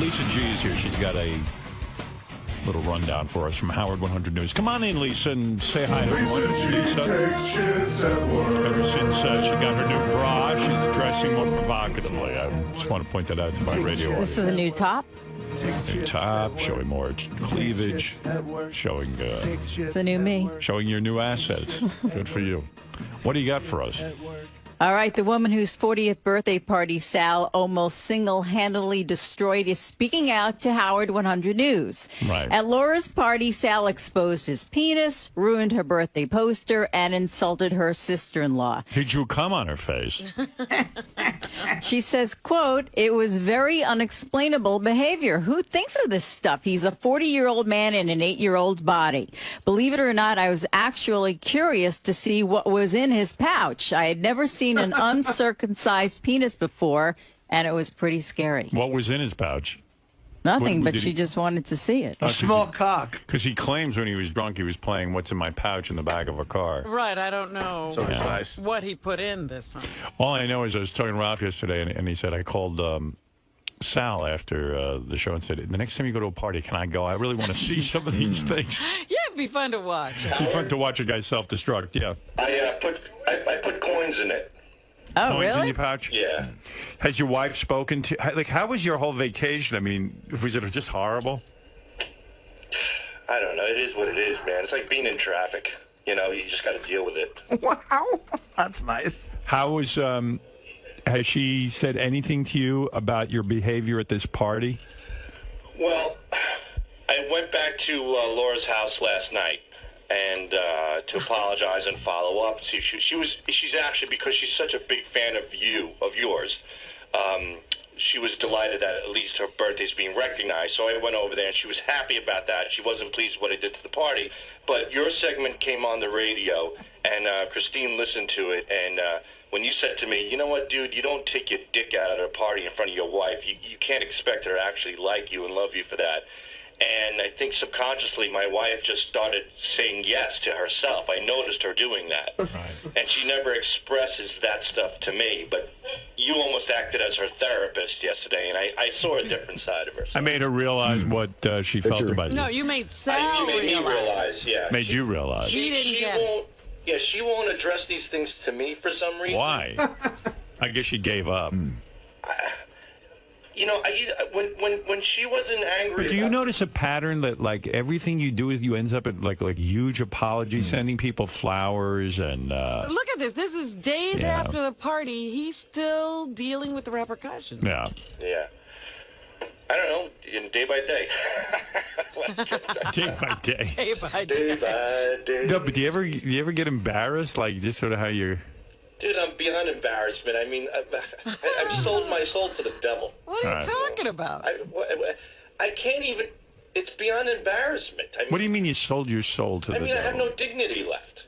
Lisa G is here. She's got a little rundown for us from Howard 100 News. Come on in, Lisa, and say hi to everyone. Lisa takes shits at work. Ever since she got her new bra, she's dressing more provocatively. I just want to point that out to my radio audience. This is a new top? New top, showing more cleavage, showing... it's a new me. Showing your new assets. Good for you. What do you got for us? All right, the woman whose 40th birthday party Sal almost single-handedly destroyed is speaking out to Howard 100 News. Right. At Laura's party, Sal exposed his penis, ruined her birthday poster, and insulted her sister-in-law. He drew cum on her face. She says, quote, "It was very unexplainable behavior. Who thinks of this stuff? He's a 40-year-old man in an 8-year-old body. Believe it or not, I was actually curious to see what was in his pouch. I had never seen an uncircumcised penis before, and it was pretty scary." What was in his pouch? Nothing, but she just wanted to see it. A small cock. Because he claims when he was drunk he was playing What's in My Pouch in the back of a car. Right, I don't know So nice. what he put in this time. All I know is I was talking to Ralph yesterday, and he said, I called Sal after the show and said, the next time you go to a party, can I go? I really want to see some of these things. Yeah, it'd be fun to watch. It'd be fun to watch a guy self-destruct, yeah. I put coins in it. Oh, Coins in really? your pouch? Yeah. Has your wife spoken to... Like, how was your whole vacation? I mean, was it just horrible? I don't know. It is what it is, man. It's like being in traffic. You know, you just got to deal with it. Wow. That's nice. How was... has she said anything to you about your behavior at this party? Well, I went back to Laura's house last night and to apologize and follow up. See, she's actually, because she's such a big fan of yours, she was delighted that at least her birthday's being recognized. So I went over there, and she was happy about that. She wasn't pleased with what I did to the party. But your segment came on the radio, and Christine listened to it, and when you said to me, you know what, dude, you don't take your dick out at a party in front of your wife. You can't expect her to actually like you and love you for that. And I think subconsciously my wife just started saying yes to herself. I noticed her doing that. Right. And she never expresses that stuff to me. But you almost acted as her therapist yesterday, and I saw a different side of her. So. I made her realize what she felt about you. No, you made Sal You made me realize, yeah. Made you realize. She didn't get it. Yeah, she won't address these things to me for some reason. Why? I guess she gave up. You know, when she wasn't angry. But do you notice a pattern that, like, everything you do is you ends up at like huge apologies, sending people flowers and. Look at this. This is days after the party. He's still dealing with the repercussions. Yeah. Yeah. I don't know. Day by day. Day by day. Day by Day day. by day. No, but do you ever get embarrassed, like just sort of how you're? Dude, I'm beyond embarrassment. I mean, I've sold my soul to the devil. What are you talking about? I can't even. It's beyond embarrassment. I mean, What do you mean you sold your soul to the devil? I have no dignity left.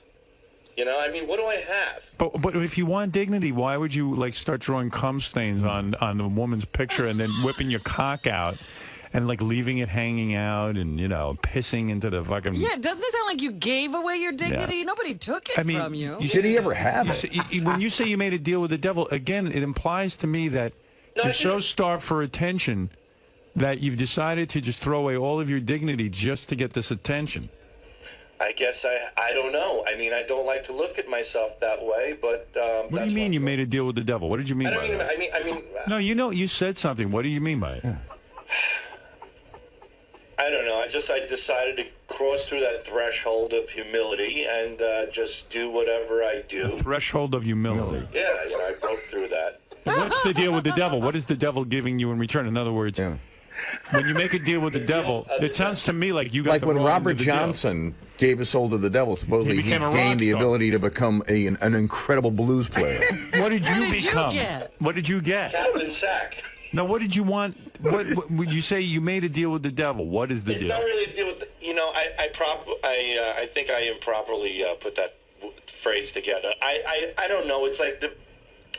You know, I mean, what do I have? But if you want dignity, why would you like start drawing cum stains on the woman's picture and then whipping your cock out and like leaving it hanging out and pissing into the fucking? Yeah, doesn't it sound like you gave away your dignity? Yeah. Nobody took it from you. Did he ever have it? When you say you made a deal with the devil, again, it implies to me that you're so starved for attention that you've decided to just throw away all of your dignity just to get this attention. I guess I don't know. I mean, I don't like to look at myself that way, but what do you mean you made a deal with the devil? What did you mean by that? I mean. No, you said something. What do you mean by it? I don't know. I decided to cross through that threshold of humility and just do whatever I do. The threshold of humility. Yeah, I broke through that. What's the deal with the devil? What is the devil giving you in return? In other words, when you make a deal with the devil, it sounds to me like you got like when Robert Johnson gave his soul to the devil. Supposedly he gained the ability to become an incredible blues player. What did you become? What did you get? Captain Sack. No, what did you want? What would you say you made a deal with the devil? What is the deal? It's not really a deal with. I think I improperly put that phrase together. I don't know. It's like the.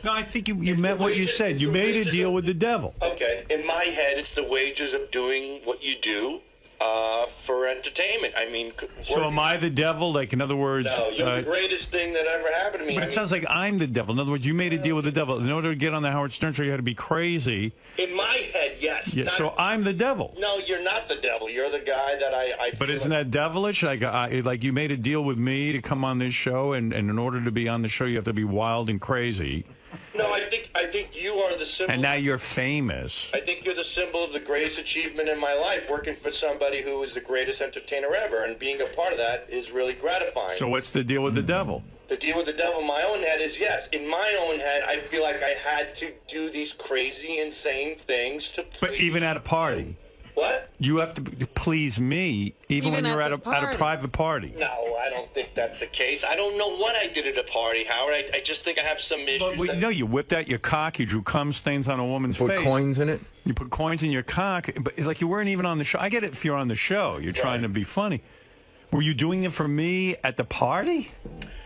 No, I think you meant what you said. You made a deal with the devil. Okay. In my head, it's the wages of doing what you do for entertainment. I mean, so am I the devil? Like, in other words, no, you're the greatest thing that ever happened to me. But it sounds like I'm the devil. In other words, you made a deal with the devil. In order to get on the Howard Stern show, you had to be crazy. In my head, yes. Yeah, so I'm the devil. No, you're not the devil. You're the guy that I but isn't that devilish? Like you made a deal with me to come on this show, and in order to be on the show, you have to be wild and crazy. No, I think you are the symbol. And now you're famous. I think you're the symbol of the greatest achievement in my life, working for somebody who is the greatest entertainer ever, and being a part of that is really gratifying. So what's the deal with the devil? The deal with the devil in my own head is, yes, in my own head, I feel like I had to do these crazy, insane things to please. But even at a party. What? You have to please me even when you're at a private party. No, I don't think that's the case. I don't know what I did at a party, Howard. I just think I have some issues. But no, you whipped out your cock, you drew cum stains on a woman's face. Put coins in it? You put coins in your cock, but like you weren't even on the show. I get it if you're on the show. You're trying to be funny. Were you doing it for me at the party?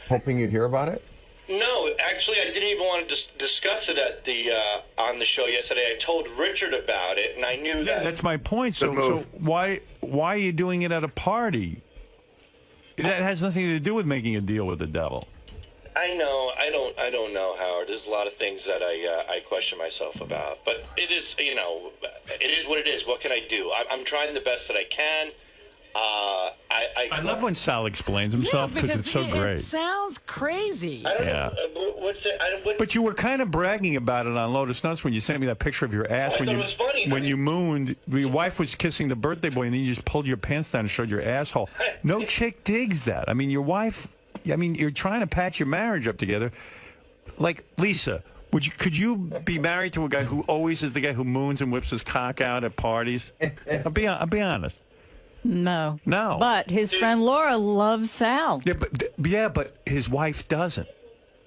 Hoping you'd hear about it? No, actually, I didn't even want to discuss it at the on the show yesterday. I told Richard about it, and I knew that. Yeah, that's my point. So why are you doing it at a party? That has nothing to do with making a deal with the devil. I know. I don't know, Howard. There's a lot of things that I question myself about. But it is, it is what it is. What can I do? I'm trying the best that I can. I love when Sal explains himself because it's so great. It sounds crazy. I don't know. What's it? But you were kind of bragging about it on Lotus Nuts when you sent me that picture of your ass I thought it was funny. when you mooned. Your wife was kissing the birthday boy, and then you just pulled your pants down and showed your asshole. No chick digs that. I mean, your wife. I mean, you're trying to patch your marriage up together. Like Lisa, could you be married to a guy who always is the guy who moons and whips his cock out at parties? I'll be honest. No. No. But his friend Laura loves Sal. Yeah, but his wife doesn't.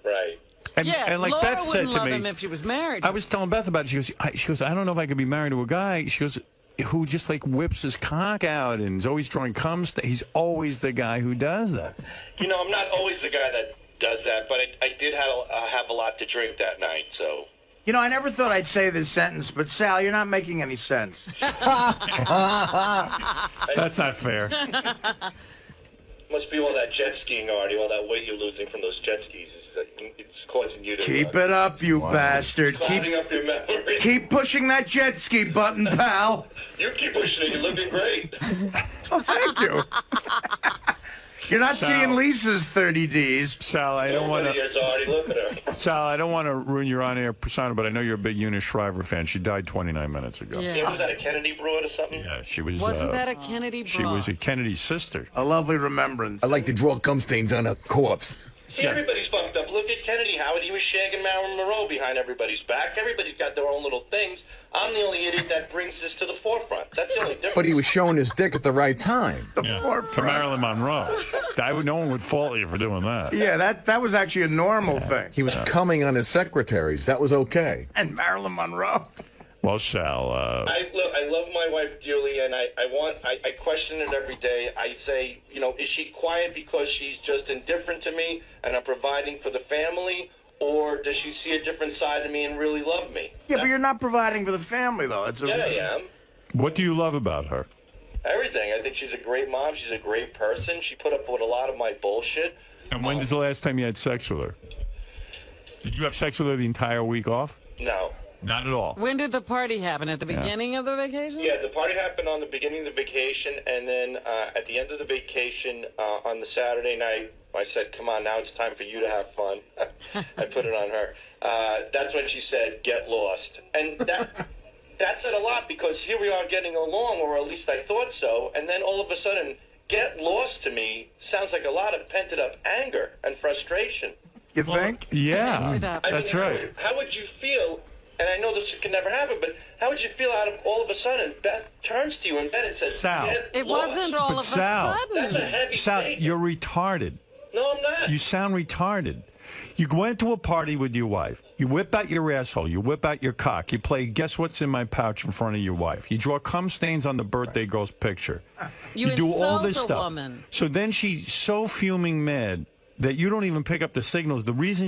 Right. And like Laura Beth said wouldn't to love me, him if she was married. I was telling Beth about it. She goes, I don't know if I could be married to a guy. She goes, who just like whips his cock out and is always drawing cum. He's always the guy who does that. I'm not always the guy that does that, but I did have a lot to drink that night, so. I never thought I'd say this sentence, but Sal, you're not making any sense. That's not fair. Must be all that jet skiing, Artie, all that weight you're losing from those jet skis. It's causing you to... Keep it up, you bastard. Clouding up your memory. Keep pushing that jet ski button, pal. You keep pushing it. You're looking great. Oh, thank you. You're not seeing Lisa's 30 Ds. Sal, I don't want to... Look at her. Sal, I don't want to ruin your on-air persona, but I know you're a big Eunice Shriver fan. She died 29 minutes ago. Yeah. Was that a Kennedy broad or something? Yeah, she was... Wasn't that a Kennedy broad? She was a Kennedy sister. A lovely remembrance. I like to draw cum stains on a corpse. See, everybody's fucked up. Look at Kennedy, Howard. He was shagging Marilyn Monroe behind everybody's back. Everybody's got their own little things. I'm the only idiot that brings this to the forefront. That's the only difference. But he was showing his dick at the right time. To Marilyn Monroe. No one would fault you for doing that. Yeah, that was actually a normal thing. He was coming on his secretaries. That was okay. And Marilyn Monroe. Well, Sal, I love my wife dearly, and I question it every day. I say, is she quiet because she's just indifferent to me and I'm providing for the family, or does she see a different side of me and really love me? Yeah, but you're not providing for the family, though. Yeah, I am. what do you love about her? Everything. I think she's a great mom. She's a great person. She put up with a lot of my bullshit. And when was the last time you had sex with her? Did you have sex with her the entire week off? No. Not at all. When did the party happen? At the beginning of the vacation? Yeah, the party happened on the beginning of the vacation, and then at the end of the vacation, on the Saturday night, I said, come on, now it's time for you to have fun. I put it on her. That's when she said, get lost. And that said a lot, because here we are getting along, or at least I thought so, and then all of a sudden, get lost to me sounds like a lot of pent-up anger and frustration. You think? Yeah, that's mean, right. How would you feel? And I know this can never happen, but how would you feel out of all of a sudden Beth turns to you in bed and says, Sal. It wasn't all of a Sal, sudden. That's a heavy Sal, statement. you're retarded. No, I'm not. You sound retarded. You went to a party with your wife. You whip out your asshole. You whip out your cock. You play Guess What's in My Pouch in front of your wife. You draw cum stains on the birthday girl's picture. You do all this insult a stuff. woman. So then she's so fuming mad that you don't even pick up the signals. The reason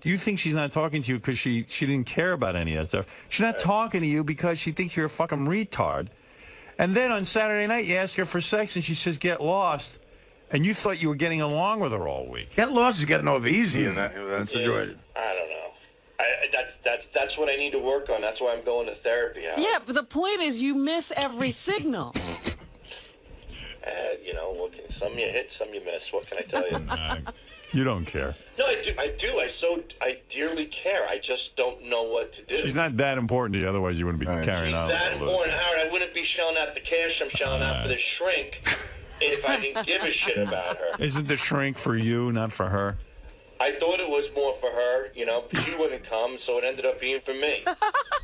you think she's not talking to you because she didn't care about any of that stuff. She's not talking to you because she thinks you're a fucking retard. And then on Saturday night, you ask her for sex, and she says, "Get lost." And you thought you were getting along with her all week. Get lost is getting over easy in that situation. I don't know. That's what I need to work on. That's why I'm going to therapy. Yeah, but the point is you miss every signal. You know, some you hit, some you miss. What can I tell you? You don't care. No, I do. I dearly care. I just don't know what to do. She's not that important to you, otherwise you wouldn't be carrying on. She's that important, Howard. I wouldn't be shelling out the cash I'm shelling out for the shrink if I didn't give a shit about her. Isn't the shrink for you, not for her? I thought it was more for her, you know, but she wouldn't come, so it ended up being for me.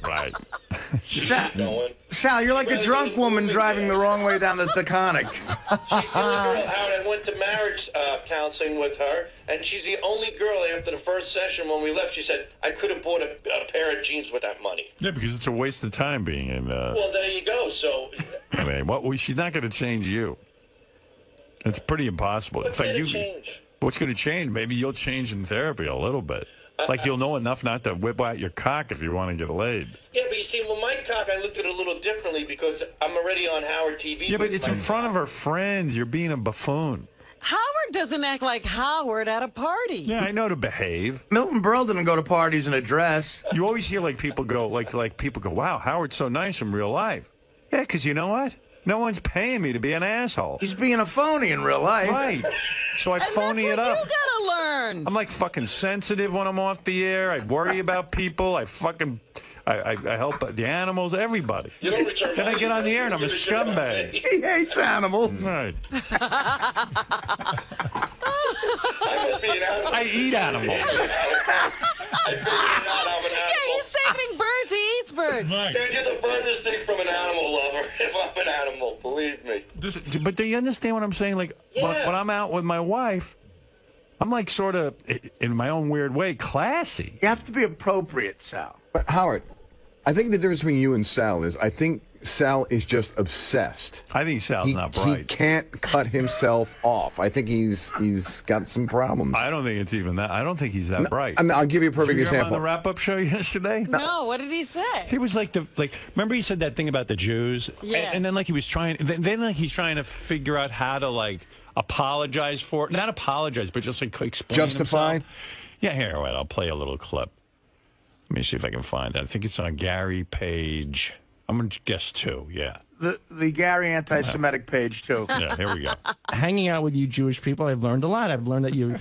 Right. Sal, you're like a drunk woman driving the wrong way down the Taconic. She's the only girl, Howard. I went to marriage counseling with her, and she's the only girl after the first session when we left. She said, I could have bought a pair of jeans with that money. Yeah, because it's a waste of time being in... Well, there you go, so... I mean, she's not going to change you. It's pretty impossible. What's going to change? What's going to change? Maybe you'll change in therapy a little bit. Like you'll know enough not to whip out your cock if you want to get laid. Yeah, but you see, well, my cock, I looked at it a little differently because I'm already on Howard TV. Yeah, but it's in front of her friends. You're being a buffoon. Howard doesn't act like Howard at a party. Yeah, I know to behave. Milton Berle didn't go to parties in a dress. You always hear people go, wow, Howard's so nice in real life. Yeah, because you know what? No one's paying me to be an asshole. He's being a phony in real life. Right. So I phony it up. You gotta learn. I'm like fucking sensitive when I'm off the air. I worry about people. I help the animals, everybody. You don't return Then I get on the air and I'm a scumbag. He hates animals. Right. I must be an animal. I eat animals. I figured it out. I'm an animal. Yeah, he's saving birds. He eats birds. Right. Can't get the furthest thing from an animal lover if I'm an animal, believe me. But do you understand what I'm saying? Like, when I'm out with my wife, I'm like sort of, in my own weird way, classy. You have to be appropriate, Sal. But Howard, I think the difference between you and Sal is I think Sal is just obsessed. I think Sal's not bright. He can't cut himself off. I think he's got some problems. I don't think it's even that. I don't think he's that bright. I mean, I'll give you a perfect Did you hear him example. on the wrap-up show yesterday? No, what did he say? He was remember he said that thing about the Jews? Yeah. And then he was trying, he's trying to figure out how to apologize for it. Not apologize, but just explain Justify? himself. Yeah, here, wait, I'll play a little clip. Let me see if I can find it. I think it's on Gary page. I'm going to guess 2, yeah. The Gary anti-Semitic page, too. Yeah, here we go. Hanging out with you Jewish people, I've learned a lot. I've learned that you're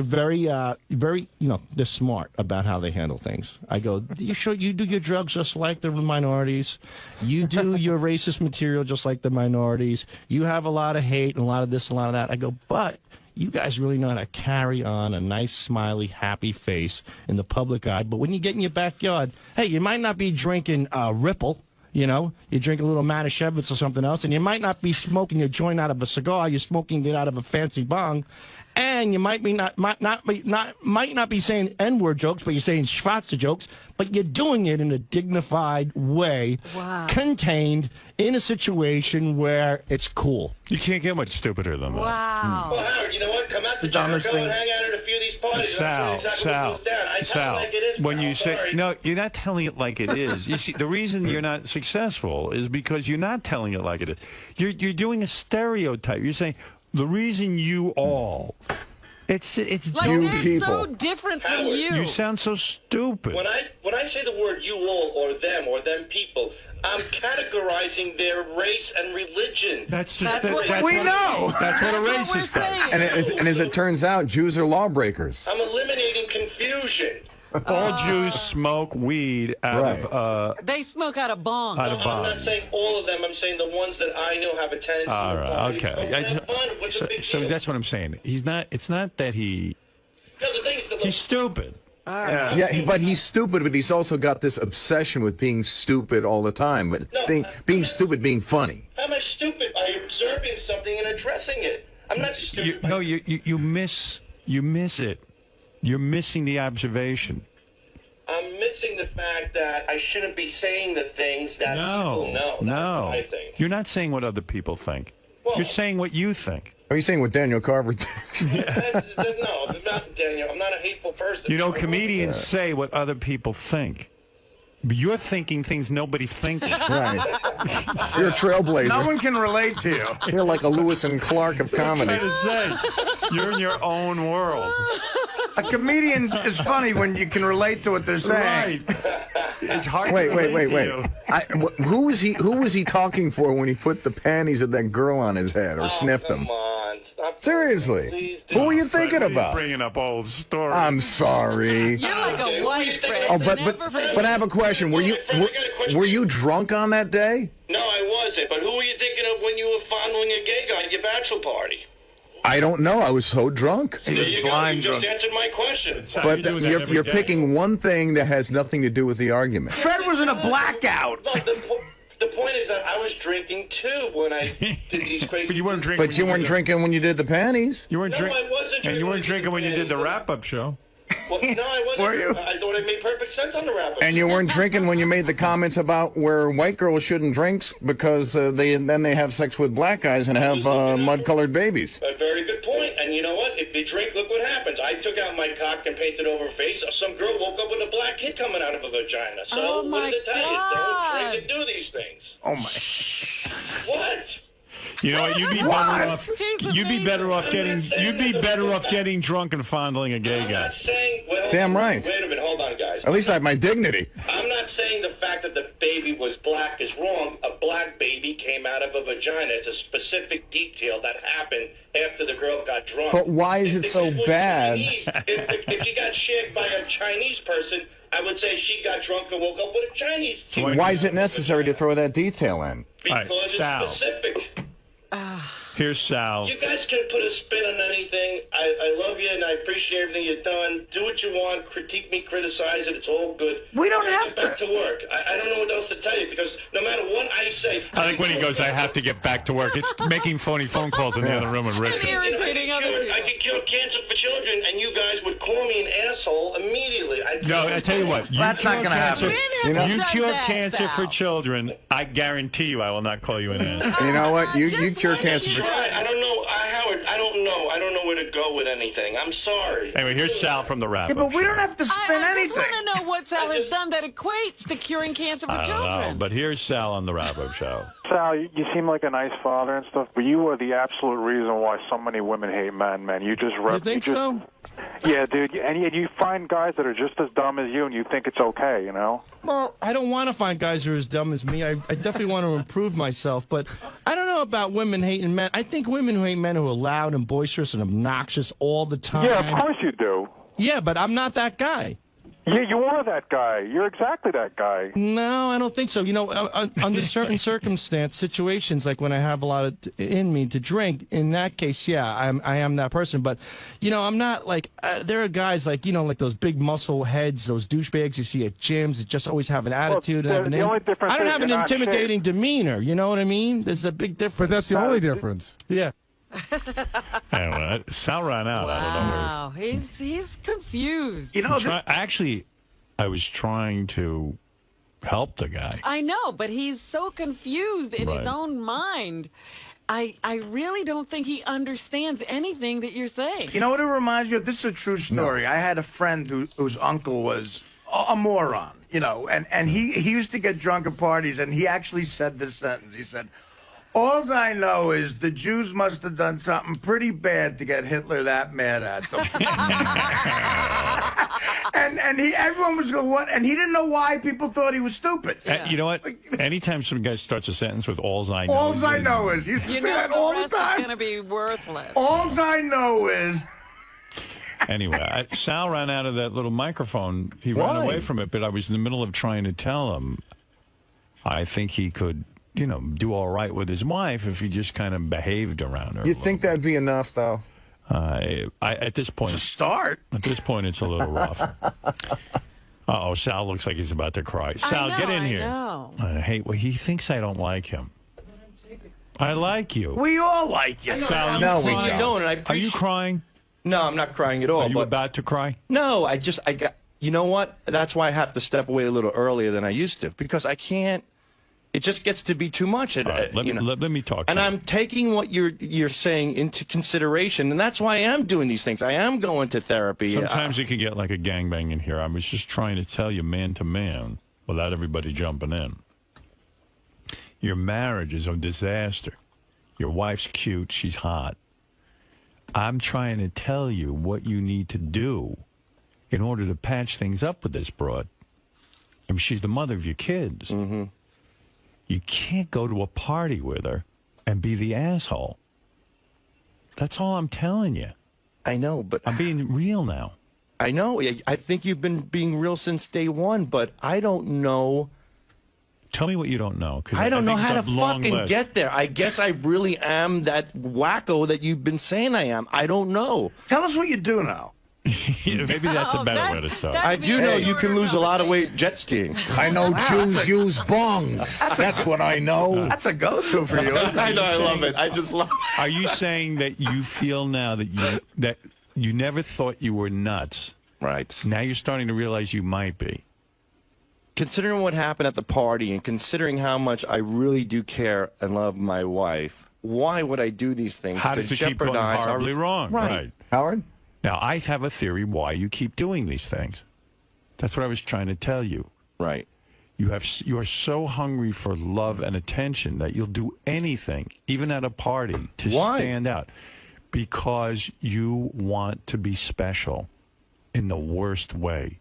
very, they're smart about how they handle things. I go, you do your drugs just like the minorities. You do your racist material just like the minorities. You have a lot of hate and a lot of this and a lot of that. I go, but you guys really know how to carry on a nice, smiley, happy face in the public eye. But when you get in your backyard, hey, you might not be drinking Ripple. You know, you drink a little Manischewitz or something else, and you might not be smoking a joint out of a cigar. You're smoking it out of a fancy bong, and you might not be saying N-word jokes, but you're saying Schwarzer jokes. But you're doing it in a dignified way, contained in a situation where it's cool. You can't get much stupider than that. Wow. Well, Howard, you know what? Come out to Jericho and hang out at a few of these parties. Sal, when you say, no, you're not telling it like it is. You see, the reason you're not successful is because you're not telling it like it is. You're doing a stereotype. You're saying, the reason you all... It's like you they're people. so different from Howard, you. You sound so stupid. When I say the word you all or them people, I'm categorizing their race and religion. That's we know. That's what a racist does. And as it turns out, Jews are lawbreakers. I'm eliminating confusion. All Jews smoke weed out of they smoke out of bongs. out of I'm not bongs. saying all of them. I'm saying the ones that I know have a tendency All to right, party. okay. Have fun. What's the big So deal? that's what I'm saying. He's not. It's not that he. No, the thing is that He's stupid. Yeah, but he's stupid, but he's also got this obsession with being stupid all the time. But being stupid, being funny. how am I stupid? By observing something and addressing it. I'm not stupid. You miss it. You're missing the observation. I'm missing the fact that I shouldn't be saying the things that people know. That's what I think. You're not saying what other people think. Well, You're saying what you think. Are you saying what Daniel Carver thinks? No, I'm not Daniel. I'm not a hateful person. You know, comedians say what other people think. But you're thinking things nobody's thinking. Right. You're a trailblazer. No one can relate to you. You're like a Lewis and Clark of comedy. I'm trying to say, you're in your own world. A comedian is funny when you can relate to what they're saying. Right. It's hard Wait. to relate to you. Who was he talking for when he put the panties of that girl on his head or sniffed them? Come on. Stop. Seriously. Please, Who were you Fred, thinking what are you about? bringing up old stories. I'm sorry. You're like a white Fred. Oh, so but never forget. I have a question. Were you drunk on that day? No, I wasn't. But who were you thinking of when you were fondling a gay guy at your bachelor party? I don't know. I was so drunk. There you go. You just answered my question. But you're picking one thing that has nothing to do with the argument. Fred was in a blackout. No, the point is that I was drinking too when I did these crazy. But you weren't drinking. But you weren't drinking when you did the panties. You weren't No, drinking. I wasn't drinking. And you weren't drinking when you did the wrap-up show. Well, no, I wasn't. Were you? I thought it made perfect sense on the wrap-up. And you weren't drinking when you made the comments about where white girls shouldn't drink because then they have sex with black guys and have mud-colored babies. A very good point. And you know what? If they drink, look what happens. I took out my cock and painted over her face. Some girl woke up with a black kid coming out of her vagina. So Oh, what my does it tell you? Don't God. drink and do these things. Oh my! What? You know what? You'd be better off. He's You'd be better off getting. amazing. You'd be better off getting drunk and fondling a gay I'm guy. not saying. Well, Damn right. Wait a minute. Hold on, guys. At least I have my dignity. I'm not saying the fact that the baby was black is wrong. A black baby came out of a vagina. It's a specific detail that happened after the girl got drunk. But why is it so was bad? Chinese, if she got shagged by a Chinese person, I would say she got drunk and woke up with a Chinese. Why is it necessary to throw that detail in? Because All right, it's Sal. specific. Here's Sal. You guys can put a spin on anything. I love you and I appreciate everything you've done. Do what you want. Critique me, criticize it. It's all good. We don't Now have get back to work. I don't know what else to tell you because no matter what I say. I think when he goes, I have to get back to work. It's making phony phone calls in the other room with And Richard. irritating other I people. could cure cancer for children, and you guys would call me an asshole immediately. No, I tell you what. You That's not cure gonna happen. cancer- When have You done cure that, cancer for Sal? children. I guarantee you, I will not call you an ass. You know what? You Just cure like cancer. you Right, I don't know, Howard. I don't know. I don't know where to go with anything. I'm sorry. Anyway, here's Sal from the wrap. Yeah, but we don't have to spin I anything. just want to know what Sal has just- done that equates to curing cancer for I don't children. know, but here's Sal on the wrap-up show. Sal, you seem like a nice father and stuff, but you are the absolute reason why so many women hate men, man. You just You think so? Yeah, dude. And you find guys that are just as dumb as you, and you think it's okay, you know? Well, I don't want to find guys who are as dumb as me. I definitely want to improve myself, but I don't know about women hating men. I think women who hate men who are loud and boisterous and obnoxious all the time. Yeah, of course you do. Yeah, but I'm not that guy. Yeah, you are that guy. You're exactly that guy. No, I don't think so. You know, under certain situations, like when I have a lot in me to drink, in that case, yeah, I am that person. But, you know, I'm not like, there are guys like, you know, like those big muscle heads, those douchebags you see at gyms that just always have an attitude. the only difference I don't is have an you're not intimidating demeanor. You know what I mean? There's a big difference. But that's the only difference. Yeah. Anyway, Sal ran out. I don't know where. Wow, he's confused. You know, Actually, I was trying to help the guy. I know, but he's so confused in his Right. own mind. I really don't think he understands anything that you're saying. you know what it reminds me of? This is a true story. I had a friend whose uncle was a moron, you know, and he used to get drunk at parties, and he actually said this sentence. He said, "All I know is the Jews must have done something pretty bad to get Hitler that mad at them." and everyone was going, "What?" And he didn't know why people thought he was stupid. You know what? Anytime some guy starts a sentence with "All's I know," All I know is, he used to You say know that the all the rest is time. going to be worthless. All I know is. Anyway, Sal ran out of that little microphone. He ran Why? away from it, but I was in the middle of trying to tell him I think he could, you know, do all right with his wife if he just kind of behaved around her. You think that'd be enough, though? At this point, Start. At this point, it's a little rough. Uh-oh, Sal looks like he's about to cry. Sal, know, get in I here. know. Well, he thinks I don't like him. I like you. We all like you. Sal, No, you we crying? don't. and I Are you appreciate- crying? No, I'm not crying at all. Are you but about to cry? No, I got, you know what? That's why I have to step away a little earlier than I used to, because I can't, it just gets to be too much. All right, let me talk to And you. I'm taking what you're saying into consideration, and that's why I am doing these things. I am going to therapy. Sometimes it can get like a gangbang in here. I was just trying to tell you man to man. without everybody jumping in. Your marriage is a disaster. Your wife's cute. She's hot. I'm trying to tell you what you need to do in order to patch things up with this broad. I mean, she's the mother of your kids. Mm-hmm. You can't go to a party with her and be the asshole. That's all I'm telling you. I know, but I'm being real now. I know. I think you've been being real since day one, but I don't know. Tell me what you don't know. 'Cause I don't know think how it's to a long fucking list. get there. I guess I really am that wacko that you've been saying I am. I don't know. Tell us what you do now. Maybe that's a better way to start. I do know you can lose a lot of weight jet skiing. I know Jews use bongs. That's what I know. That's a go-to for you. I know. I love it. I just love it. Are you saying that you feel now that you never thought you were nuts? Right. Now you're starting to realize you might be. Considering what happened at the party and considering how much I really do care and love my wife, why would I do these things? How to does it keep going jeopardize horribly wrong? Right. Howard? Now, I have a theory why you keep doing these things. That's what I was trying to tell you. Right. You are so hungry for love and attention that you'll do anything, even at a party, to stand out. Because you want to be special in the worst way.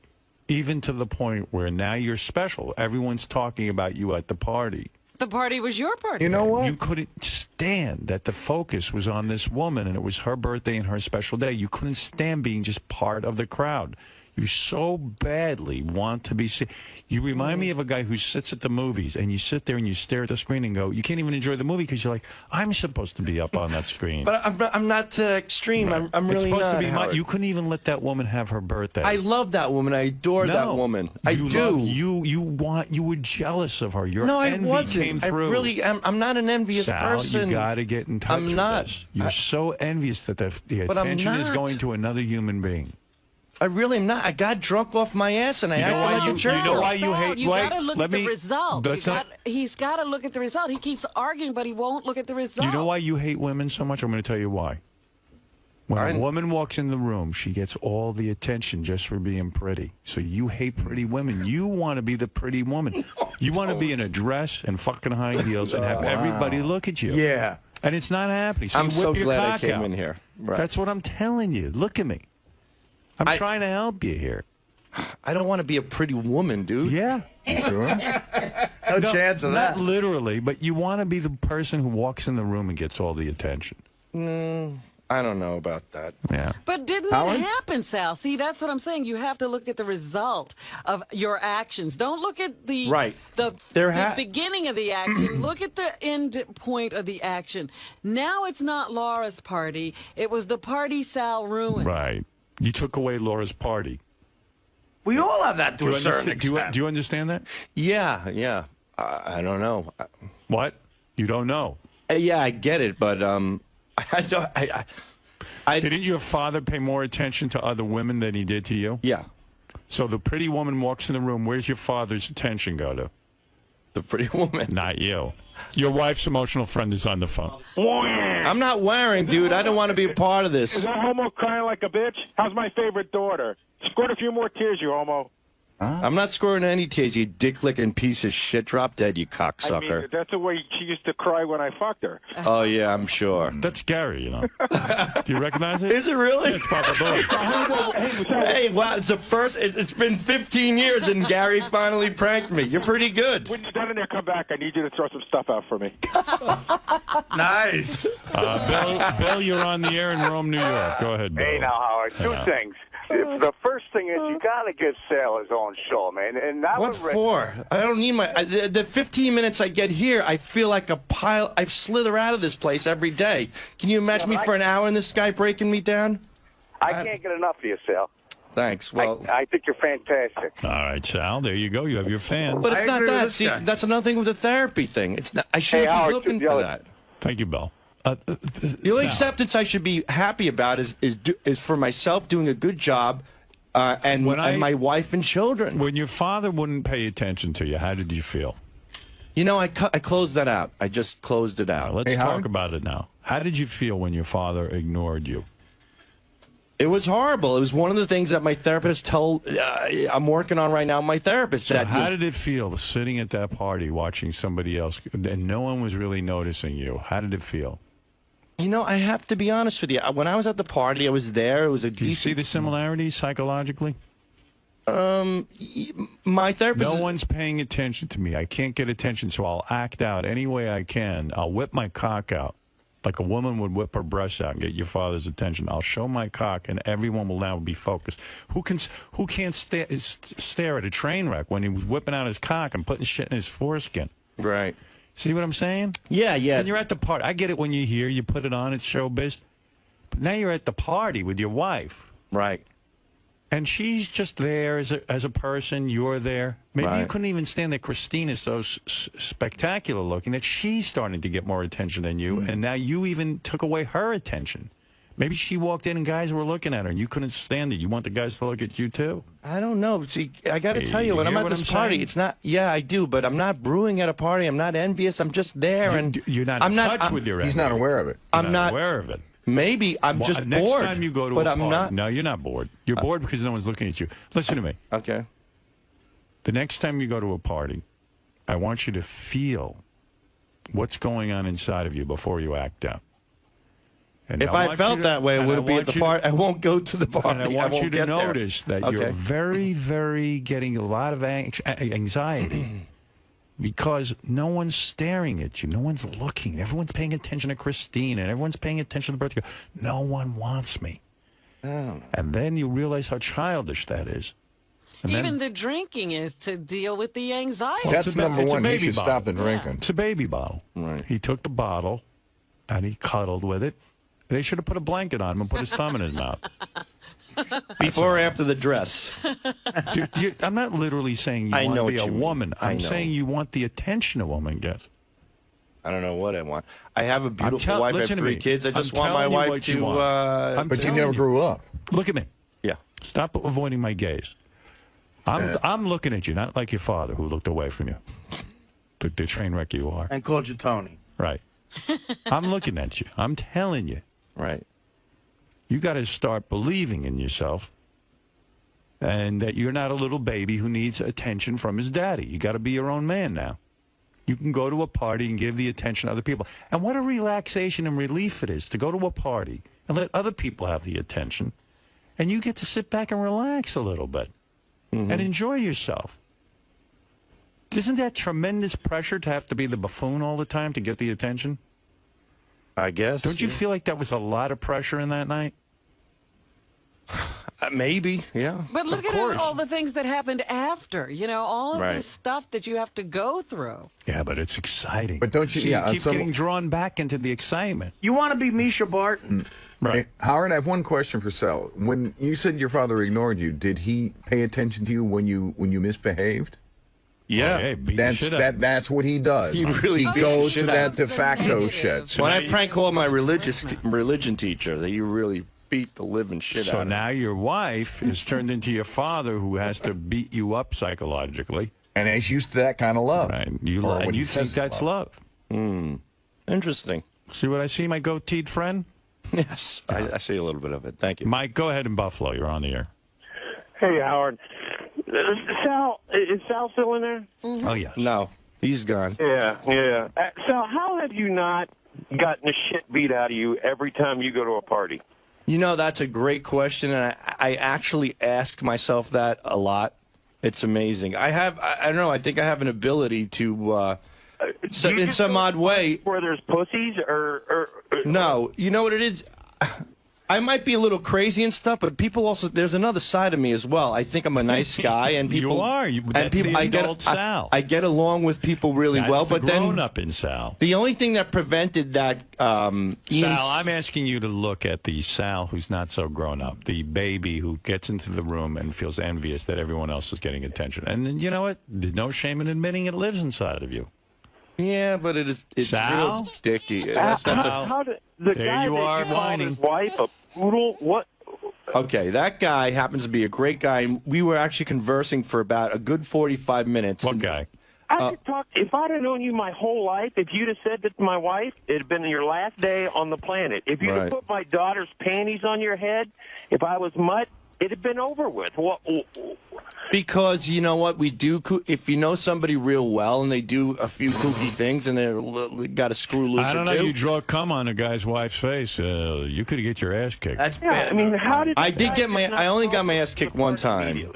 Even to the point where now you're special. Everyone's talking about you at the party. The party was your party. You know what? You couldn't stand that the focus was on this woman and it was her birthday and her special day. You couldn't stand being just part of the crowd. You so badly want to be seen. You remind me of a guy who sits at the movies and you sit there and you stare at the screen and go, you can't even enjoy the movie because you're like, I'm supposed to be up on that screen. But I'm not to extreme. Right. I'm really it's supposed not. to be you couldn't even let that woman have her birthday. I love that woman. I adore that woman. I do. You were jealous of her. Your no, I envy wasn't. came through. I really am. I'm not an envious Sal, person. you got to get in touch I'm with not. this. You're so envious that the But I'm attention is not. going to another human being. I really am not. I got drunk off my ass and I You know acted why like a jerk. you know why you hate? You got to look at the result. That's He's got to look at the result. He keeps arguing, but he won't look at the result. You know why you hate women so much? I'm going to tell you why. When a woman walks in the room, she gets all the attention just for being pretty. So you hate pretty women. You want to be the pretty woman. You want to be in a dress and fucking high heels and have everybody look at you. Yeah. And it's not happening. So I'm you so whip your glad I cock came out. in here. Right. That's what I'm telling you. Look at me. I'm trying to help you here. I don't want to be a pretty woman, dude. Yeah. Sure. No chance of that. Not literally, but you want to be the person who walks in the room and gets all the attention. I don't know about that. Yeah. But didn't it happen, Sal? See, that's what I'm saying. You have to look at the result of your actions. Don't look at the the beginning of the action. Look at the end point of the action. Now it's not Laura's party. It was the party Sal ruined. Right. You took away Laura's party. We all have that to a certain extent. Do you understand that? Yeah, yeah. I don't know. What? You don't know? Yeah, I get it, but I don't. Didn't your father pay more attention to other women than he did to you? Yeah. So the pretty woman walks in the room. Where's your father's attention go to? The pretty woman. Not you. Your wife's emotional friend is on the phone. I'm not wearing, dude. I don't want to be a part of this. Is that homo crying like a bitch? How's my favorite daughter? Squirt a few more tears, you homo. I'm not scoring any tears, you dick-licking piece of shit. Drop dead, you cocksucker. I mean, that's the way she used to cry when I fucked her. Oh, yeah, I'm sure. That's Gary, you know. Do you recognize it? Is it really? It's Papa Booey. Hey, wow, it's the first. It's been 15 years, and Gary finally pranked me. You're pretty good. When you're done in there, come back. I need you to throw some stuff out for me. Nice. Bill, you're on the air in Rome, New York. Go ahead, Bill. Hey, now, Howard, two things. The first thing is you got to give Sal his own show, man. And that What for? I don't need my... the 15 minutes I get here, I feel like a pile... I slither out of this place every day. Can you imagine me for an hour and this guy breaking me down? I can't get enough of you, Sal. Thanks. Well, I think you're fantastic. All right, Sal, there you go. You have your fan. but it's not that. See, that's another thing with the therapy thing. It's not... I shouldn't be looking for that. Thank you, Bill. The only acceptance I should be happy about is for myself doing a good job and my wife and children. When your father wouldn't pay attention to you, how did you feel? You know, I closed that out. I just closed it out. Let's talk about it now. How did you feel when your father ignored you? It was horrible. It was one of the things that my therapist told. I'm working on right now. My therapist. So how did it feel sitting at that party watching somebody else, and no one was really noticing you? How did it feel? You know, I have to be honest with you. When I was at the party, I was there. It was a Do you see the similarities psychologically? My therapist. No one's paying attention to me. I can't get attention, so I'll act out any way I can. I'll whip my cock out like a woman would whip her breasts out and get your father's attention. I'll show my cock, and everyone will now be focused. Who can't stare at a train wreck when he was whipping out his cock and putting shit in his foreskin? Right. See what I'm saying? Yeah, yeah. When you're at the party, I get it when you're here, you put it on, it's showbiz. But now you're at the party with your wife. Right. And she's just there as a person. You're there. Maybe you couldn't even stand that Christina's so spectacular looking that she's starting to get more attention than you. And now you even took away her attention. Maybe she walked in and guys were looking at her and you couldn't stand it. You want the guys to look at you too? I don't know. See, I got to tell you, when I'm at this party, it's not. Yeah, I do, but I'm not brewing at a party. I'm not envious. I'm just there, and you're not in touch with your. He's not aware of it. I'm not aware of it. Maybe I'm just bored. Next time you go to a party, not. No, you're not bored. You're bored because no one's looking at you. Listen to me. Okay. The next time you go to a party, I want you to feel what's going on inside of you before you act out. And if I felt that way, I wouldn't be at the party. I won't go to the party. And I want you to notice that you're very, very getting a lot of anxiety. Because no one's staring at you. No one's looking. Everyone's paying attention to Christine, and everyone's paying attention to the birthday girl. No one wants me. Oh. And then you realize how childish that is. And even the drinking is to deal with the anxiety. That's number one. He should stop the drinking. It's a baby bottle. Right. He took the bottle, and he cuddled with it. They should have put a blanket on him and put his thumb in his mouth. Before or after the dress? Dude, I'm not literally saying you want to be a woman. I'm saying you want the attention a woman gets. I don't know what I want. I have a beautiful wife. I have 3 kids. I just want my wife to... but you never grew up. Look at me. Yeah. Stop avoiding my gaze. I'm looking at you, not like your father who looked away from you. The train wreck you are. And called you Tony. Right. I'm looking at you. I'm telling you. Right. You got to start believing in yourself and that you're not a little baby who needs attention from his daddy. You got to be your own man now. You can go to a party and give the attention to other people. And what a relaxation and relief it is to go to a party and let other people have the attention. And you get to sit back and relax a little bit and enjoy yourself. Isn't that tremendous pressure to have to be the buffoon all the time to get the attention? I guess. Don't you feel like that was a lot of pressure in that night? Maybe, yeah. But look at all the things that happened after. You know, all of this stuff that you have to go through. Yeah, but it's exciting. But don't you? See, you keep getting drawn back into the excitement. You want to be Misha Barton. Right. Hey, Howard, I have one question for Sal. When you said your father ignored you, did he pay attention to you when you misbehaved? Yeah, that's what he does. He really goes to that de facto shit. So when I prank called my religion teacher, that you really beat the living shit out of him. So now your wife is turned into your father, who has to beat you up psychologically, and is used to that kind of love. Right. You think that's love? Interesting. See what I see, my goateed friend? Yes, I see a little bit of it. Thank you, Mike. Go ahead in Buffalo. You're on the air. Hey, Howard. Sal, is Sal still in there? Oh, yes. No, he's gone. Yeah. Sal, how have you not gotten the shit beat out of you every time you go to a party? You know, that's a great question, and I actually ask myself that a lot. It's amazing. I don't know, I think I have an ability to, in some odd way. Where there's pussies or... No, you know what it is? I might be a little crazy and stuff, but people also, there's another side of me as well. I think I'm a nice guy, and people... You are. That's the adult Sal. I get along with people really well, but then... grown-up in Sal. The only thing that prevented that... Sal, I'm asking you to look at the Sal who's not so grown-up, the baby who gets into the room and feels envious that everyone else is getting attention. And you know what? There's no shame in admitting it lives inside of you. Yeah, but it's Sal? real dicky. There you are, whining. His wife a poodle? What? Okay, that guy happens to be a great guy. We were actually conversing for about a good 45 minutes. What guy? I could talk. If I'd have known you my whole life, if you'd have said that to my wife, it'd have been your last day on the planet. If you'd have put my daughter's panties on your head, if I was mutt, it'd have been over with. Because you know what we do, if you know somebody real well and they do a few kooky things and they got a screw loose. I don't know. You draw cum on a guy's wife's face. You could get your ass kicked. That's bad. I mean, how did I did get my? I only got my ass kicked one time.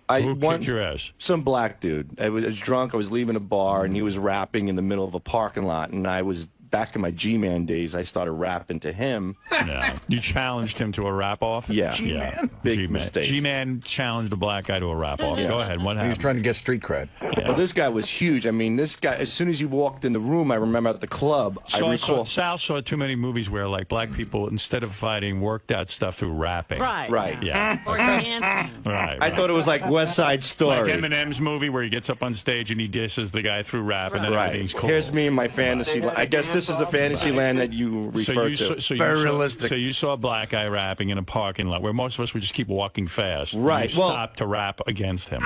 Who kicked your ass? Some black dude. I was drunk. I was leaving a bar, and he was rapping in the middle of a parking lot. And I was back in my G-Man days. I started rapping to him. No. You challenged him to a rap-off? Yeah. G-Man? Big mistake. G-Man challenged a black guy to a rap-off. Yeah. Go ahead. What happened? He was trying to get street cred. Yeah. Well, this guy was huge. I mean, this guy, as soon as he walked in the room, I remember at the club, I recall. Sal saw too many movies where, like, black people, instead of fighting, worked out stuff through rapping. Right. Yeah. Or dancing. Right. I thought it was like West Side Story. Like Eminem's movie where he gets up on stage and he disses the guy through rap and then everything's cool. Here's me in my fantasy. I guess this is the fantasy land that you refer to. Very realistic. So you saw a black guy rapping in a parking lot where most of us would just keep walking fast. Right. You stopped to rap against him.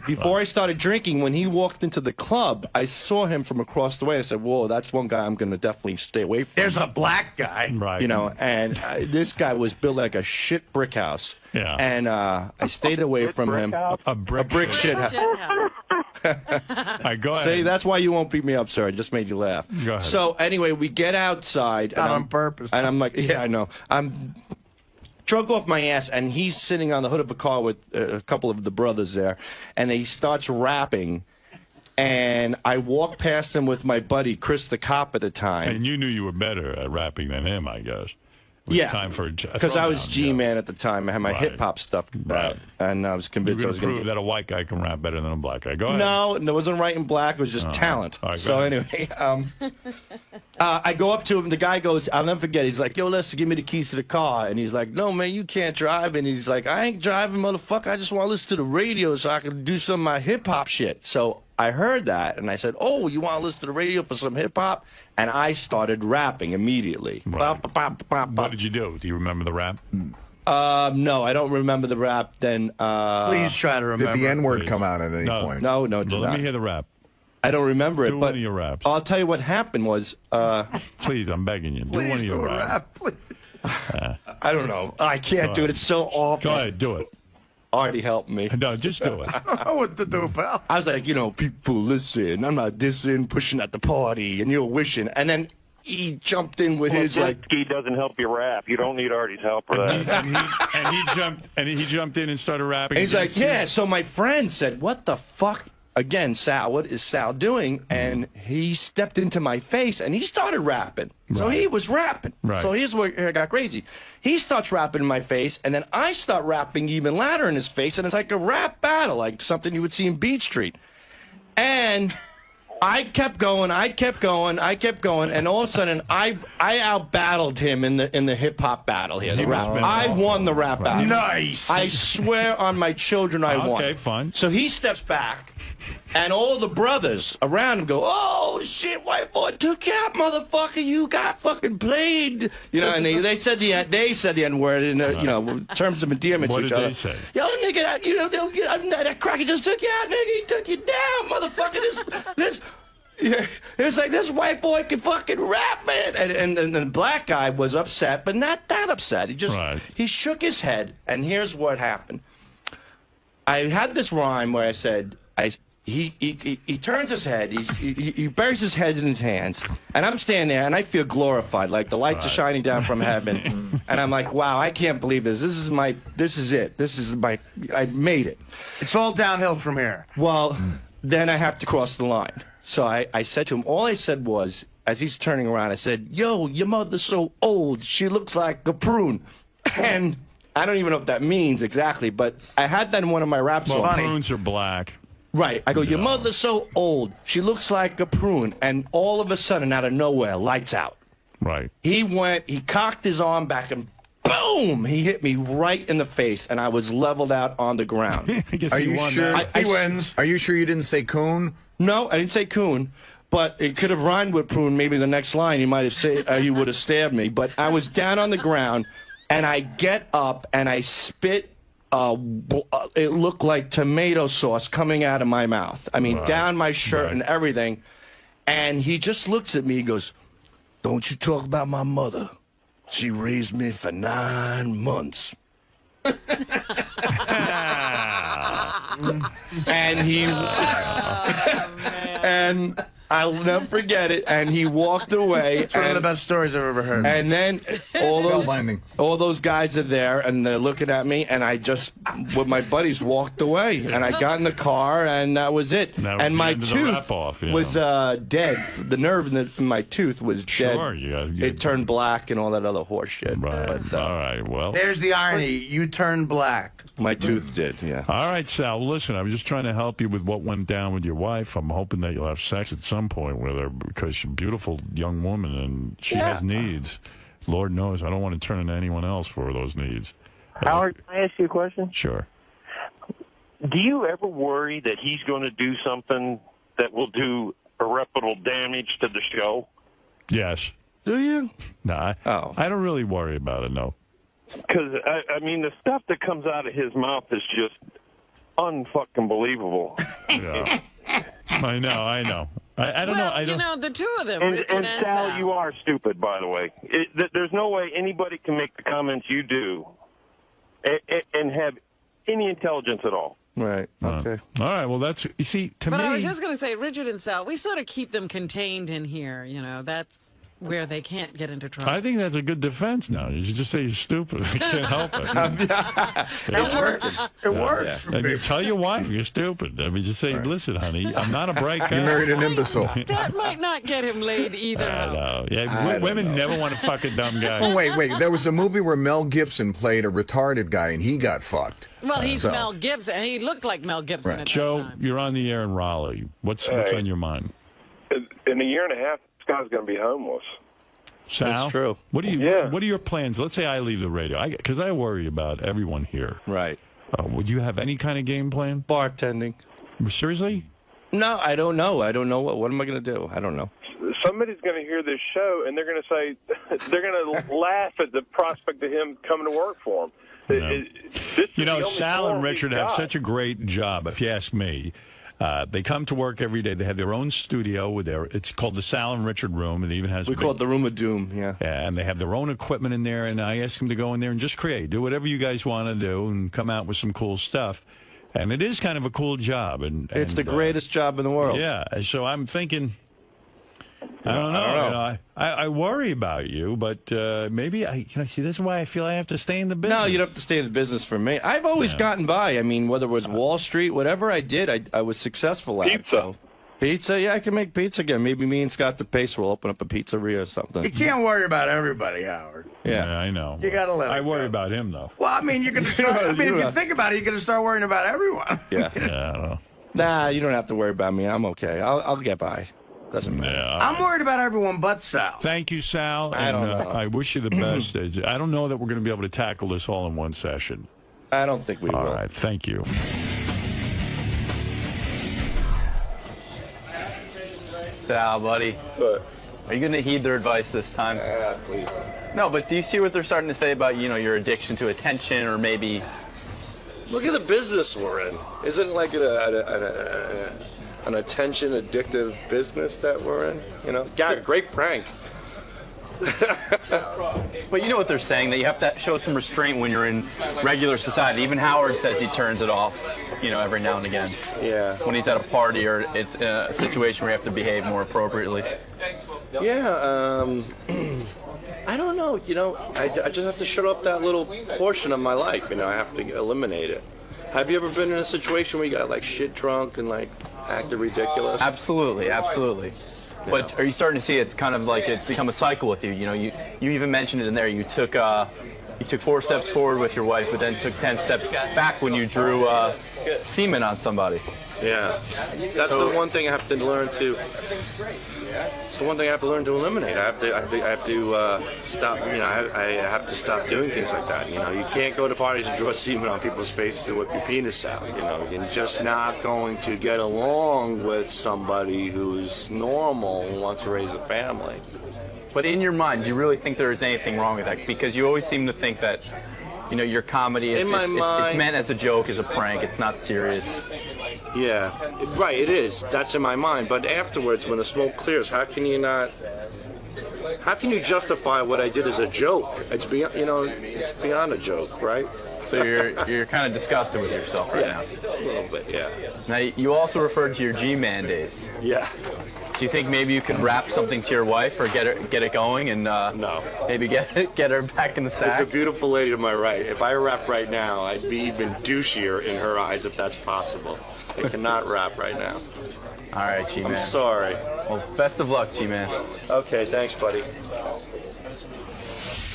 Before I started drinking, when he walked into the club, I saw him from across the way. I said, "Whoa, that's one guy I'm going to definitely stay away from." There's a black guy. Right. You know, and this guy was built like a shit brick house. Yeah. And I stayed away from him. A brick shit house. All right, go ahead. See, that's why you won't beat me up, sir. I just made you laugh. Go ahead. So anyway, we get outside. Not on purpose. And I'm like, yeah, I know. I'm drunk off my ass, and he's sitting on the hood of a car with a couple of the brothers there, and he starts rapping. And I walk past him with my buddy, Chris the cop at the time. And you knew you were better at rapping than him, I guess. It was time for because I was G-Man at the time. I had my hip-hop stuff out, and I was convinced I was going to prove that a white guy can rap better than a black guy. Go ahead. No, it wasn't right and black. It was just talent. All right, so anyway, I go up to him. The guy goes, I'll never forget. He's like, "Yo, Lester, give me the keys to the car." And he's like, "No, man, you can't drive." And he's like, "I ain't driving, motherfucker. I just want to listen to the radio so I can do some of my hip-hop shit." So I heard that, and I said, "Oh, you want to listen to the radio for some hip-hop?" And I started rapping immediately. Right. What did you do? Do you remember the rap? No, I don't remember the rap. Then please try to remember. Did the N-word come out at any point? No, it did Let not. me hear the rap. I don't remember it. Do but one of your raps. I'll tell you what happened was. Please, I'm begging you. Do one of your raps. I don't know. I can't do it. It's so awful. Go ahead, do it. Artie helped me. No, just do it. I don't know what to do, pal. I was like, people, listen, I'm not dissing, pushing at the party, and you're wishing. And then he jumped in with his like. Ski doesn't help you rap. You don't need Artie's help for that. and he jumped in and started rapping. And he's like, yeah. So my friend said, "What the fuck?" Again, Sal, what is Sal doing? And he stepped into my face and he started rapping. Right. So he was rapping. Right. So here's where it got crazy. He starts rapping in my face, and then I start rapping even louder in his face, and it's like a rap battle, like something you would see in Beach Street. And I kept going, and all of a sudden I out-battled him in the hip-hop battle here. The rap. I won the rap battle. Nice. I swear on my children I won. Okay, fine. So he steps back, and all the brothers around him go, "Oh, shit, white boy took you out, motherfucker. You got fucking played." You know, and they said the N-word in, terms of endearment to each other. What did they say? Yo, nigga, that cracker just took you out, nigga. He took you down, motherfucker. This. Yeah, it's like this white boy can fucking rap, man. And the black guy was upset, but not that upset. He shook his head, and here's what happened. I had this rhyme where I said, he turns his head, he buries his head in his hands, and I'm standing there, and I feel glorified, like the lights are shining down from heaven, and I'm like, wow, I can't believe this. This is it. I made it. It's all downhill from here. Well, then I have to cross the line. So I said to him, all I said was, as he's turning around, I said, "Yo, your mother's so old, she looks like a prune." And I don't even know what that means exactly, but I had that in one of my rap songs. Well, prunes are black. Right. I go, "Your mother's so old, she looks like a prune." And all of a sudden, out of nowhere, lights out. Right. He cocked his arm back, and boom, he hit me right in the face, and I was leveled out on the ground. I guess he won that. He wins. Are you sure you didn't say coon? No, I didn't say coon, but it could have rhymed with prune. Maybe the next line he might have said he would have stabbed me. But I was down on the ground, and I get up and I spit it looked like tomato sauce coming out of my mouth. I mean, down my shirt and everything. And he just looks at me, he goes, "Don't you talk about my mother. She raised me for 9 months." And he and I'll never forget it. And he walked away. It's one of the best stories I've ever heard. And then all those guys are there, and they're looking at me, and I just, with my buddies, walked away. And I got in the car, and that was it. And my tooth was dead. The nerve in my tooth was dead. It turned black and all that other horse shit. Right. But, all right. Well, there's the irony. You turned black. My tooth did. Yeah. All right, Sal. Listen, I was just trying to help you with what went down with your wife. I'm hoping that you'll have sex at some point with her because she's a beautiful young woman and she has needs. Lord knows I don't want to turn into anyone else for those needs. Howard, can I ask you a question? Sure. Do you ever worry that he's going to do something that will do irreparable damage to the show? Yes. Do you? No, I don't really worry about it, no. Because, I mean, the stuff that comes out of his mouth is just unfucking believable. Yeah. I know. I don't know. You know, the two of them. And Sal, you are stupid, by the way. There's no way anybody can make the comments you do and have any intelligence at all. Right. Okay. All right. Well, that's, you see, to me. But I was just going to say, Richard and Sal, we sort of keep them contained in here. You know, that's where they can't get into trouble. I think that's a good defense now. You should just say you're stupid. I can't help it. It works. It works. And you tell your wife you're stupid. I mean, just say, listen, honey, I'm not a bright guy. You married an imbecile. That might not get him laid either. I know. Yeah, women never want to fuck a dumb guy. Oh, wait. There was a movie where Mel Gibson played a retarded guy, and he got fucked. Well, he's Mel Gibson. He looked like Mel Gibson at that Joe, time. you're on the air in Raleigh. What's on your mind? In a year and a half, this guy's going to be homeless. Sal, that's true. What are your plans? Let's say I leave the radio, because I worry about everyone here. Right. Would you have any kind of game plan? Bartending. Seriously? No, I don't know. I don't know what am I going to do? I don't know. Somebody's going to hear this show, and they're going to say, they're going to laugh at the prospect of him coming to work for them. No. Sal and Richard have such a great job, if you ask me. They come to work every day. They have their own studio with it's called the Sal and Richard Room. It even has. We call it the Room of Doom. Yeah. And they have their own equipment in there. And I ask them to go in there and just do whatever you guys want to do, and come out with some cool stuff. And it is kind of a cool job. And it's the greatest job in the world. Yeah. So I'm thinking. I don't know. I worry about you, but maybe see. This is why I feel I have to stay in the business. No, you don't have to stay in the business for me. I've always gotten by. I mean, whether it was Wall Street, whatever I did, I was successful at. Pizza, yeah, I can make pizza again. Maybe me and Scott the Pacer will open up a pizzeria or something. You can't worry about everybody, Howard. Yeah, I know. You gotta let. I worry about him though. Well, I mean, you're gonna start. I mean, if you think about it, you're gonna start worrying about everyone. Yeah. I don't know. Nah, you don't have to worry about me. I'm okay. I'll get by. Doesn't matter. Yeah, I'm worried about everyone but Sal. Thank you, Sal. I don't know. I wish you the best. I don't know that we're going to be able to tackle this all in one session. I don't think we will. All right. Thank you. Sal, buddy. What? Are you going to heed their advice this time? Yeah, please. No, but do you see what they're starting to say about, your addiction to attention, or maybe... Look at the business we're in. Isn't it like an attention addictive business that we're in? God, great prank. But you know what they're saying, that you have to show some restraint when you're in regular society. Even Howard says he turns it off, every now and again. Yeah. When he's at a party or it's a situation where you have to behave more appropriately. Yeah, I don't know, I just have to shut off that little portion of my life, I have to eliminate it. Have you ever been in a situation where you got, shit drunk and, acted ridiculous? Absolutely. Yeah. But are you starting to see it's kind of like it's become a cycle with you? You even mentioned it in there. You took 4 steps forward with your wife, but then took 10 steps back when you drew semen on somebody. Yeah, that's the one thing I have to learn to. It's the one thing I have to learn to eliminate. I have to stop. I have to stop doing things like that. You can't go to parties and draw semen on people's faces and whip your penis out. You're just not going to get along with somebody who's normal and wants to raise a family. But in your mind, do you really think there is anything wrong with that? Because you always seem to think that you know, your comedy. It's meant as a joke, as a prank. It's not serious. Yeah, right, it is. That's in my mind. But afterwards, when the smoke clears, how can you justify what I did as a joke? It's beyond, you know, it's beyond a joke, right? So you're kind of disgusted with yourself right now. A little bit, yeah. Now, you also referred to your G-Man days. Yeah. Do you think maybe you could rap something to your wife or get it going and no, maybe get her back in the sack? There's a beautiful lady to my right. If I rap right now, I'd be even douchier in her eyes if that's possible. I cannot rap right now. All right, G-Man. I'm sorry. Well, best of luck, G-Man. Okay, thanks, buddy.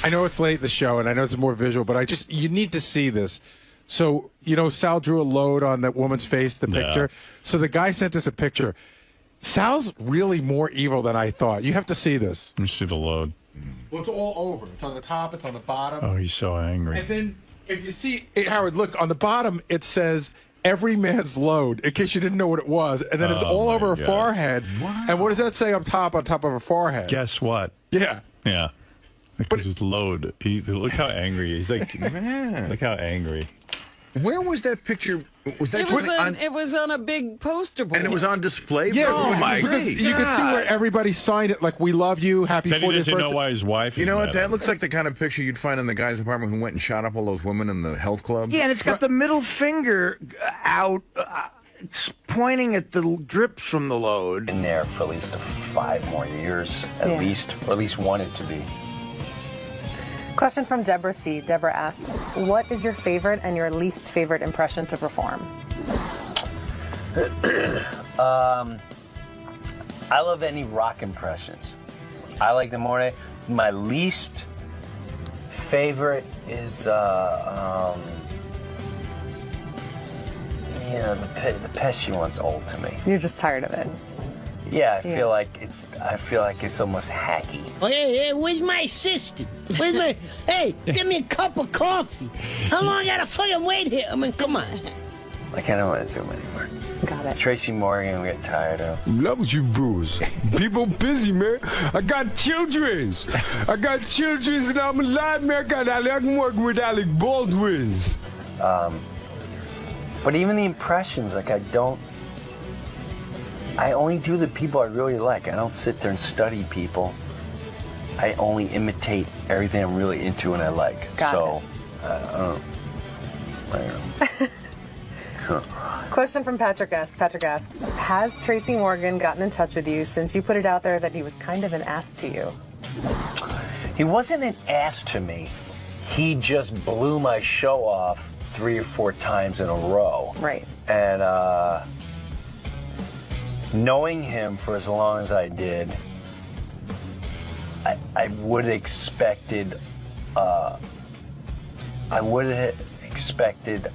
I know it's late in the show, and I know it's more visual, but you need to see this. So, you know, Sal drew a load on that woman's face, the picture. So the guy sent us a picture. Sal's really more evil than I thought. You have to see this. Let me see the load. Well, it's all over. It's on the top. It's on the bottom. Oh, he's so angry. And then if you see, Howard, look, on the bottom it says, every man's load, in case you didn't know what it was. And then it's all over her forehead. Wow. And what does that say on top of her forehead? Guess what? Yeah. Yeah. Because his load. Look how angry he is. He's like, man. Look how angry. Where was that picture? Was that it was on a big poster board. And it was on display? Yeah, oh my God. You can see where everybody signed it, like, we love you, happy 40th birthday. Then he doesn't know why his wife is You know what? mad That looks like the kind of picture you'd find in the guy's apartment who went and shot up all those women in the health club. Yeah, and it's got the middle finger out, pointing at the drips from the load. In there for at least 5 more years, at least, or at least wanted to be. Question from Deborah C. Deborah asks, what is your favorite and your least favorite impression to perform? I love any rock impressions. I like them more. My least favorite is, you know, the 𝗦𝗵cie one's old to me. You're just tired of it. Yeah, I feel like it's almost hacky. Oh, hey, where's my assistant? Where's my... Hey, give me a cup of coffee. How long I gotta fucking wait here? I mean, come on. Like, I don't want to do them anymore. Got it. Tracy Morgan, I'm getting tired of. Love you, bros. People busy, man. I got childrens. And I'm alive, man. I like working with Alec Baldwin's. But even the impressions, like, I only do the people I really like. I don't sit there and study people. I only imitate everything I'm really into and I like. I don't know. Question from Patrick S. Patrick asks, has Tracy Morgan gotten in touch with you since you put it out there that he was kind of an ass to you? He wasn't an ass to me. He just blew my show off 3 or 4 times in a row. Right. And knowing him for as long as I did, I would have expected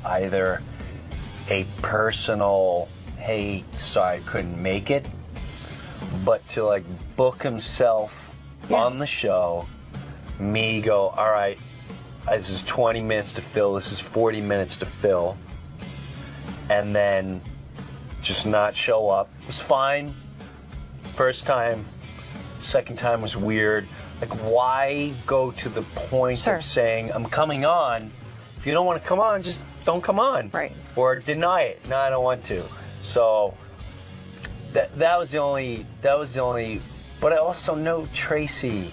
either a personal, hey, sorry I couldn't make it, but to like book himself on the show, me go, all right, this is 20 minutes to fill, this is 40 minutes to fill, and then just not show up. It was fine. First time. Second time was weird. Like, why go to the point of saying, I'm coming on? If you don't want to come on, just don't come on. Right. Or deny it. No, I don't want to. So that was the only, but I also know Tracy.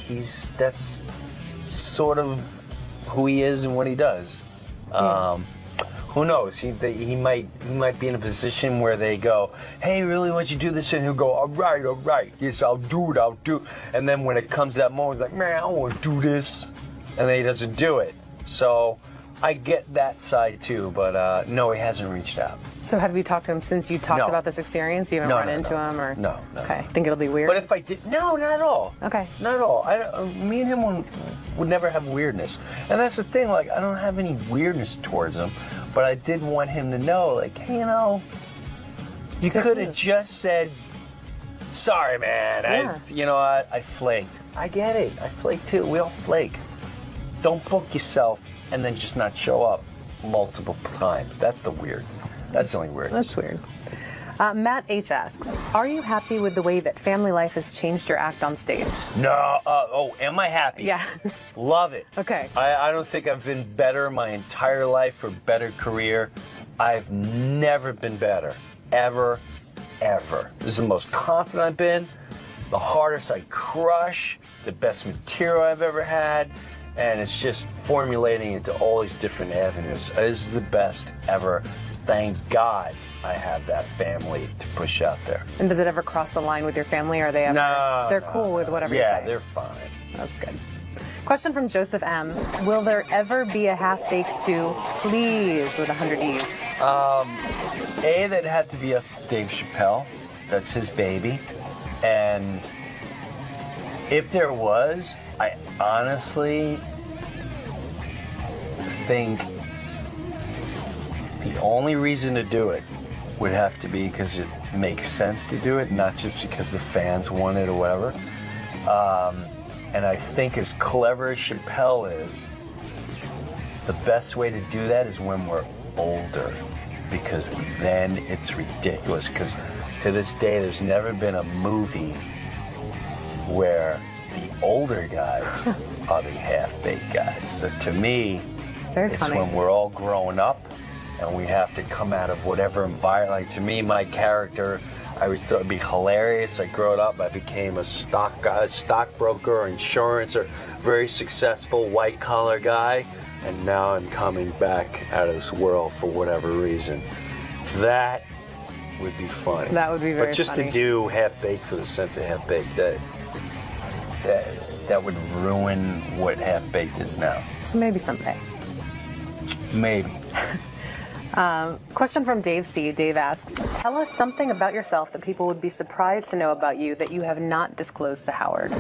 That's sort of who he is and what he does. Who knows? He might be in a position where they go, hey, really, why don't you do this? And he'll go, all right, yes, I'll do it. And then when it comes to that moment, he's like, man, I don't want to do this. And then he doesn't do it. So I get that side too, but no, he hasn't reached out. So have you talked to him since you talked about this experience? You haven't run into him? Or No. Okay, think it'll be weird? But if I did, no, not at all. Okay. Not at all. Me and him would never have weirdness. And that's the thing, like, I don't have any weirdness towards him. But I did want him to know, like, hey, you know, you could have just said, sorry, man. Yeah. I flaked. I get it. I flake too. We all flake. Don't book yourself and then just not show up multiple times. That's the only weird. That's weird. Matt H. asks, are you happy with the way that family life has changed your act on stage? No. Am I happy? Yes. Love it. Okay. I don't think I've been better my entire life or better career. I've never been better. Ever. This is the most confident I've been, the hardest I crush, the best material I've ever had, and it's just formulating into all these different avenues. This is the best ever. Thank God I have that family to push out there. And does it ever cross the line with your family? Or are they ever? No. They're cool with whatever you say? Yeah, they're fine. That's good. Question from Joseph M. Will there ever be a half-baked 2, please, with 100 E's? That'd have to be a Dave Chappelle. That's his baby. And if there was, I honestly think the only reason to do it would have to be because it makes sense to do it, not just because the fans want it or whatever. And I think as clever as Chappelle is, the best way to do that is when we're older, because then it's ridiculous. Because to this day, there's never been a movie where the older guys are the half-baked guys. So to me, it's funny. when we're all growing up and we have to come out of whatever environment. Like, to me, my character, I always thought it'd be hilarious. I grew up, I became a stockbroker or insurance or very successful white-collar guy, and now I'm coming back out of this world for whatever reason. That would be funny. That would be very But just funny. to do half-baked for the sense of half-baked, that would ruin what half-baked is now. So maybe someday. Maybe. Question from Dave C. Dave asks, tell us something about yourself that people would be surprised to know about you that you have not disclosed to Howard.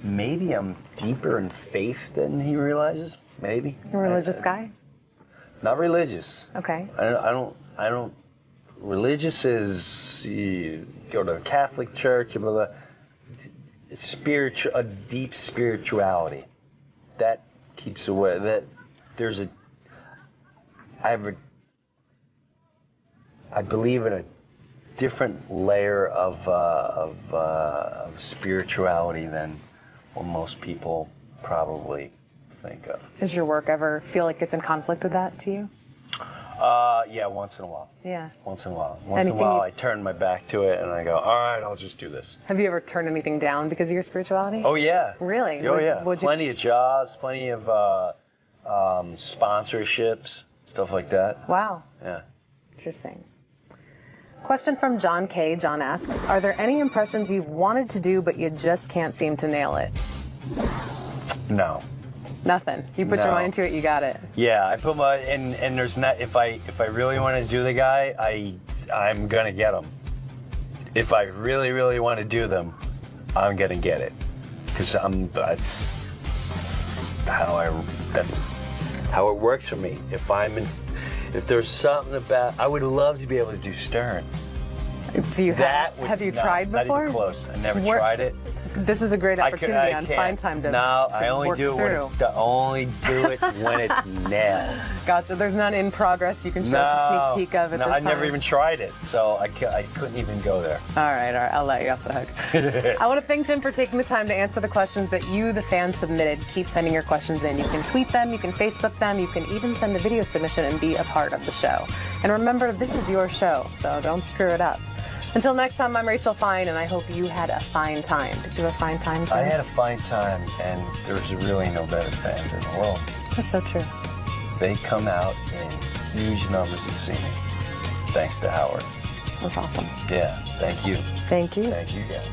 Maybe I'm deeper in faith than he realizes. Maybe. You're a religious guy? Not religious. Okay. I don't. Religious is you go to a Catholic church, blah, blah, a deep spirituality that keeps away. That there's I believe in a different layer of spirituality than what most people probably think of. Does your work ever feel like it's in conflict with that to you? Yeah, once in a while. Yeah. Once in a while, I turn my back to it and I go, all right, I'll just do this. Have you ever turned anything down because of your spirituality? Oh, yeah. Really? Oh, yeah. Plenty of jobs, plenty of sponsorships, stuff like that. Wow. Yeah. Interesting. Question from John K. John asks, are there any impressions you've wanted to do but you just can't seem to nail it? No. Nothing. You put your mind to it, you got it. Yeah, I put my and there's not if I really want to do the guy, I'm gonna get him. If I really want to do them, I'm gonna get it, because that's how it works for me. If there's something about, I would love to be able to do Stern. Do you have you tried before? Not even close. I never tried it. This is a great opportunity on Find Time to I only work do it through. when it's nailed. Gotcha. There's none in progress you can show us a sneak peek of at this time. I never even tried it, so I couldn't even go there. All right, I'll let you off the hook. I want to thank Jim for taking the time to answer the questions that you, the fans, submitted. Keep sending your questions in. You can tweet them, you can Facebook them, you can even send a video submission and be a part of the show. And remember, this is your show, so don't screw it up. Until next time, I'm Rachel Fine, and I hope you had a fine time. Did you have a fine time, Jim? I had a fine time, and there's really no better fans in the world. That's so true. They come out in huge numbers to see me. Thanks to Howard. That's awesome. Yeah, thank you. Thank you. Thank you, guys.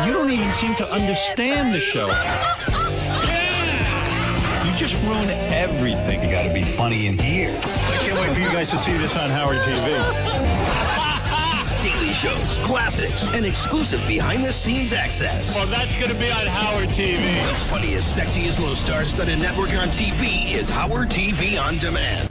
You don't even seem to understand the show. You just ruin everything. You got to be funny in here. I can't wait for you guys to see this on Howard TV. Daily shows, classics, and exclusive behind-the-scenes access. Well, that's going to be on Howard TV. The funniest, sexiest, most star-studded network on TV is Howard TV On Demand.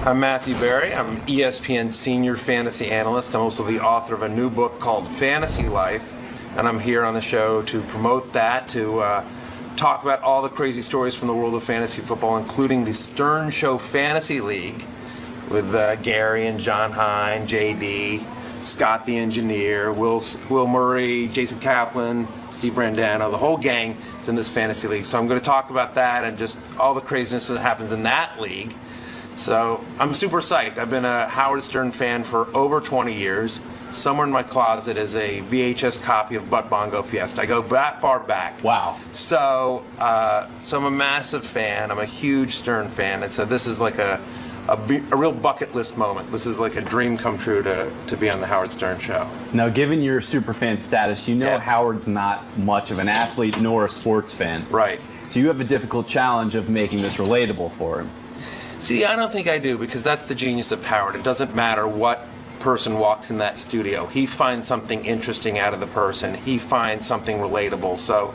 I'm 𝗦𝗵cie𝗄𝗿𝗱. I'm ESPN senior fantasy analyst. I'm also the author of a new book called Fantasy Life, and I'm here on the show to promote that, to talk about all the crazy stories from the world of fantasy football, including the Stern Show Fantasy League with Gary and John Hine, JD, Scott the Engineer, Will Murray, Jason Kaplan, Steve Brandano, the whole gang is in this fantasy league. So I'm going to talk about that and just all the craziness that happens in that league. So I'm super psyched. I've been a Howard Stern fan for over 20 years. Somewhere in my closet is a VHS copy of Butt Bongo Fiesta. I go that far back. Wow. So I'm a massive fan. I'm a huge Stern fan. And so this is like a real bucket list moment. This is like a dream come true to be on the Howard Stern Show. Now, given your superfan status, you know Howard's not much of an athlete nor a sports fan. Right. So you have a difficult challenge of making this relatable for him. See, I don't think I do, because that's the genius of Howard. It doesn't matter what person walks in that studio. He finds something interesting out of the person. He finds something relatable. So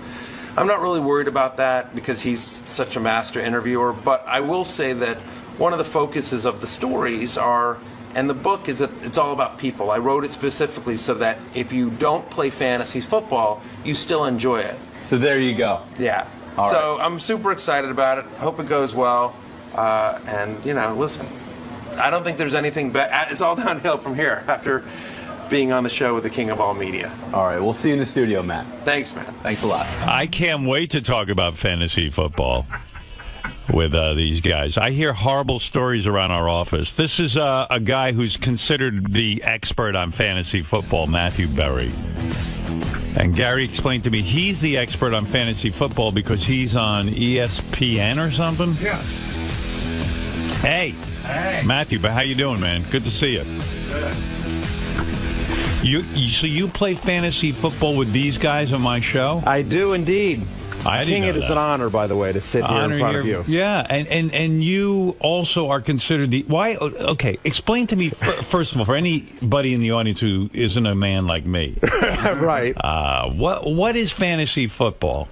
I'm not really worried about that because he's such a master interviewer. But I will say that one of the focuses of the stories and the book is that it's all about people. I wrote it specifically so that if you don't play fantasy football, you still enjoy it. So there you go. Yeah. So I'm super excited about it. Hope it goes well. And, you know, listen, I don't think there's anything bad. It's all downhill from here after being on the show with the king of all media. All right, we'll see you in the studio, Matt. Thanks, man. Thanks a lot. I can't wait to talk about fantasy football with these guys. I hear horrible stories around our office. This is a guy who's considered the expert on fantasy football, 𝗦𝗵cie𝗄𝗿𝗱. And Gary explained to me he's the expert on fantasy football because he's on ESPN or something? Yeah. Hey, Matthew, but how you doing, man? Good to see you. So you play fantasy football with these guys on my show? I do indeed. I think it is an honor, by the way, to sit here in front of you. Yeah, and you also are considered the why? Okay, explain to me first of all, for anybody in the audience who isn't a man like me, right? What is fantasy football?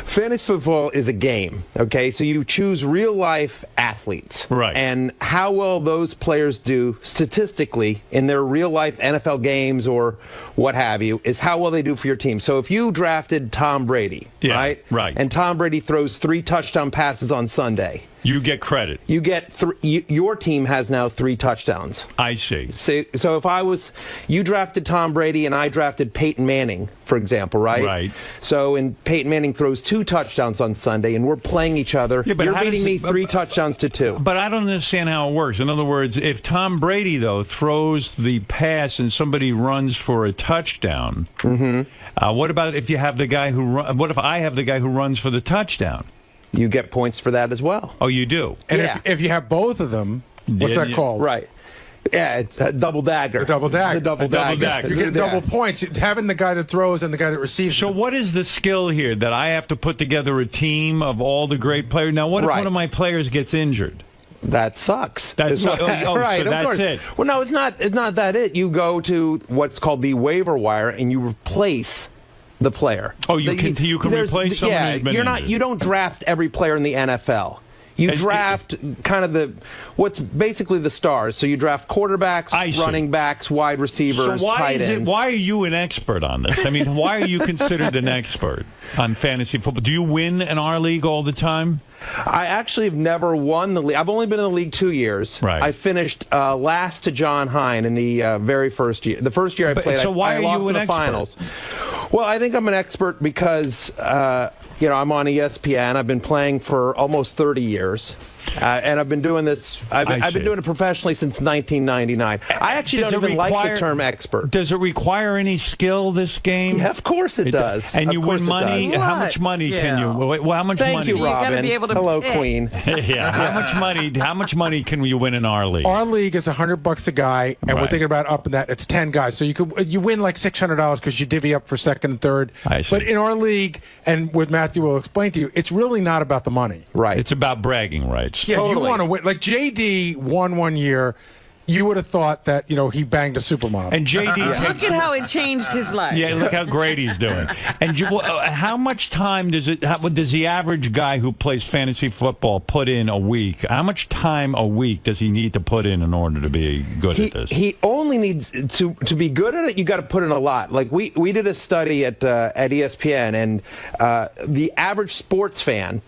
Fantasy football is a game, okay? So you choose real-life athletes. Right. And how well those players do statistically in their real-life NFL games or what have you is how well they do for your team. So if you drafted Tom Brady, right? And Tom Brady throws 3 touchdown passes on Sunday. You get credit. You get your team has now 3 touchdowns. I see. So if you drafted Tom Brady and I drafted Peyton Manning, for example, right? Right. So and Peyton Manning throws 2 touchdowns on Sunday, and we're playing each other. Yeah, but you're beating me 3 touchdowns to 2. But I don't understand how it works. In other words, if Tom Brady though throws the pass and somebody runs for a touchdown, what about if you have the guy what if I have the guy who runs for the touchdown? You get points for that as well. Oh, you do? And if you have both of them, what's that called? Right. Yeah, it's a double dagger. The double dagger. The double dagger. You get double points. Having the guy that throws and the guy that receives. So what is the skill here that I have to put together a team of all the great players? Now, what if one of my players gets injured? That sucks. Right, so that's it. Well, no, it's not that it. You go to what's called the waiver wire and you replace the player. Oh, you can replace someone who's been injured. You don't draft every player in the NFL. You draft kind of what's basically the stars. So you draft quarterbacks, running backs, wide receivers, tight ends. Why are you an expert on this? I mean, why are you considered an expert on fantasy football? Do you win in our league all the time? I actually have never won the league. I've only been in the league 2 years. Right. I finished last to John Hine in the very first year. The first year I played, so why I are lost you in an the expert? finals. Well, I think I'm an expert because I'm on ESPN. I've been playing for almost 30 years. and I've been doing this. I've been doing it professionally since 1999. I actually don't even like the term expert. Does it require any skill? This game? Yeah, of course it does. And you win money. How much money can you? Well, how much money? Thank you, Robin. Hello, Queen. Yeah. How much money can you win in our league? Our league is $100 a guy, and we're thinking about upping that. It's 10 guys, so you win like $600 because you divvy up for second and third. But in our league, and what Matthew will explain to you, it's really not about the money. Right. It's about bragging rights. Yeah, you want to win. Like JD won one year. You would have thought that, he banged a supermodel. And JD Look at how it changed his life. Yeah, look how great he's doing. And how much time does the average guy who plays fantasy football put in a week? How much time a week does he need to put in order to be good at this? He only needs to be good at it. You got to put in a lot. Like we did a study at ESPN, and the average sports fan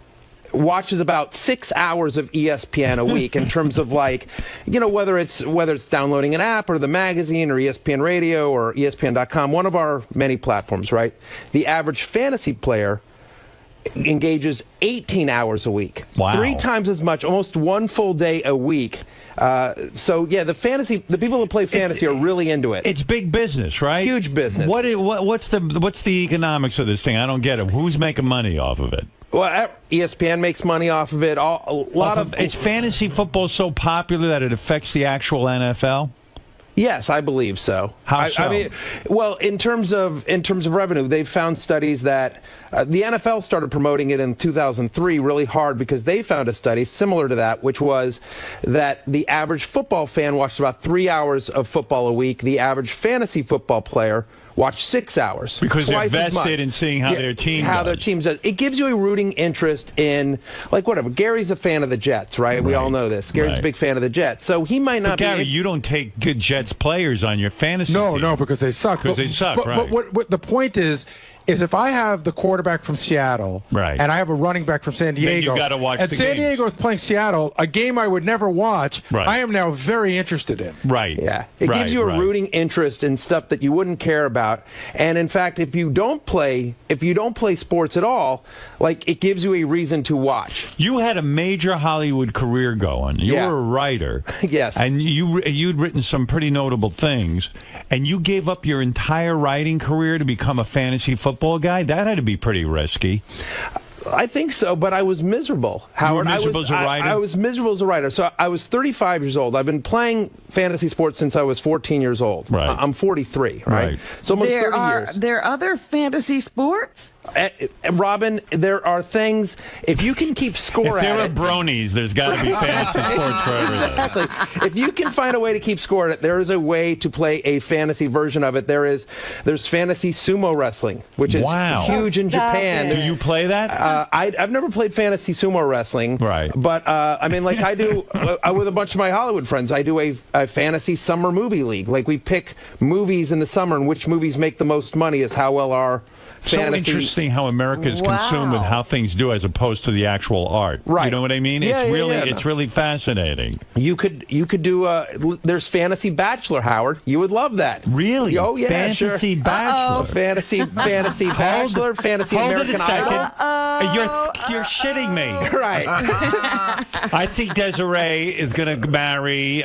watches about 6 hours of ESPN a week in terms of whether it's downloading an app or the magazine or ESPN Radio or ESPN.com, one of our many platforms, right? The average fantasy player engages 18 hours a week. Wow. 3 times as much, almost one full day a week. The people who play fantasy are really into it. It's big business, right? Huge business. What's the economics of this thing? I don't get it. Who's making money off of it? Well, ESPN makes money off of it. Is fantasy football so popular that it affects the actual NFL? Yes, I believe so. How so? I mean, well, in terms of revenue, they've found studies that the NFL started promoting it in 2003 really hard because they found a study similar to that, which was that the average football fan watched about 3 hours of football a week. The average fantasy football player watch 6 hours. Because they're vested in seeing how their team does. It gives you a rooting interest in, whatever. Gary's a fan of the Jets, right? We all know this. Gary's a big fan of the Jets. So he might not Gary, you don't take good Jets players on your fantasy team. No, because they suck. Because they suck, right. But what the point is if I have the quarterback from Seattle and I have a running back from San Diego, then you got to watch and the San games. Diego is playing Seattle, a game I would never watch, I am now very interested in. Right. Yeah. It gives you a rooting interest in stuff that you wouldn't care about. And in fact, if you don't play sports at all, it gives you a reason to watch. You had a major Hollywood career going. You were a writer. Yes. And you'd written some pretty notable things. And you gave up your entire writing career to become a fantasy football guy? That had to be pretty risky. I think so, but I was miserable, Howard. You were miserable as a writer? I was miserable as a writer. So I was 35 years old. I've been playing fantasy sports since I was 14 years old. Right. I'm 43, right? So almost 30 years. There are other fantasy sports? Robin, there are things, if you can keep score if at there it. are bronies, there's got to be fantasy sports for everything. Exactly. If you can find a way to keep score at it, there is a way to play a fantasy version of it. There's fantasy sumo wrestling, which is huge in Japan. Do you play that? I've never played fantasy sumo wrestling. Right. But, I do, with a bunch of my Hollywood friends, I do a fantasy summer movie league. We pick movies in the summer, and which movies make the most money is how well our fantasy. So interesting how America is consumed with how things do as opposed to the actual art. Right. You know what I mean? Yeah, it's really fascinating. You could do there's Fantasy Bachelor, Howard. You would love that. Really? Oh yeah, Fantasy sure. Bachelor. Fantasy Bachelor, Fantasy American Idol. You're shitting me. Right. I think Desiree is going to marry.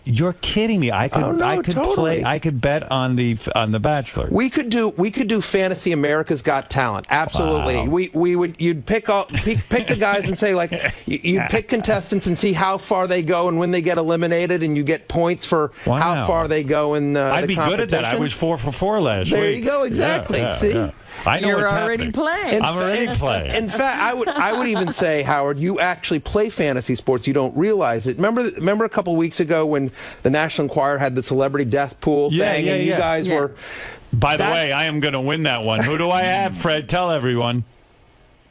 You're kidding me. I could totally. I could bet on the Bachelor. We could do Fantasy America's Got Talent. Absolutely. Wow. You'd pick the guys and say you'd pick contestants and see how far they go and when they get eliminated, and you get points for how far they go in I'd the be good at that. I was 4 for 4 last week. There you go. Exactly. See. Yeah. I know You're what's already happening. playing. I'm already playing. In fact, I would even say, Howard, you actually play fantasy sports. You don't realize it. Remember a couple weeks ago when the National Enquirer had the celebrity death pool thing, and you guys were. By the way, I am going to win that one. Who do I have, Fred? Tell everyone.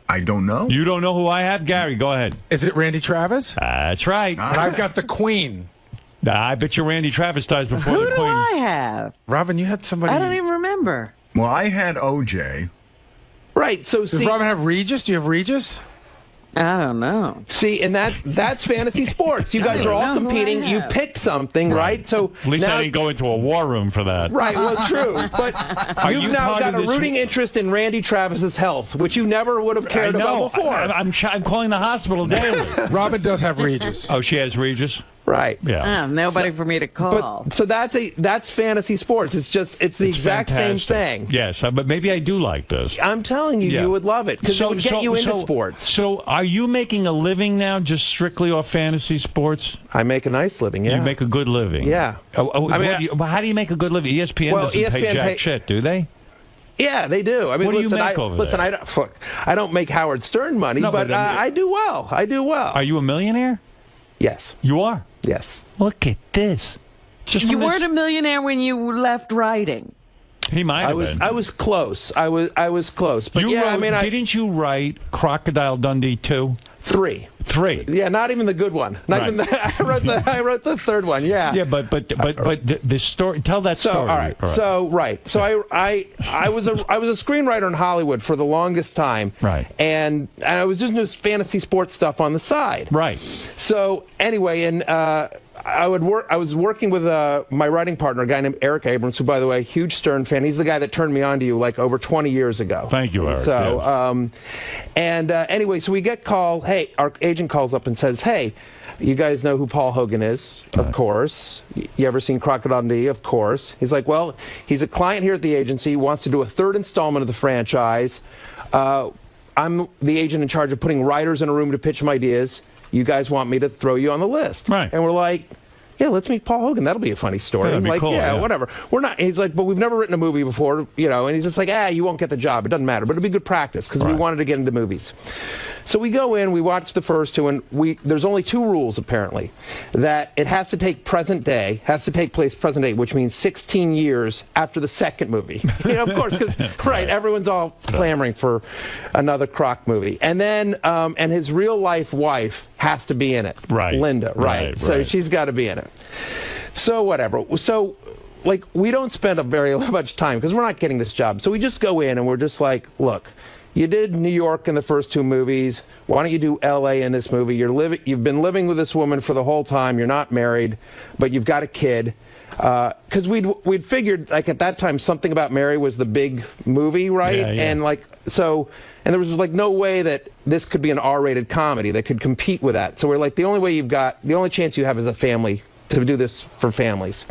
I don't know. You don't know who I have? Gary, go ahead. Is it Randy Travis? That's right. And I've got the Queen. I bet you Randy Travis dies before the Queen. Who do I have? Robin, you had somebody. I don't even remember. Well, I had OJ. Right. So does Robin have Regis? Do you have Regis? I don't know. See, and that's fantasy sports. You guys are all competing. You pick something, right? So at least now, I didn't go into a war room for that. Right, well, true. But you've now got a rooting interest in Randy Travis's health, which you never would have cared about before. I'm calling the hospital daily. Robin does have Regis. Oh, she has Regis? Right. Yeah. Nobody for me to call. But, so that's fantasy sports. It's the exact same thing. Yes, but maybe I do like this. I'm telling you, you would love it because it would get you into sports. So are you making a living now just strictly off fantasy sports? I make a nice living, yeah. You make a good living? Yeah. I mean, how do you make a good living? ESPN doesn't pay jack shit, do they? Yeah, they do. I mean, what do you make over there? I don't make Howard Stern money, but I do well. I do well. Are you a millionaire? Yes. You are? Yes. Look at this. You weren't a millionaire when you left writing. He might have been. I was close. I was close. But didn't you write Crocodile Dundee 2? 3. Yeah, not even the good one. Not even I wrote the third one. Yeah. Yeah, but the story. Tell that story. All right. So I was a screenwriter in Hollywood for the longest time. Right. And I was just doing fantasy sports stuff on the side. Right. So anyway, and I was working with my writing partner, a guy named Eric Abrams, who, by the way, huge Stern fan. He's the guy that turned me on to you like over 20 years ago. Thank you, Eric. So, anyway, so we get call. Hey, our agent calls up and says, "Hey, you guys know who Paul Hogan is? Of course. You ever seen Crocodile Dundee? Of course." He's like, "Well, he's a client here at the agency. Wants to do a third installment of the franchise. I'm the agent in charge of putting writers in a room to pitch them ideas. You guys want me to throw you on the list?" Right. And we're like, "Yeah, let's meet Paul Hogan. That'll be a funny story." Yeah, I'm like, cool, yeah, whatever. We're not. He's like, "But we've never written a movie before, you know." And he's just like, "You won't get the job. It doesn't matter, but it'll be good practice because we wanted to get into movies." So we go in, we watch the first two, and there's only 2 rules apparently: that it has to take present day, has to take place present day, which means 16 years after the second movie. You know, of course, because everyone's all clamoring for another Croc movie, and then and his real life wife has to be in it. Right. Linda. Right. So she's got to be in it. So whatever. So like we don't spend a very much time because we're not getting this job. So we just go in and we're just like, look. You did New York in the first 2 movies. Why don't you do L.A. in this movie? You've been living with this woman for the whole time. You're not married, but you've got a kid. Because we'd figured like at that time Something About Mary was the big movie, right? Yeah. And like so, and there was like no way that this could be an R-rated comedy that could compete with that. So we're like the only chance you have is a family to do this for families.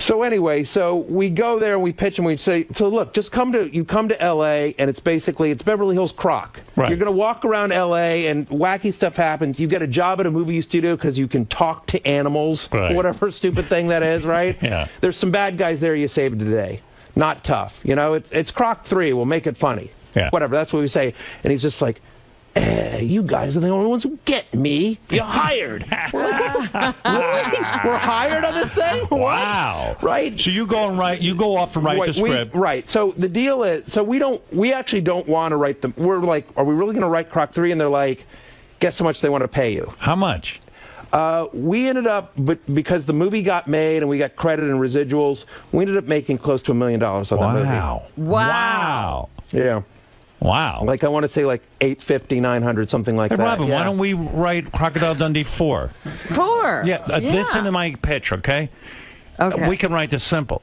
So anyway, so we go there and we pitch and we say, so look, come to L.A. and it's Beverly Hills Croc. Right. You're going to walk around L.A. and wacky stuff happens. You get a job at a movie studio because you can talk to animals, whatever stupid thing that is, right? Yeah. There's some bad guys there you saved today. Not tough. You know, it's Croc 3. We'll make it funny. Yeah. Whatever, that's what we say. And he's just like, you guys are the only ones who get me. You're hired. We're like, what really? We're hired on this thing? Wow. What? Right? So you go off and write the script. Right. So the deal is, we actually don't want to write them. We're like, are we really going to write Croc 3? And they're like, guess how much they want to pay you. How much? We ended up, but because the movie got made and we got credit and residuals, we ended up making close to $1 million on that movie. Wow. Yeah. Wow. Like I want to say like 850, 900, something like that. Robin, yeah. why don't we write Crocodile Dundee 4? 4? Yeah, listen to my pitch, okay? Okay. We can write this simple.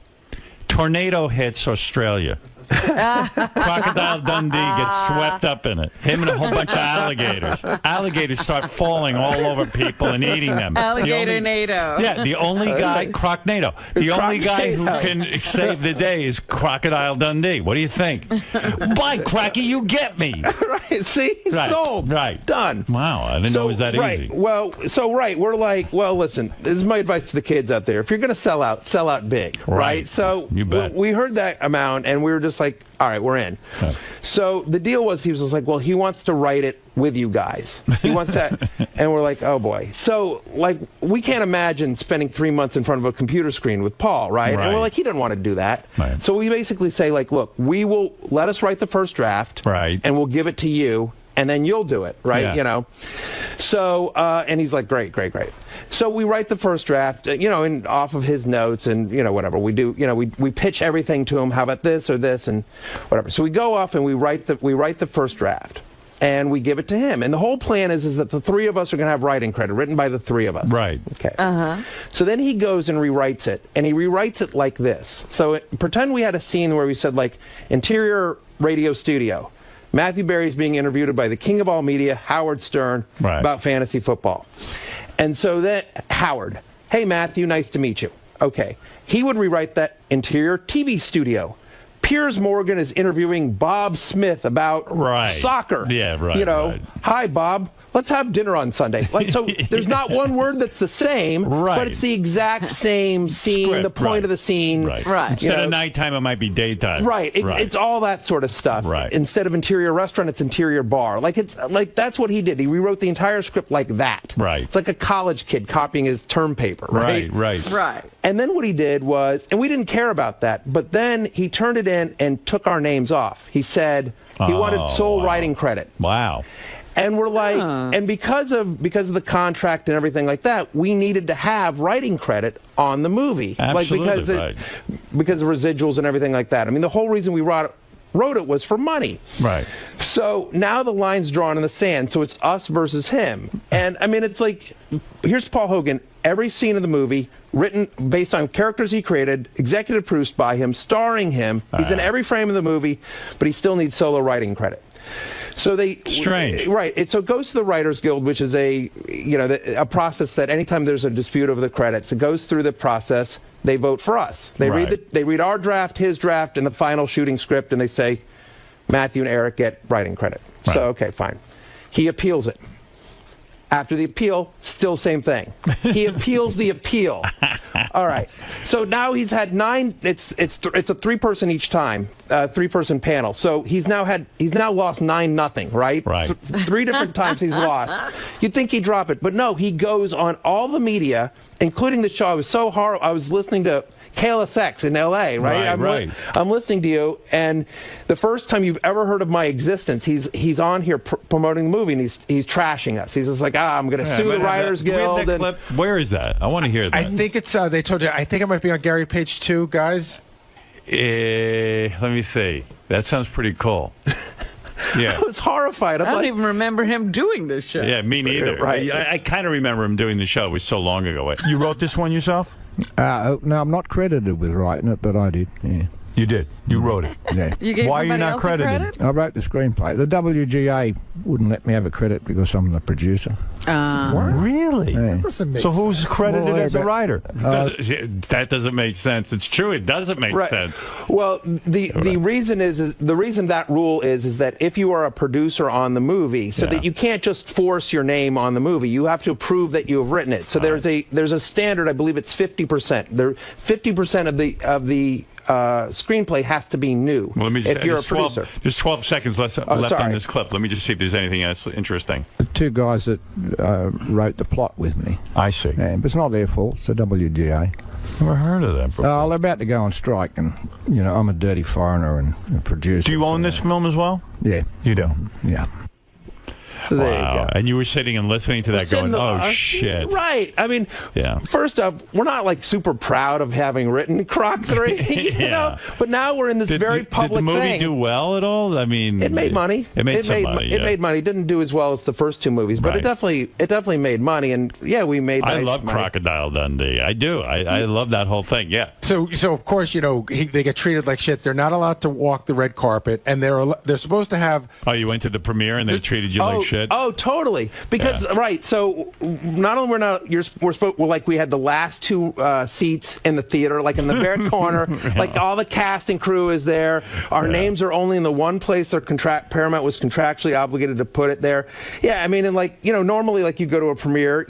Tornado hits Australia. Crocodile Dundee gets swept up in it. Him and a whole bunch of alligators. Alligators start falling all over people and eating them. Alligator-nado. Yeah, the only guy, Crocnado. The only guy who can save the day is Crocodile Dundee. What do you think? Bye, Cracky, you get me. Right, see? Sold. Right. Done. Wow, I didn't know it was that easy. Well, we're like, well, listen, this is my advice to the kids out there. If you're going to sell out big, right? So you bet. We heard that amount, and we were just like, all right, we're in. Huh. So the deal was, he was just like, well, he wants to write it with you guys. He wants that. And we're like, oh, boy. So, like, we can't imagine spending 3 months in front of a computer screen with Paul, right? And we're like, he didn't want to do that. Right. So we basically say, like, look, let us write the first draft. Right. And we'll give it to you. And then you'll do it, right? Yeah. You know. So, and he's like, great. So we write the first draft, and off of his notes, and whatever we do, we pitch everything to him. How about this or this and whatever. So we go off and we write the first draft. and we give it to him. And the whole plan is that the three of us are going to have writing credit, written by the three of us. Right. Okay. So then he goes and rewrites it, and he rewrites it like this. So pretend we had a scene where we said, like, interior radio studio. Matthew Berry's being interviewed by the king of all media, Howard Stern, about fantasy football. And so then, Howard, hey, Matthew, nice to meet you. Okay. He would rewrite that interior TV studio. Piers Morgan is interviewing Bob Smith about soccer. Yeah, right. You know, right. Hi, Bob. Let's have dinner on Sunday. Like, so there's not one word that's the same, but it's the exact same scene, Script, the point of the scene. Right. Instead of nighttime, it might be daytime. Right. It's all that sort of stuff. Right. Instead of interior restaurant, it's interior bar. Like, it's like that's what he did. He rewrote the entire script like that. Right. It's like a college kid copying his term paper. Right. Right. And then what he did was, and we didn't care about that, but then he turned it in and took our names off. He said he wanted sole writing credit. Wow. And we're like, and because of the contract and everything like that, we needed to have writing credit on the movie, Absolutely, like because of residuals and everything like that. I mean, the whole reason we wrote it was for money. Right. So now the line's drawn in the sand. So it's us versus him. And I mean, it's like, here's Paul Hogan. Every scene of the movie written based on characters he created, executive produced by him, starring him. He's in every frame of the movie, but he still needs solo writing credit. So strange, right? So it goes to the Writers Guild, which is a process that anytime there's a dispute over the credits, it goes through the process. They vote for us. They read our draft, his draft, and the final shooting script, and they say Matthew and Eric get writing credit. So okay, fine. He appeals it. After the appeal, still same thing. He appeals the appeal. All right. So now he's had 9. It's a 3-person each time, 3-person panel. So he's now lost 9-0. Right. Right. 3 different times he's lost. You'd think he'd drop it, but no. He goes on all the media, including the show. I was so horrible. I was listening to 𝗪𝗓 in L.A. Right. I'm listening to you, and the first time you've ever heard of my existence, he's on here promoting the movie, and he's trashing us. He's just like, I'm going to sue the Writers Guild. Where is that? I want to hear that. I think it's. They told you. I think it might be on Gary Page 2, guys. Let me see. That sounds pretty cool. Yeah. I was horrified. I don't even remember him doing this show. Yeah, me neither. Right. I kind of remember him doing the show. It was so long ago. You wrote this one yourself? No, I'm not credited with writing it, but I did. Yeah. You did. You wrote it. Yeah. You gave Why are you somebody not else the credited? credit? I wrote the screenplay. The WGA wouldn't let me have a credit because I'm the producer. Really? Yeah. So who's credited as a writer? That doesn't make sense. It's true. It doesn't make sense. Well, the reason the reason that rule is that if you are a producer on the movie, so that you can't just force your name on the movie, you have to prove that you have written it. So there's a standard. I believe it's 50%. 50% of the screenplay has to be new. Well, let me just, if you're a producer. There's 12 seconds left on this clip. Let me just see if there's anything else interesting. The 2 guys that wrote the plot with me. I see. Yeah, but it's not their fault. It's the WGA. Never heard of them before. They're about to go on strike, and I'm a dirty foreigner and a producer. Do you own this film as well? Yeah. You do? Yeah. So there you go. And you were sitting and listening to that going, shit. Right. I mean, first off, we're not like super proud of having written Croc 3, you know, but now we're in this very public thing. Did the movie do well at all? I mean, it made money. It made money. It made money. It didn't do as well as the first 2 movies, but it definitely made money. And we made. I love Crocodile Dundee. I do. I love that whole thing. Yeah. So of course they get treated like shit. They're not allowed to walk the red carpet, and they're supposed to have. Oh, you went to the premiere and they treated you like shit. Oh, totally. Because so not only we're supposed we had the last 2 seats in the theater, like in the very corner, like all the cast and crew is there. Our names are only in the one place Paramount was contractually obligated to put it there. Yeah, I mean, and normally you go to a premiere,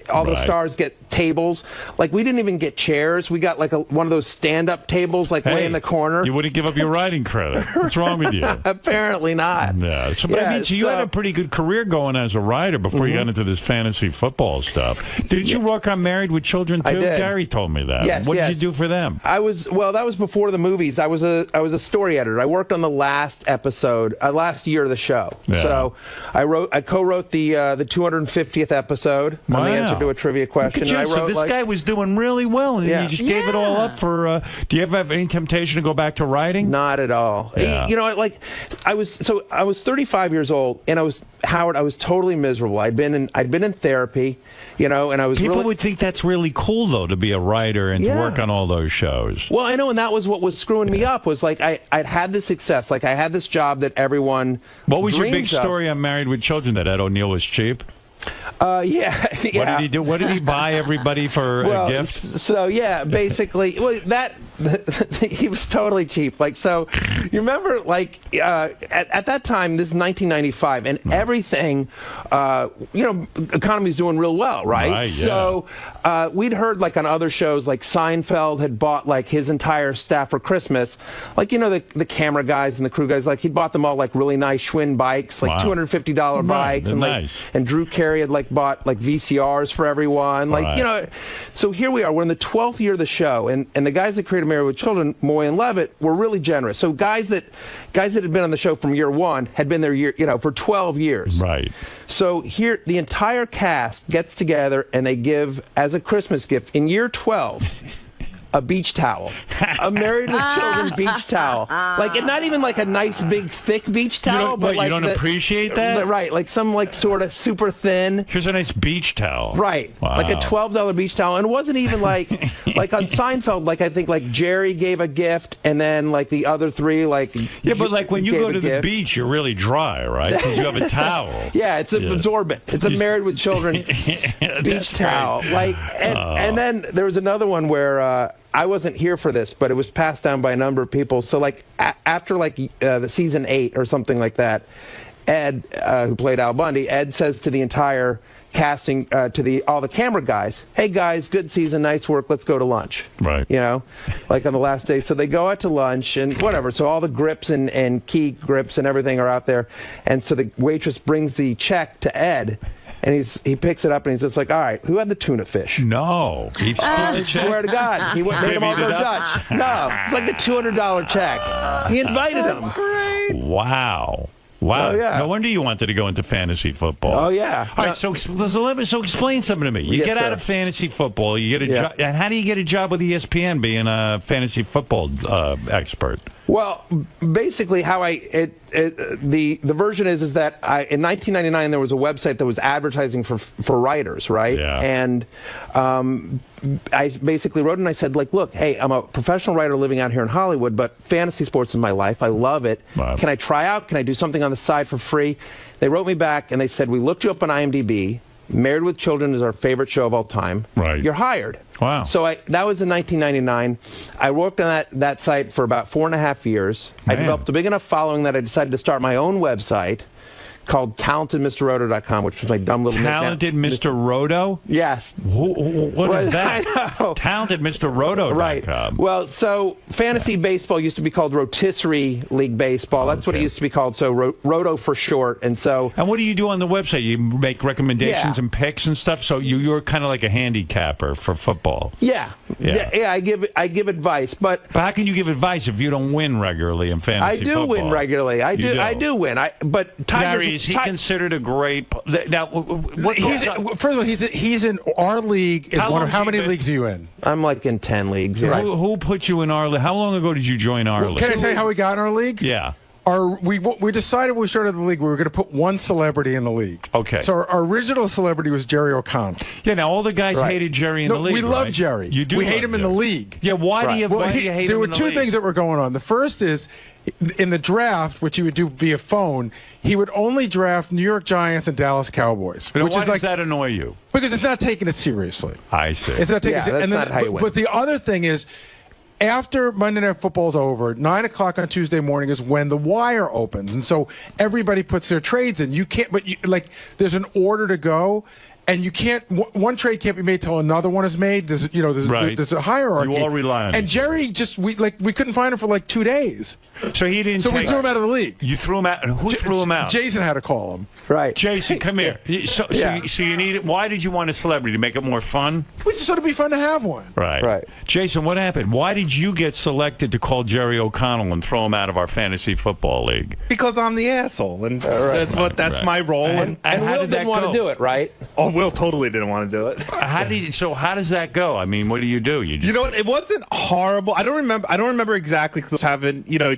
all the stars get tables. Like we didn't even get chairs. We got one of those stand-up tables way in the corner. You wouldn't give up your writing credit. What's wrong with you? Apparently not. Yeah. So you had a pretty good good career going as a writer before you got into this fantasy football stuff. Did you work on Married with Children too? I did. Gary told me that. Yes, what did you do for them? That was before the movies. I was a story editor. I worked on the last episode, last year of the show. Yeah. So I co-wrote the 250th episode on the answer to a trivia question. Look at you. And I wrote, so this guy was doing really well, and you just gave it all up for. Do you ever have any temptation to go back to writing? Not at all. Yeah. You know, I was 35 years old, and I was totally miserable. I'd been in therapy, you know, and I was. People would think that's really cool though, to be a writer and to work on all those shows. Well, I know, and that was what was screwing me up. Was like I'd had this success, like I had this job that everyone. What was your big dreams of. story on Married with Children? That Ed O'Neill was cheap. Yeah. What did he do? What did he buy everybody for a gift? So yeah, basically, well, he was totally cheap. Like, so you remember, like at that time, this is 1995, and everything, economy's doing real well, right? Right, yeah. So we'd heard like on other shows, like Seinfeld had bought like his entire staff for Christmas, like the camera guys and the crew guys, like he'd bought them all like really nice Schwinn bikes, like $250 bikes, and and Drew Carey had like bought like VCRs for everyone, like you know. So here we are, we're in the 12th year of the show, and the guys that created Married with Children, Moy and Levitt, were really generous. So guys that had been on the show from year one had been there for 12 years. Right. So here, the entire cast gets together and they give as a Christmas gift in year 12. A beach towel, a Married with Children beach towel, like and not even like a nice big thick beach towel, but like you don't appreciate that, right? Like some like sort of super thin. Here's a nice beach towel, right? Wow. Like a $12 beach towel, and it wasn't even like like on Seinfeld. Like I think like Jerry gave a gift, and then like the other three like but like when you go to the beach, you're really dry, right? Because you have a towel. Yeah, it's absorbent. It's a Married with Children beach towel. Like and then there was another one where. I wasn't here for this, but it was passed down by a number of people. So, like, after, like, the season 8 or something like that, Ed, who played Al Bundy, Ed says to the entire casting, to all the camera guys, hey, guys, good season, nice work, let's go to lunch. Right. You know, like on the last day. So they go out to lunch and whatever. So all the grips and key grips and everything are out there. And so the waitress brings the check to Ed. And he picks it up and he's just like, all right, who had the tuna fish? No. He I swear to God. He made them all go Dutch. No. It's like the $200 check. He invited him. That's great. Wow. Wow. Oh, yeah. No wonder you wanted to go into fantasy football. Oh, yeah. All right, so explain something to me. You get out of fantasy football, you get a job. And how do you get a job with ESPN being a fantasy football expert? Well, basically how the version is that in 1999 there was a website that was advertising for writers, right? Yeah. And I basically wrote and I said, like, look, hey, I'm a professional writer living out here in Hollywood, but fantasy sports is my life. I love it. Wow. Can I try out? Can I do something on the side for free? They wrote me back and they said, we looked you up on IMDb. Married with Children is our favorite show of all time. Right. You're hired. Wow. So that was in 1999. I worked on that site for about 4.5 years. I developed a big enough following that I decided to start my own website called TalentedMrRoto.com, which was my dumb little Talented Mr. Roto? Yes. What is that? I know. TalentedMrRoto.com. Right. Well, so fantasy baseball used to be called Rotisserie League Baseball. That's what it used to be called. So Roto for short. And what do you do on the website? You make recommendations and picks and stuff. So you're kind of like a handicapper for football. Yeah. I give advice, but how can you give advice if you don't win regularly in fantasy football? I do win regularly. I do win. But Gary, is he considered a great? Now, first of all, he's in our league. How many leagues are you in? I'm like in 10 leagues. Yeah. Who put you in our league? How long ago did you join our league? Can I tell you how we got in our league? Yeah. We decided when we started the league we were going to put one celebrity in the league. Okay. So our original celebrity was Jerry O'Connell. Yeah. Now all the guys hated Jerry in the league. We love Jerry. You do. We hate him in the league. Yeah. Why do you hate him in the league? There were two things that were going on. The first is, in the draft, which he would do via phone, he would only draft New York Giants and Dallas Cowboys. Why does that annoy you? Because it's not taking it seriously. I see. It's not taking it seriously. That's not how you win. But the other thing is, after Monday Night Football's over, 9 o'clock on Tuesday morning is when the wire opens. And so everybody puts their trades in. You can't, there's an order to go. and you can't. One trade can't be made till another one is made. There's a hierarchy. You all rely on And it. Jerry we couldn't find him for like 2 days. So he didn't. So we threw him out of the league. You threw him out. Who threw him out? Jason had to call him. Right. Jason, come here. So you need it. Why did you want a celebrity to make it more fun? We just thought it'd be fun to have one. Right. Jason, what happened? Why did you get selected to call Jerry O'Connell and throw him out of our fantasy football league? Because I'm the asshole, and that's my role. And And how Will did that didn't want go? to do it, right? Oh, Will totally didn't want to do it. How does that go? I mean, what do? You just, know what? It wasn't horrible. I don't remember exactly because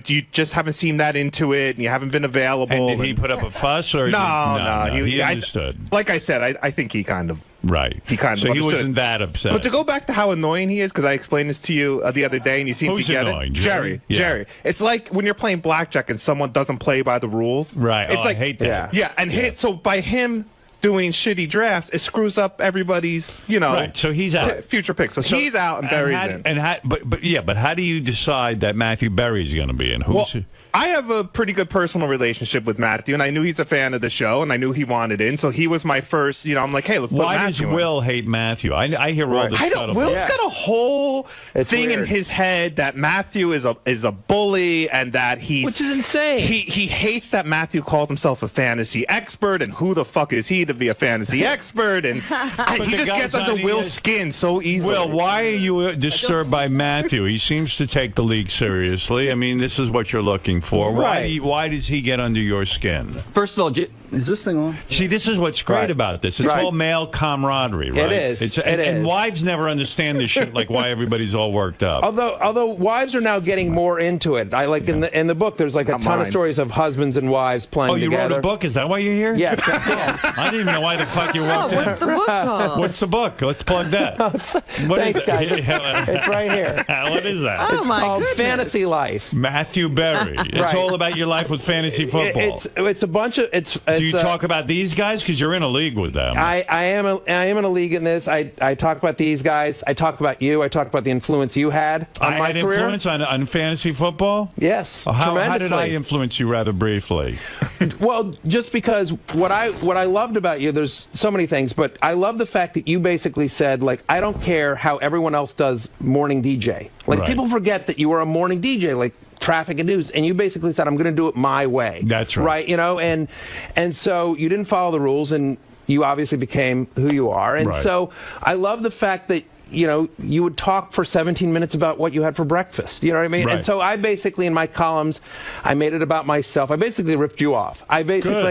you just haven't seen that into it, and you haven't been available. And did he put up a fuss or no? He understood. Like I said, I think he kind of. Right. He kind of so he understood. wasn't that upset. But to go back to how annoying he is, because I explained this to you the other day, and you seem Who's to get annoying? it. Jerry? Yeah. Jerry. It's like when you're playing blackjack and someone doesn't play by the rules. Right. It's like I hate that. So by him doing shitty drafts, it screws up everybody's, Right. So he's out. Future picks. So he's out and Barry's in. But how do you decide that Matthew Berry's going to be in? I have a pretty good personal relationship with Matthew, and I knew he's a fan of the show, and I knew he wanted in, so he was my first, I'm like, hey, let's put Why Matthew does Will hate Matthew? I hear all this. Will's got a whole thing in his head that Matthew is a bully, and that which is insane. He hates that Matthew calls himself a fantasy expert, and who the fuck is he to be a fantasy expert? And he just gets under Will's skin so easily. Will, why are you disturbed by Matthew? He seems to take the league seriously. I mean, this is what you're looking for. Right. Why does he get under your skin? First of all, is this thing on? See, this is what's great about this. It's all male camaraderie, right? It is. And wives never understand this shit, like why everybody's all worked up. Although wives are now getting more into it. I like in the book. There's like a ton of stories of husbands and wives playing together. Oh, you wrote a book? Is that why you're here? Yes. I didn't even know why the fuck you walked in. What's the book called? What's the book? Let's plug that. Thanks, guys. It's right here. What is that? It's called Fantasy Life. Matthew Berry. It's all about your life with fantasy football. It's a bunch of Do you talk about these guys because you're in a league with them? I am in a league in this. I talk about these guys. I talk about you. I talk about the influence you had on my career. Influence on fantasy football? Yes. How did I influence you rather briefly? Well, just because what I loved about you, there's so many things, but I love the fact that you basically said, like, I don't care how everyone else does morning DJ. Like, people forget that you were a morning DJ, like traffic and news, and you basically said, I'm going to do it my way. That's right. Right, and so you didn't follow the rules, and you obviously became who you are. And so I love the fact that you would talk for 17 minutes about what you had for breakfast. You know what I mean? Right. And so I basically, in my columns, I made it about myself. I basically ripped you off. I influenced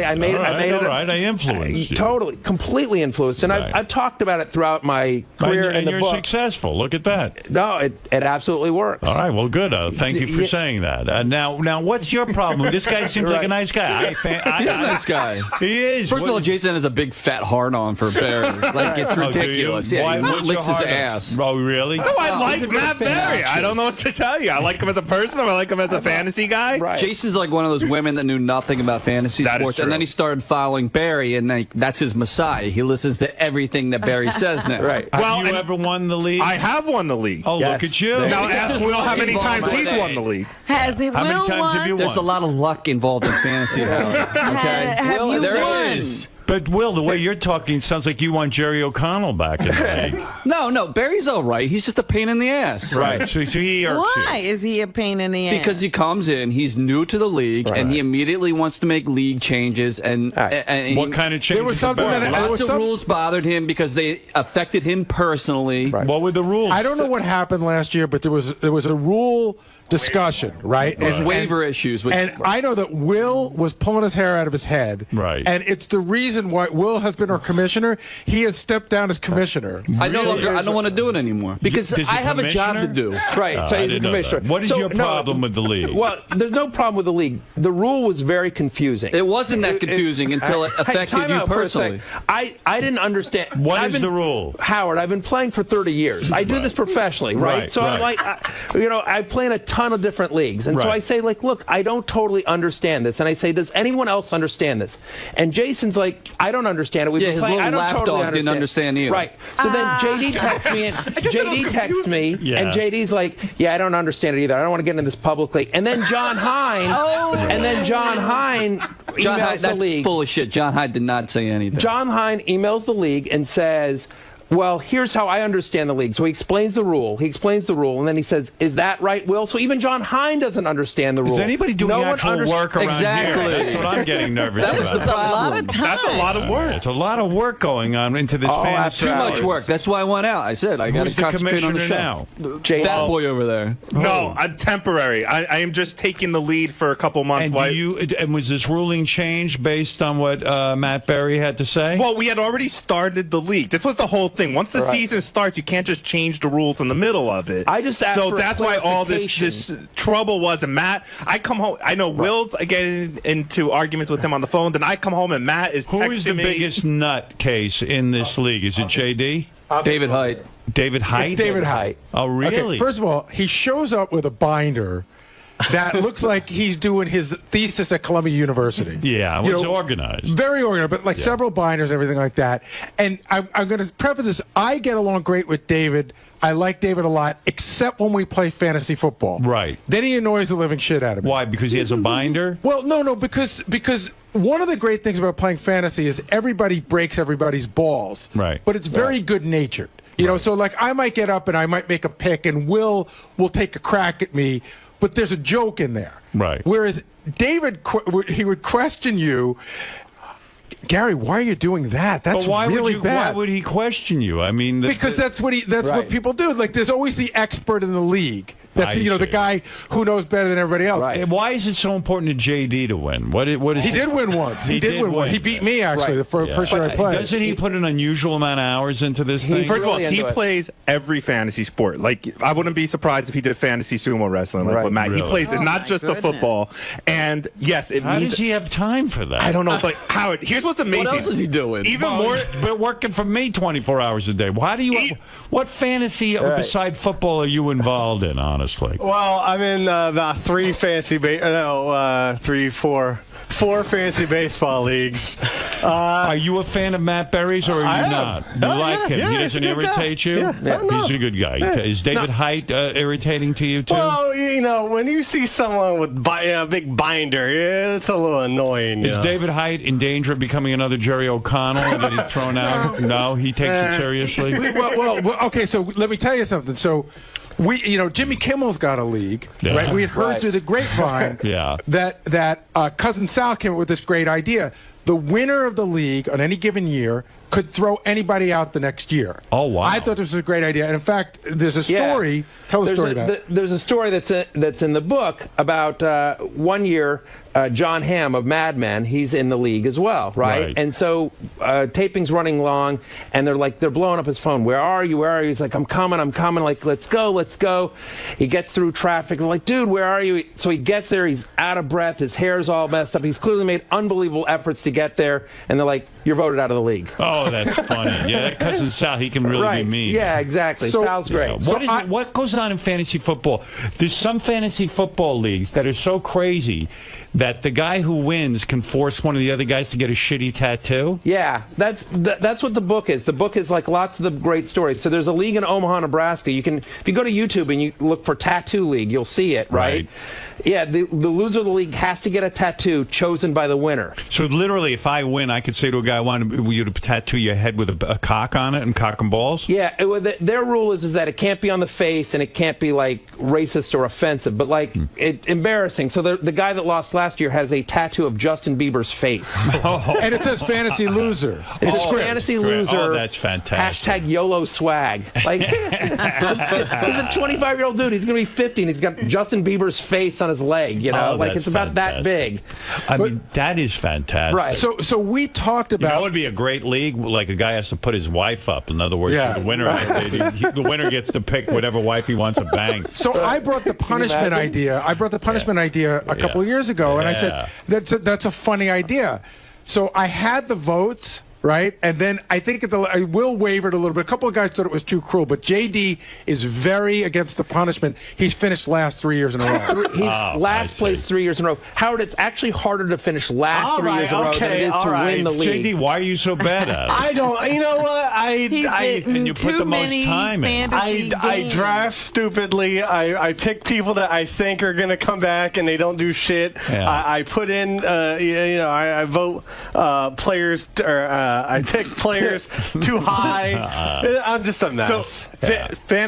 you. Totally, completely influenced. And I've talked about it throughout my career in the book. And you're successsul. Look at that. No, it absolutely works. All right, well, good. Thank you for saying that. Now, what's your problem? This guy seems like a nice guy. He's a nice guy. He is. First of all, Jason has a big fat hard-on for Barry. Like, it's ridiculous. Why, he licks his ass. Oh, really? No, I like Matt Berry. I don't know what to tell you. I like him as a person. I like him as a fantasy guy. Right. Jason's like one of those women that knew nothing about fantasy sports, and then he started following Barry, and that's his messiah. He listens to everything that Barry says now. Right. Have you ever won the league? I have won the league. Oh, look at you. Now ask Will how many times he's won the league. Has it? How many times have you won? There's a lot of luck involved in fantasy. Okay. Have you there won? is. But, Will, the way you're talking sounds like you want Jerry O'Connell back in the league. No, Barry's all right. He's just a pain in the ass. Right. So he irks you. Why is he a pain in the ass? Because he comes in, he's new to the league, and he immediately wants to make league changes. And what kind of changes? There was something lots of rules bothered him because they affected him personally. Right. What were the rules? I don't know what happened last year, but there was a rule discussion, right? There's waiver issues. And I know that Will was pulling his hair out of his head. Right. And it's the reason why Will has been our commissioner. He has stepped down as commissioner. I don't want to do it anymore because I have a job to do. Right. So he's the commissioner. What is your problem with the league? Well, there's no problem with the league. The rule was very confusing. It wasn't that confusing until it affected you personally. I didn't understand. What is the rule? Howard, I've been playing for 30 years. I do this professionally, right? So I'm like, I play in a ton of different leagues. And so I say, like, look, I don't totally understand this. And I say, does anyone else understand this? And Jason's like, I don't understand it. We've been his playing, little I don't lapdog totally didn't understand either. Right. So then JD texts me, and JD texts me, and JD's like, "Yeah, I don't understand it either. I don't want to get into this publicly." And then John Hein, emails the league. That's full of shit. John Hein did not say anything. John Hein emails the league and says, well, here's how I understand the league. So he explains the rule. And then he says, is that right, Will? So even John Hein doesn't understand the rule. Is anybody doing actual work around exactly. here? That's what I'm getting nervous that was about. The problem. A lot of time. That's a lot of work. It's a lot of work going on into this fantasy. Too much work. That's why I went out. I said I got to concentrate on the show. Now? Fat boy over there. No, I'm temporary. I am just taking the lead for a couple months. And was this ruling changed based on what Matt Berry had to say? Well, we had already started the league. This was the whole thing. Once the season starts, you can't just change the rules in the middle of it. I just asked for that's why all this trouble was. And Matt, I come home. I know Will's getting into arguments with him on the phone. Then I come home and Matt is texting me. Who is the biggest nut case in this league? Is it JD? David Height. David Height? It's David Height. Oh, really? Okay, first of all, he shows up with a binder that looks like he's doing his thesis at Columbia University. Yeah, it was organized. Very organized, but like several binders and everything like that. And I'm going to preface this. I get along great with David. I like David a lot, except when we play fantasy football. Right. Then he annoys the living shit out of me. Why? Because he has a binder? Well, no, because one of the great things about playing fantasy is everybody breaks everybody's balls. Right. But it's very good-natured. You know, so like I might get up and I might make a pick and Will take a crack at me, but there's a joke in there. Right. Whereas David, he would question you, Gary, why are you doing that? That's really bad. Why would he question you? I mean, because that's what what people do. Like, there's always the expert in the league. That's the guy who knows better than everybody else. Right. And why is it so important to JD to win? What is he did win once. He did win once. He beat me actually the first year I played. Doesn't he put an unusual amount of hours into this thing? First of all, he plays every fantasy sport. Like, I wouldn't be surprised if he did fantasy sumo wrestling like what Matt. Really? He plays it, not just the football. And yes, How does he have time for that? I don't know, but Howard, here's what's amazing. What else is he doing? Even more, but working for me 24 hours a day. Why do you? What fantasy beside football are you involved in? Honestly. Well, I'm in about four fantasy baseball leagues. Are you a fan of Matt Berry's or are you not? You like him? He doesn't irritate you? He's a good guy. Is David Height irritating to you, too? Well, you know, when you see someone with a big binder, it's a little annoying. Is David Height in danger of becoming another Jerry O'Connell that he's thrown out? No, he takes it seriously? Well, okay, so let me tell you something. So, Jimmy Kimmel's got a league, right? We had heard through the grapevine that Cousin Sal came up with this great idea. The winner of the league on any given year could throw anybody out the next year. Oh, wow. I thought this was a great idea. And in fact, there's a story. Yeah. Tell the story about it. There's a story that's in the book about 1 year, John Hamm of Mad Men, he's in the league as well, right? And so taping's running long, and they're blowing up his phone. Where are you? Where are you? He's like, I'm coming. Like, let's go. He gets through traffic. They're like, dude, where are you? So he gets there. He's out of breath. His hair's all messed up. He's clearly made unbelievable efforts to get there, and they're like, you're voted out of the league. Oh, that's funny. Yeah, that Cousin Sal, he can really be mean. Yeah, exactly. So, Sal's great. What goes on in fantasy football? There's some fantasy football leagues that are so crazy that the guy who wins can force one of the other guys to get a shitty tattoo? Yeah, that's what the book is. The book is like lots of the great stories. So there's a league in Omaha, Nebraska. If you go to YouTube and you look for Tattoo League, you'll see it, right? Yeah, the loser of the league has to get a tattoo chosen by the winner. So literally, if I win, I could say to a guy, I want you to tattoo your head with a cock on it and cock and balls? Yeah, their rule is that it can't be on the face and it can't be like racist or offensive, but like embarrassing. So the guy that lost last year has a tattoo of Justin Bieber's face. And it says fantasy loser. It's fantasy loser. Oh, that's fantastic. # YOLO swag. Like, he's a 25-year-old dude. He's going to be 50 and he's got Justin Bieber's face on his leg, it's about that big. I mean, that is fantastic. Right. So we talked about... that would be a great league, like a guy has to put his wife up. In other words, the winner the winner gets to pick whatever wife he wants to bang. So I brought the punishment idea. A couple of years ago, and I said, that's a funny idea. So I had the votes, right? And then I think Will wavered a little bit. A couple of guys thought it was too cruel, but JD is very against the punishment. He's finished last 3 years in a row. He's last place 3 years in a row. Howard, it's actually harder to finish last 3 years in a row than it is to win the league. JD, why are you so bad at it? I don't. You know what? And you put the most time in. I draft stupidly. I pick people that I think are going to come back, and they don't do shit. Yeah. I put in. I vote players. I pick players too high. I'm just a mess. So,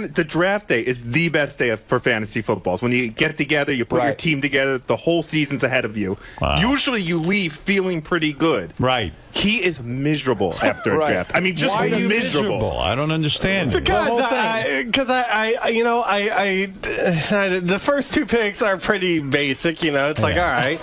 the draft day is the best day for fantasy footballs. When you get together, you put your team together, the whole season's ahead of you. Wow. Usually you leave feeling pretty good. Right. He is miserable after a draft. I mean, just Why are you miserable. I don't understand. Because the first two picks are pretty basic. It's like, all right,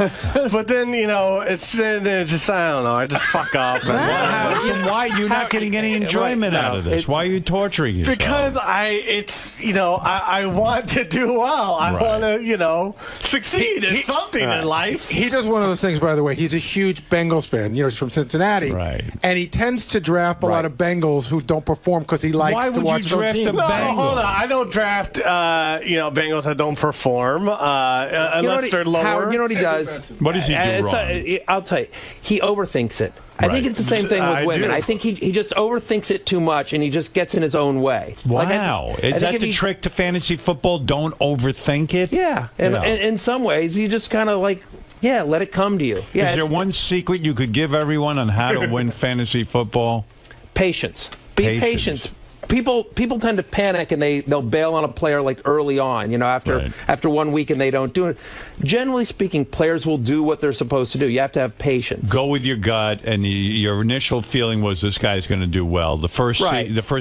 but then it's just I don't know. I just fuck up. Why are you not getting any enjoyment out of this? Why are you torturing yourself? Because I want to do well. I want to succeed in something in life. He does one of those things, by the way. He's a huge Bengals fan. He's from Cincinnati. And he tends to draft a lot of Bengals who don't perform because he likes to watch their team. No, hold on. I don't draft Bengals that don't perform unless they're lower. Howard, you know what he does? What does he do wrong? I'll tell you. He overthinks it. I think it's the same thing with women. I think he just overthinks it too much, and he just gets in his own way. Wow. Is that the trick to fantasy football? Don't overthink it? Yeah. And in some ways, you just kind of let it come to you. Yeah, is there one secret you could give everyone on how to win fantasy football? Patience. Be patient. People tend to panic and they'll bail on a player early on, after 1 week and they don't do it. Generally speaking, players will do what they're supposed to do. You have to have patience. Go with your gut, and your initial feeling was this guy's going to do well. The first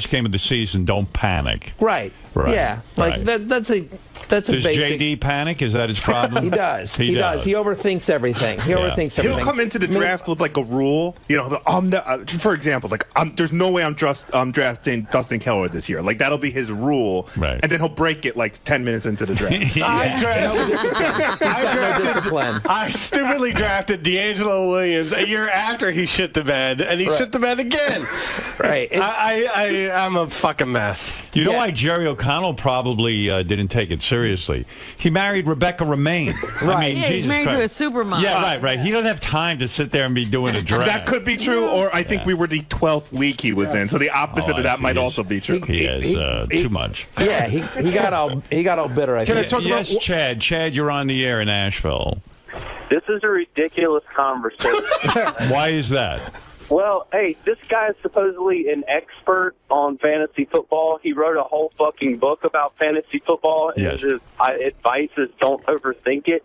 game of the season, don't panic. Right. Yeah. That's a Does basic. JD panic? Is that his problem? He does. He does. He overthinks everything. Overthinks everything. He'll come into the draft with a rule. For example, there's no way I'm drafting Dustin Keller this year. That'll be his rule. Right. And then he'll break it 10 minutes into the draft. I stupidly drafted D'Angelo Williams a year after he shit the bed, and he shit the bed again. Right. I'm a fucking mess. You know why Jerry O'Connell probably didn't take it seriously? He married Rebecca Romaine. Right. He's married to a supermodel. Yeah, right. He doesn't have time to sit there and be doing a draft. That could be true, or I think we were the 12th week he was in, so the opposite of that might also be true. He has too much. Yeah, he got all bitter. I think. Yes, Chad. Chad, you're on the air in Asheville. This is a ridiculous conversation. Why is that? Well, hey, this guy is supposedly an expert on fantasy football. He wrote a whole fucking book about fantasy football. Yes. His advice is don't overthink it.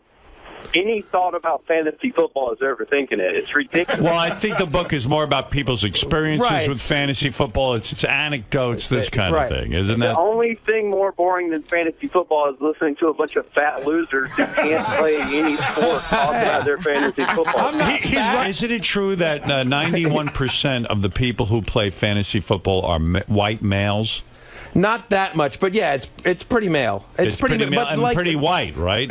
Any thought about fantasy football is overthinking it. It's ridiculous. Well, I think the book is more about people's experiences with fantasy football. It's anecdotes, this kind of thing, isn't that? The only thing more boring than fantasy football is listening to a bunch of fat losers who can't play any sport talk about their fantasy football. Isn't it true that 91% of the people who play fantasy football are white males? Not that much, but yeah, it's pretty male. It's pretty male, and pretty white, right?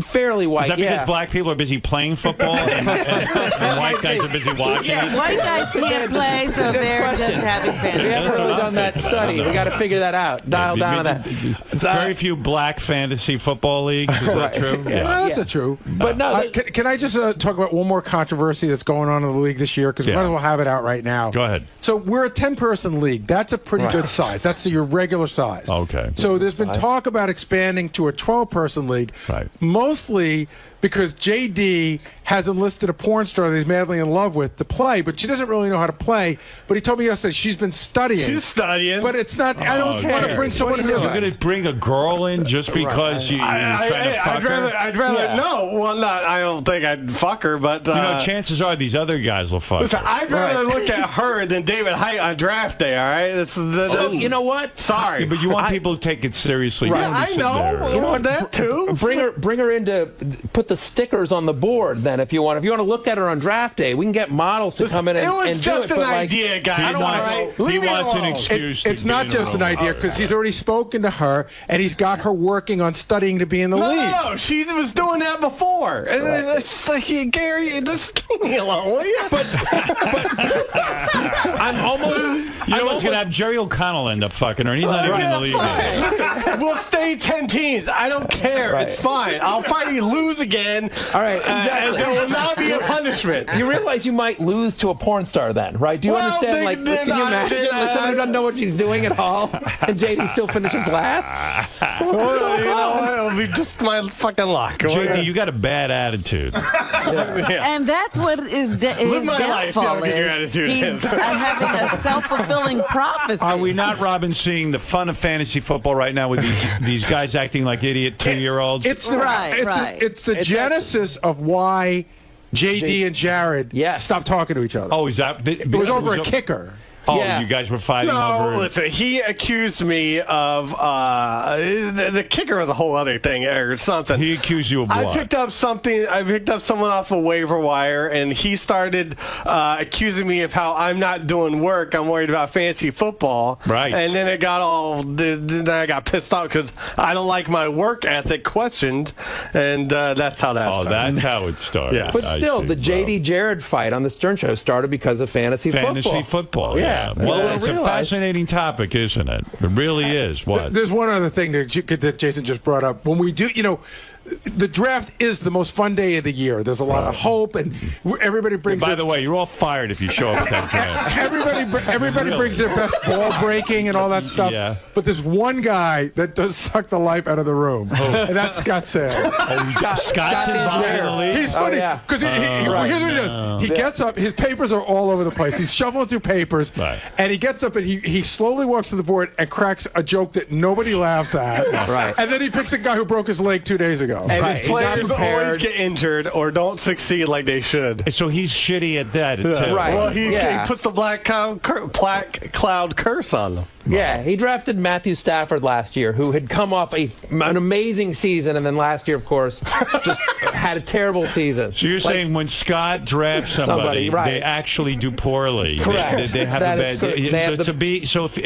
Fairly white. Is that because black people are busy playing football and white guys are busy watching? Yeah, white guys can't play, so they're just having fantasy. We haven't really done that study. We got to figure that out. Dial down on that. Very few black fantasy football leagues. Is that true? Yeah. No, that's not true. But no, can I just talk about one more controversy that's going on in the league this year? Because we might as well have it out right now. Go ahead. So we're a 10-person league. That's a pretty good size. That's your regular size. Okay. So there's been talk about expanding to a 12-person league, mostly because JD has enlisted a porn star that he's madly in love with to play, but she doesn't really know how to play. But he told me yesterday she's been studying. She's studying. But it's not, I don't want to bring someone in. You're going to bring a girl in just because you're trying to fuck her? I'd rather, no. Well, I don't think I'd fuck her, but... chances are these other guys will fuck listen, her. I'd rather look at her than David Height on draft day, all right? you know what? Sorry. Yeah, but you want people to take it seriously. Right. I know. You know what? That too. Bring her in to put the stickers on the board then if you want. If you want to look at her on draft day, we can get models to come in and do it. It was just an idea, guys. He wants an excuse. It's not just an idea because he's already spoken to her and he's got her working on studying to be in the league. No, she was doing that before. It's just like, Gary, just leave me alone, will you? But I'm almost. You know what's going to have Jerry O'Connell end up fucking her, and he's not even in the league. Listen, we'll stay 10 teams. I don't care. Right. It's fine. I'll finally lose again. All right, exactly. And there will not be a punishment. You realize you might lose to a porn star then, right? Do you understand? Can you imagine? Someone who doesn't know what she's doing at all, and JD still finishes last? Well, it'll be just my fucking luck. JD, you got a bad attitude. And that's what his downfall is. He's having a self-fulfilling prophecy. Are we not, Robin, seeing the fun of fantasy football right now with these guys acting like idiot 2-year-olds? It's the genesis of why JD and Jared stopped talking to each other. Oh, is that? It was over a kicker. Oh, you guys were fighting over... No, listen, he accused me of... the kicker was a whole other thing or something. He accused you of what? I picked up someone off a waiver wire, and he started accusing me of how I'm not doing work. I'm worried about fantasy football. Right. And then then I got pissed off because I don't like my work ethic questioned, and that's how that started. Oh, that's how it started. Yeah. But still, the JD Jared fight on the Stern Show started because of fantasy football. Fantasy football, yeah. Well, it's a fascinating topic, isn't it? It really is. What? There's one other thing that Jason just brought up. When we do, the draft is the most fun day of the year. There's a lot of hope, and everybody brings. By the way, you're all fired if you show up at that draft. Everybody brings their best ball breaking and all that stuff. Yeah. But there's one guy that does suck the life out of the room, and that's Scott Sale. Scott's involved in the league. He's funny because here's what he does. He gets up. His papers are all over the place. He's shuffling through papers, and he gets up and he slowly walks to the board and cracks a joke that nobody laughs at. Right. And then he picks a guy who broke his leg 2 days ago. And his players always get injured or don't succeed like they should. So he's shitty at that, too. Right. Well, he puts the black cloud curse on them. Yeah, he drafted Matthew Stafford last year, who had come off an amazing season, and then last year, of course, just had a terrible season. So you're saying when Scott drafts somebody they actually do poorly. Correct. They have a bad day.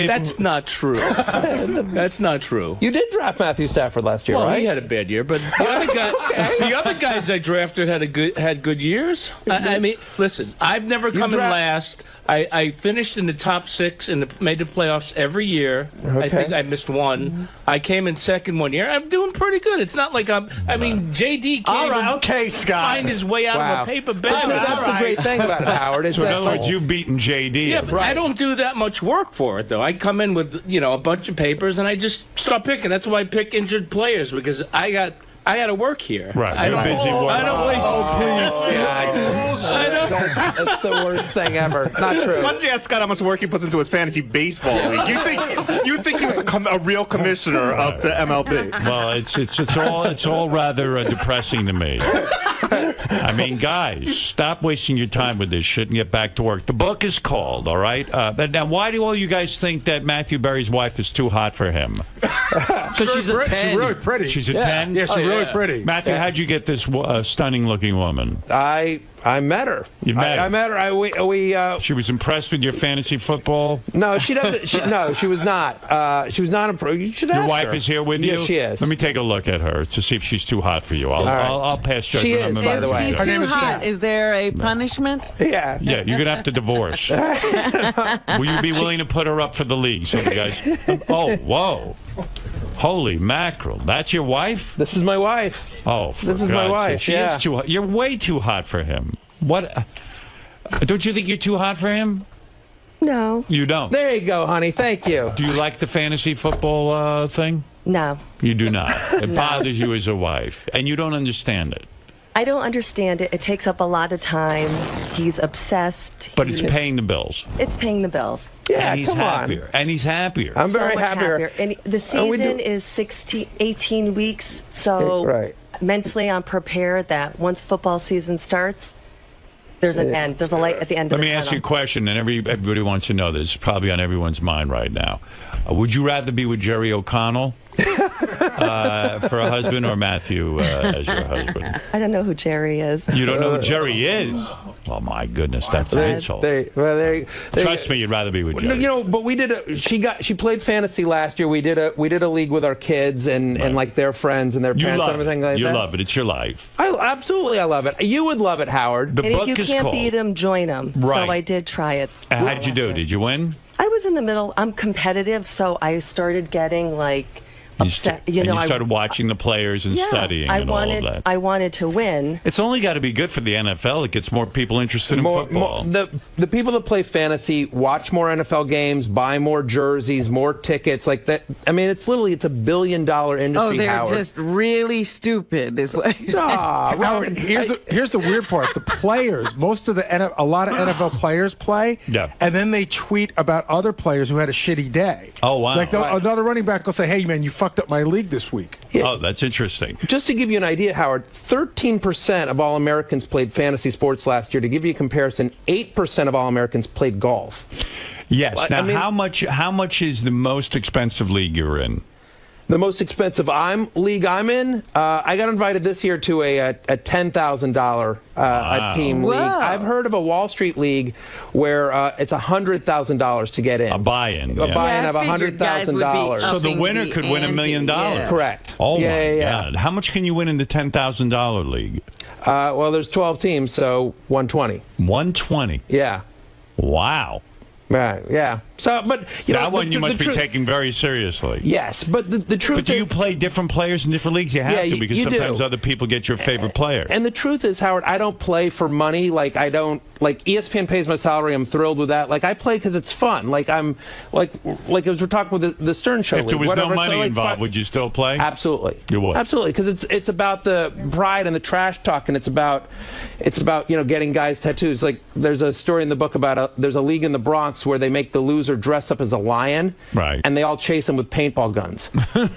That's not true. That's not true. You did draft Matthew Stafford last year, well, right? He had a bad year, but the other guys I drafted had good years. I mean, listen, I've never come in last. I finished in the top 6 and made the playoffs every year. Okay. I think I missed one. I came in second one year. I'm doing pretty good. It's not like I mean, JD can't find his way out of a paper bag. That's the great thing about it, Howard. So in other words, you've beaten JD. Yeah, but I don't do that much work for it, though. I come in with a bunch of papers and I just start picking. That's why I pick injured players because I got to work here. Right. I don't waste. Oh, please, Scott. That's the worst thing ever. Not true. Why don't you ask Scott how much work he puts into his fantasy baseball league? You think he was a real commissioner of the MLB? Well, it's all rather depressing to me. I mean, guys, stop wasting your time with this shit and get back to work. The book is called, all right? But now, why do all you guys think that Matthew Berry's wife is too hot for him? Because she's a 10. She's really pretty. She's a 10? Yeah, she's really pretty. Matthew, how'd you get this stunning-looking woman? I met her. You met her? I met her. She was impressed with your fantasy football? No, she doesn't. No, she was not. She was not impressed. You should ask Your wife her. is here with you? Yes, she is. Let me take a look at her to see if she's too hot for you. I'll pass judgment. She is, by the way. If she's too hot, is there a punishment? Yeah. Yeah, you're going to have to divorce. Will you be willing to put her up for the league? So you guys. Oh, whoa. Holy mackerel. That's your wife? This is my wife. Oh, this is my wife. She is too hot. You're way too hot for him. What? Don't you think you're too hot for him? No. You don't? There you go, honey. Thank you. Do you like the fantasy football thing? No. You do not. It bothers you as a wife, and you don't understand it. I don't understand it. It takes up a lot of time. He's obsessed. But it's paying the bills. It's paying the bills. Yeah, and he's come happier. on. And he's happier. I'm so very much happier. And the season is 18 weeks, so mentally I'm prepared that once football season starts, there's an end. There's a light at the end of the tunnel. Let me ask you a question, and everybody wants to know this. It's probably on everyone's mind right now. Would you rather be with Jerry O'Connell For a husband, or Matthew as your husband? I don't know who Jerry is. You don't know who Jerry is? Oh my goodness, that's an insult. Trust me, you'd rather be with Jerry. You know, but we did. She played fantasy last year. We did a league with our kids and like their friends and their parents and everything like that. You love it. It's your life. Absolutely, I love it. You would love it, Howard. And if you can't beat him, join him. Right. So I did try it. How did you do? Did you win? I was in the middle. I'm competitive, so I started getting like upset. You started watching the players and studying and all of that. I wanted to win. It's only got to be good for the NFL. It gets more people interested in football. The people that play fantasy watch more NFL games, buy more jerseys, more tickets, like that. I mean, it's $1 billion industry. Oh, they're Howard. just really stupid, is what you're saying. Howard, here's the weird part. The players, a lot of NFL players play, and then they tweet about other players who had a shitty day. Oh, wow. Like another running back will say, "Hey, man, you fucked up my league this week." Oh, that's interesting. Just to give you an idea, Howard, 13% of all Americans played fantasy sports last year. To give you a comparison, 8% of all Americans played golf. Yes. Now, how much is the most expensive league you're in? The most expensive league I'm in, I got invited this year to a $10,000 team league. I've heard of a Wall Street league where it's $100,000 to get in. A buy-in. A buy-in of $100,000. So the winner could win $1 million. Correct. Oh, my God. How much can you win in the $10,000 league? Well, there's 12 teams, so 120. 120? Yeah. Wow. Right, yeah. So, but that one you must be taking very seriously. Yes, but the truth But do you play different players in different leagues? You have to, because sometimes other people get your favorite player. And the truth is, Howard, I don't play for money. Like, I don't, like, ESPN pays my salary. I'm thrilled with that. Like, I play because it's fun. Like, I'm, like as we're talking with the Stern Show. If there was no money involved, would you still play? Absolutely. You would? Absolutely, because it's about the pride and the trash talk, and it's about getting guys tattoos. Like, there's a story in the book about there's a league in the Bronx where they make the loser dress up as a lion, right? And they all chase him with paintball guns. Oh,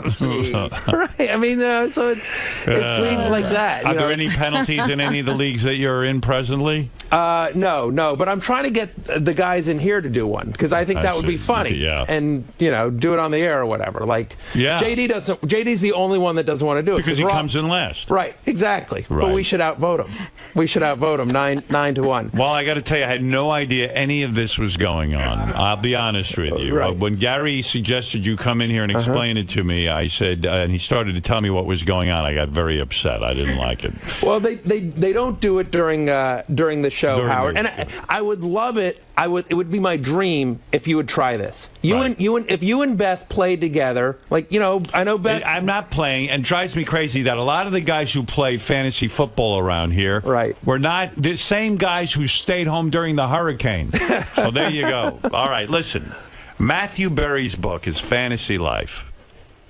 jeez. Right. I mean, so it's leagues like that. Are there any penalties in any of the leagues that you're in presently? No. But I'm trying to get the guys in here to do one because I think that would be funny. And do it on the air or whatever. Like, JD doesn't. JD's the only one that doesn't want to do it because he comes in last. Right. Exactly. Right. But we should outvote him. We should outvote him 9-1. Well, I got to tell you, I had no idea any of this was going on. I'll be honest with you. Right. When Gary suggested you come in here and explain it to me, I said, and he started to tell me what was going on, I got very upset. I didn't like it. Well, they don't do it during the show, Howard. And I would love it. It would be my dream if you would try this. If you and Beth played together, I know Beth. I'm not playing, and it drives me crazy that a lot of the guys who play fantasy football around here were not the same guys who stayed home during the hurricane. So there you go. All right, listen. Matthew Berry's book is Fantasy Life.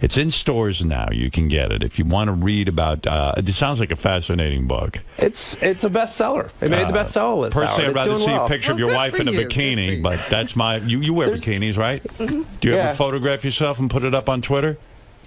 It's in stores now. You can get it if you want to read about. It sounds like a fascinating book. It's a bestseller. It made the bestseller list. Personally, Howard. I'd rather see a well. picture of your wife in a bikini, but that's my. You wear bikinis, right? Mm-hmm. Do you ever photograph yourself and put it up on Twitter?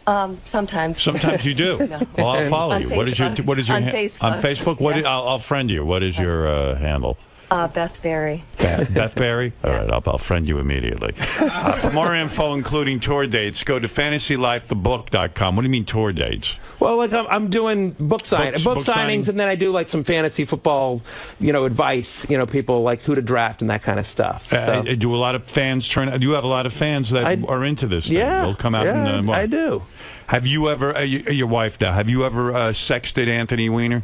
Sometimes. Sometimes you do. No. Well, I'll follow On you. What is your Facebook. On Facebook? I'll friend you. What is your handle? Beth Berry. Beth Berry? All right, I'll friend you immediately. For more info, including tour dates, go to fantasylifethebook.com. What do you mean tour dates? Well, I'm doing book signings, and then I do some fantasy football, advice. People like who to draft and that kind of stuff. So. Do a lot of fans turn? Do you have a lot of fans that are into this thing? Yeah, they'll come out and I do. Have you ever, your wife now, have you ever sexted Anthony Weiner?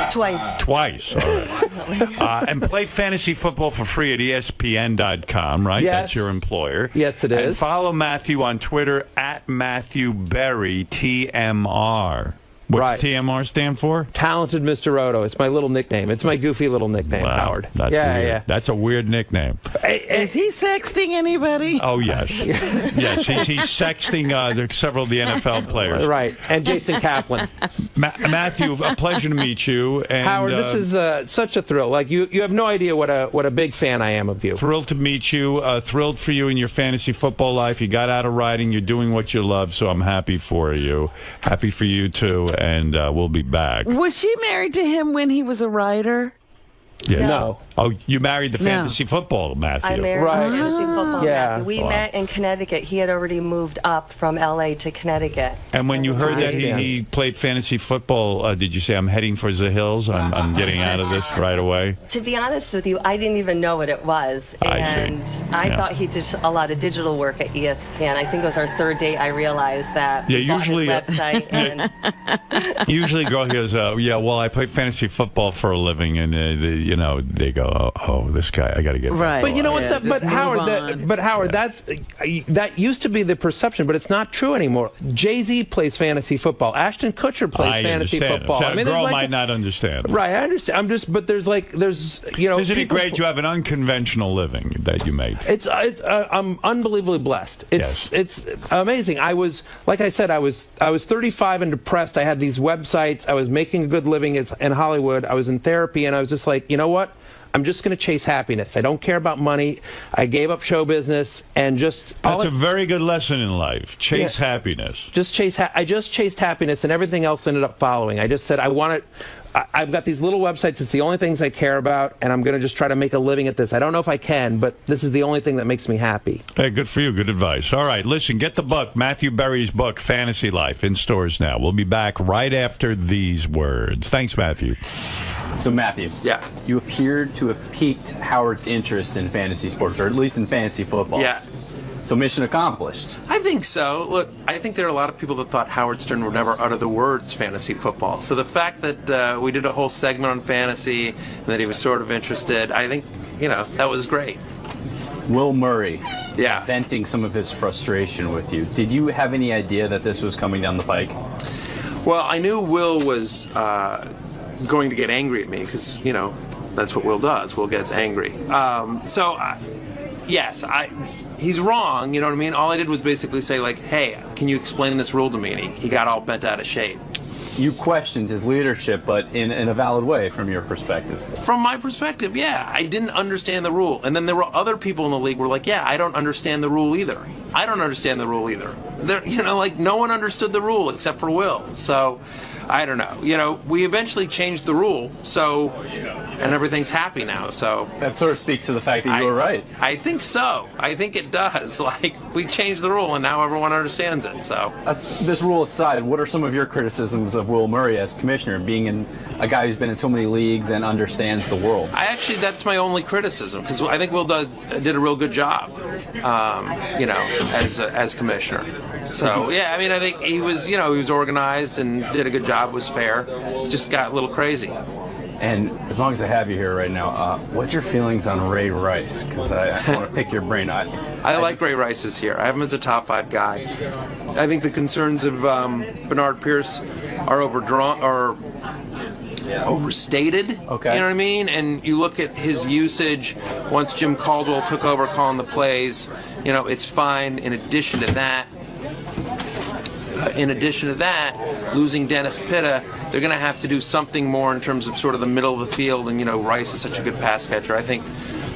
Twice. Twice, all right. And play fantasy football for free at ESPN.com, right? Yes. That's your employer. Yes, it is. And follow Matthew on Twitter at Matthew Berry, TMR. What's TMR stand for? Talented Mr. Roto. It's my little nickname. It's my goofy little nickname, Howard. That's weird. Yeah. That's a weird nickname. Is he sexting anybody? Oh, yes. Yes, he's sexting several of the NFL players. Right, and Jason Kaplan. Matthew, a pleasure to meet you. And, Howard, this is such a thrill. You have no idea what a big fan I am of you. Thrilled to meet you. Thrilled for you in your fantasy football life. You got out of riding. You're doing what you love, so I'm happy for you. Happy for you, too. And we'll be back. Was she married to him when he was a writer? Yes. No. Oh, you married the fantasy football Matthew. I married the fantasy football Matthew. We met in Connecticut. He had already moved up from L.A. to Connecticut. And when you heard that he played fantasy football, did you say, I'm heading for the hills? I'm getting out of this right away? To be honest with you, I didn't even know what it was. And I thought he did a lot of digital work at ESPN. I think it was our third date I realized that. Yeah, usually. His website and usually girl goes, well, I play fantasy football for a living. And, they go, oh, this guy, I got to get back. But you know what? But Howard, that used to be the perception, but it's not true anymore. Jay-Z plays fantasy football. Ashton Kutcher plays fantasy football. So a girl might not understand. Right, I understand. But there's Isn't it great you have an unconventional living that you make? I'm unbelievably blessed. It's amazing. Like I said, I was 35 and depressed. I had these websites. I was making a good living in Hollywood. I was in therapy, and I was just like, you know what? I'm just going to chase happiness. I don't care about money. I gave up show business and just... That's a very good lesson in life. Chase happiness. I just chased happiness, and everything else ended up following. I just said, I've got these little websites. It's the only things I care about, and I'm going to just try to make a living at this. I don't know if I can, but this is the only thing that makes me happy. Hey, good for you. Good advice. All right, listen, get the book, Matthew Berry's book, Fantasy Life, in stores now. We'll be back right after these words. Thanks, Matthew. So, Matthew, you appeared to have piqued Howard's interest in fantasy sports, or at least in fantasy football. Yeah. So mission accomplished. I think so. Look, I think there are a lot of people that thought Howard Stern would never utter the words fantasy football. So the fact that we did a whole segment on fantasy and that he was sort of interested, I think, that was great. Will Murray, venting some of his frustration with you. Did you have any idea that this was coming down the pike? Well, I knew Will was going to get angry at me because, that's what Will does. Will gets angry. Yes, he's wrong, you know what I mean? All I did was basically say, like, hey, can you explain this rule to me? And he got all bent out of shape. You questioned his leadership, but in a valid way from your perspective. From my perspective, yeah. I didn't understand the rule. And then there were other people in the league who were like, yeah, I don't understand the rule either. I don't understand the rule either. No one understood the rule except for Will. So, I don't know. We eventually changed the rule, and everything's happy now, so. That sort of speaks to the fact that you were right. I think so. I think it does. We changed the rule, and now everyone understands it, so. This rule aside, what are some of your criticisms of Will Murray as commissioner, being a guy who's been in so many leagues and understands the world? That's my only criticism, because I think Will did a real good job, as commissioner. So, yeah, I think he was organized and did a good job, was fair. Just got a little crazy. And as long as I have you here right now, what's your feelings on Ray Rice? Because I want to pick your brain. I like Ray Rice's here. I have him as a top 5 guy. I think the concerns of Bernard Pierce are overstated. Okay. You know what I mean? And you look at his usage once Jim Caldwell took over calling the plays. It's fine. In addition to that, losing Dennis Pitta, they're going to have to do something more in terms of sort of the middle of the field. And, Rice is such a good pass catcher. I think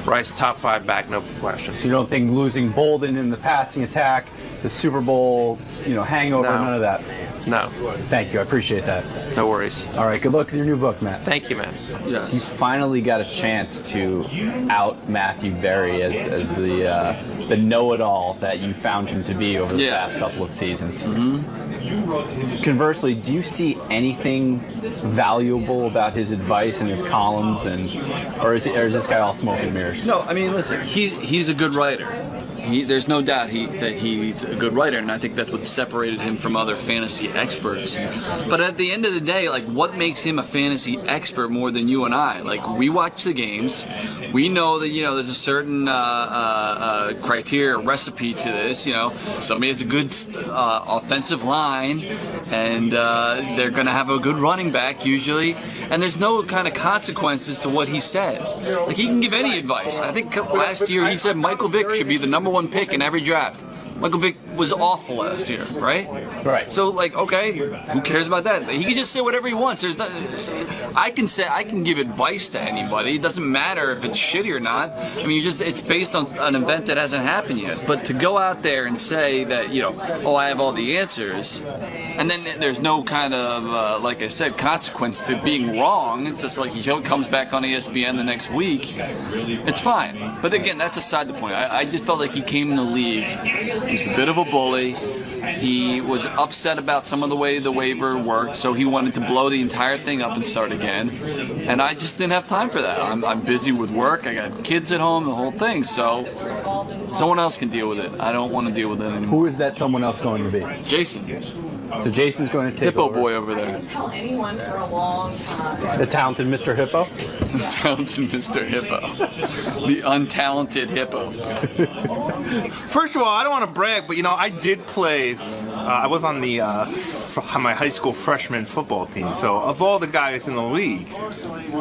Rice top 5 back, no question. So you don't think losing Bolden in the passing attack, the Super Bowl, hangover, none of that? No. Thank you. I appreciate that. No worries. All right. Good luck with your new book, Matt. Thank you, man. Yes. You finally got a chance to out Matthew Berry as the know-it-all that you found him to be over the past couple of seasons. Mm-hmm. Conversely, do you see anything valuable about his advice and his columns, or is this guy all smoke and mirrors? No, listen, he's a good writer. There's no doubt that he's a good writer, and I think that's what separated him from other fantasy experts. But at the end of the day, what makes him a fantasy expert more than you and I? We watch the games. We know that, there's a certain criteria, recipe to this. Somebody has a good offensive line, and they're going to have a good running back usually, and there's no kind of consequences to what he says. He can give any advice. I think last year he said Michael Vick should be the number 1 pick in every draft. Michael Vick was awful last year, right? Right. So, like, okay, who cares about that? He can just say whatever he wants. There's not, I can give advice to anybody. It doesn't matter if it's shitty or not. I mean, it's based on an event that hasn't happened yet. But to go out there and say that, I have all the answers, and then there's no kind of, like I said, consequence to being wrong. It's just like he comes back on ESPN the next week. It's fine. But again, that's aside the point. I just felt like he came in the league. He was a bit of a bully. He was upset about some of the way the waiver worked, so he wanted to blow the entire thing up and start again. And I just didn't have time for that. I'm busy with work. I got kids at home, the whole thing. So someone else can deal with it. I don't want to deal with it anymore. Who is that someone else going to be? Jason. So Jason's going to take Hippo over. boy over there. Tell anyone for a long time. The talented Mr. Hippo? The talented Mr. Hippo. The untalented Hippo. First of all, I don't want to brag, but I did play. I was on the my high school freshman football team. So of all the guys in the league,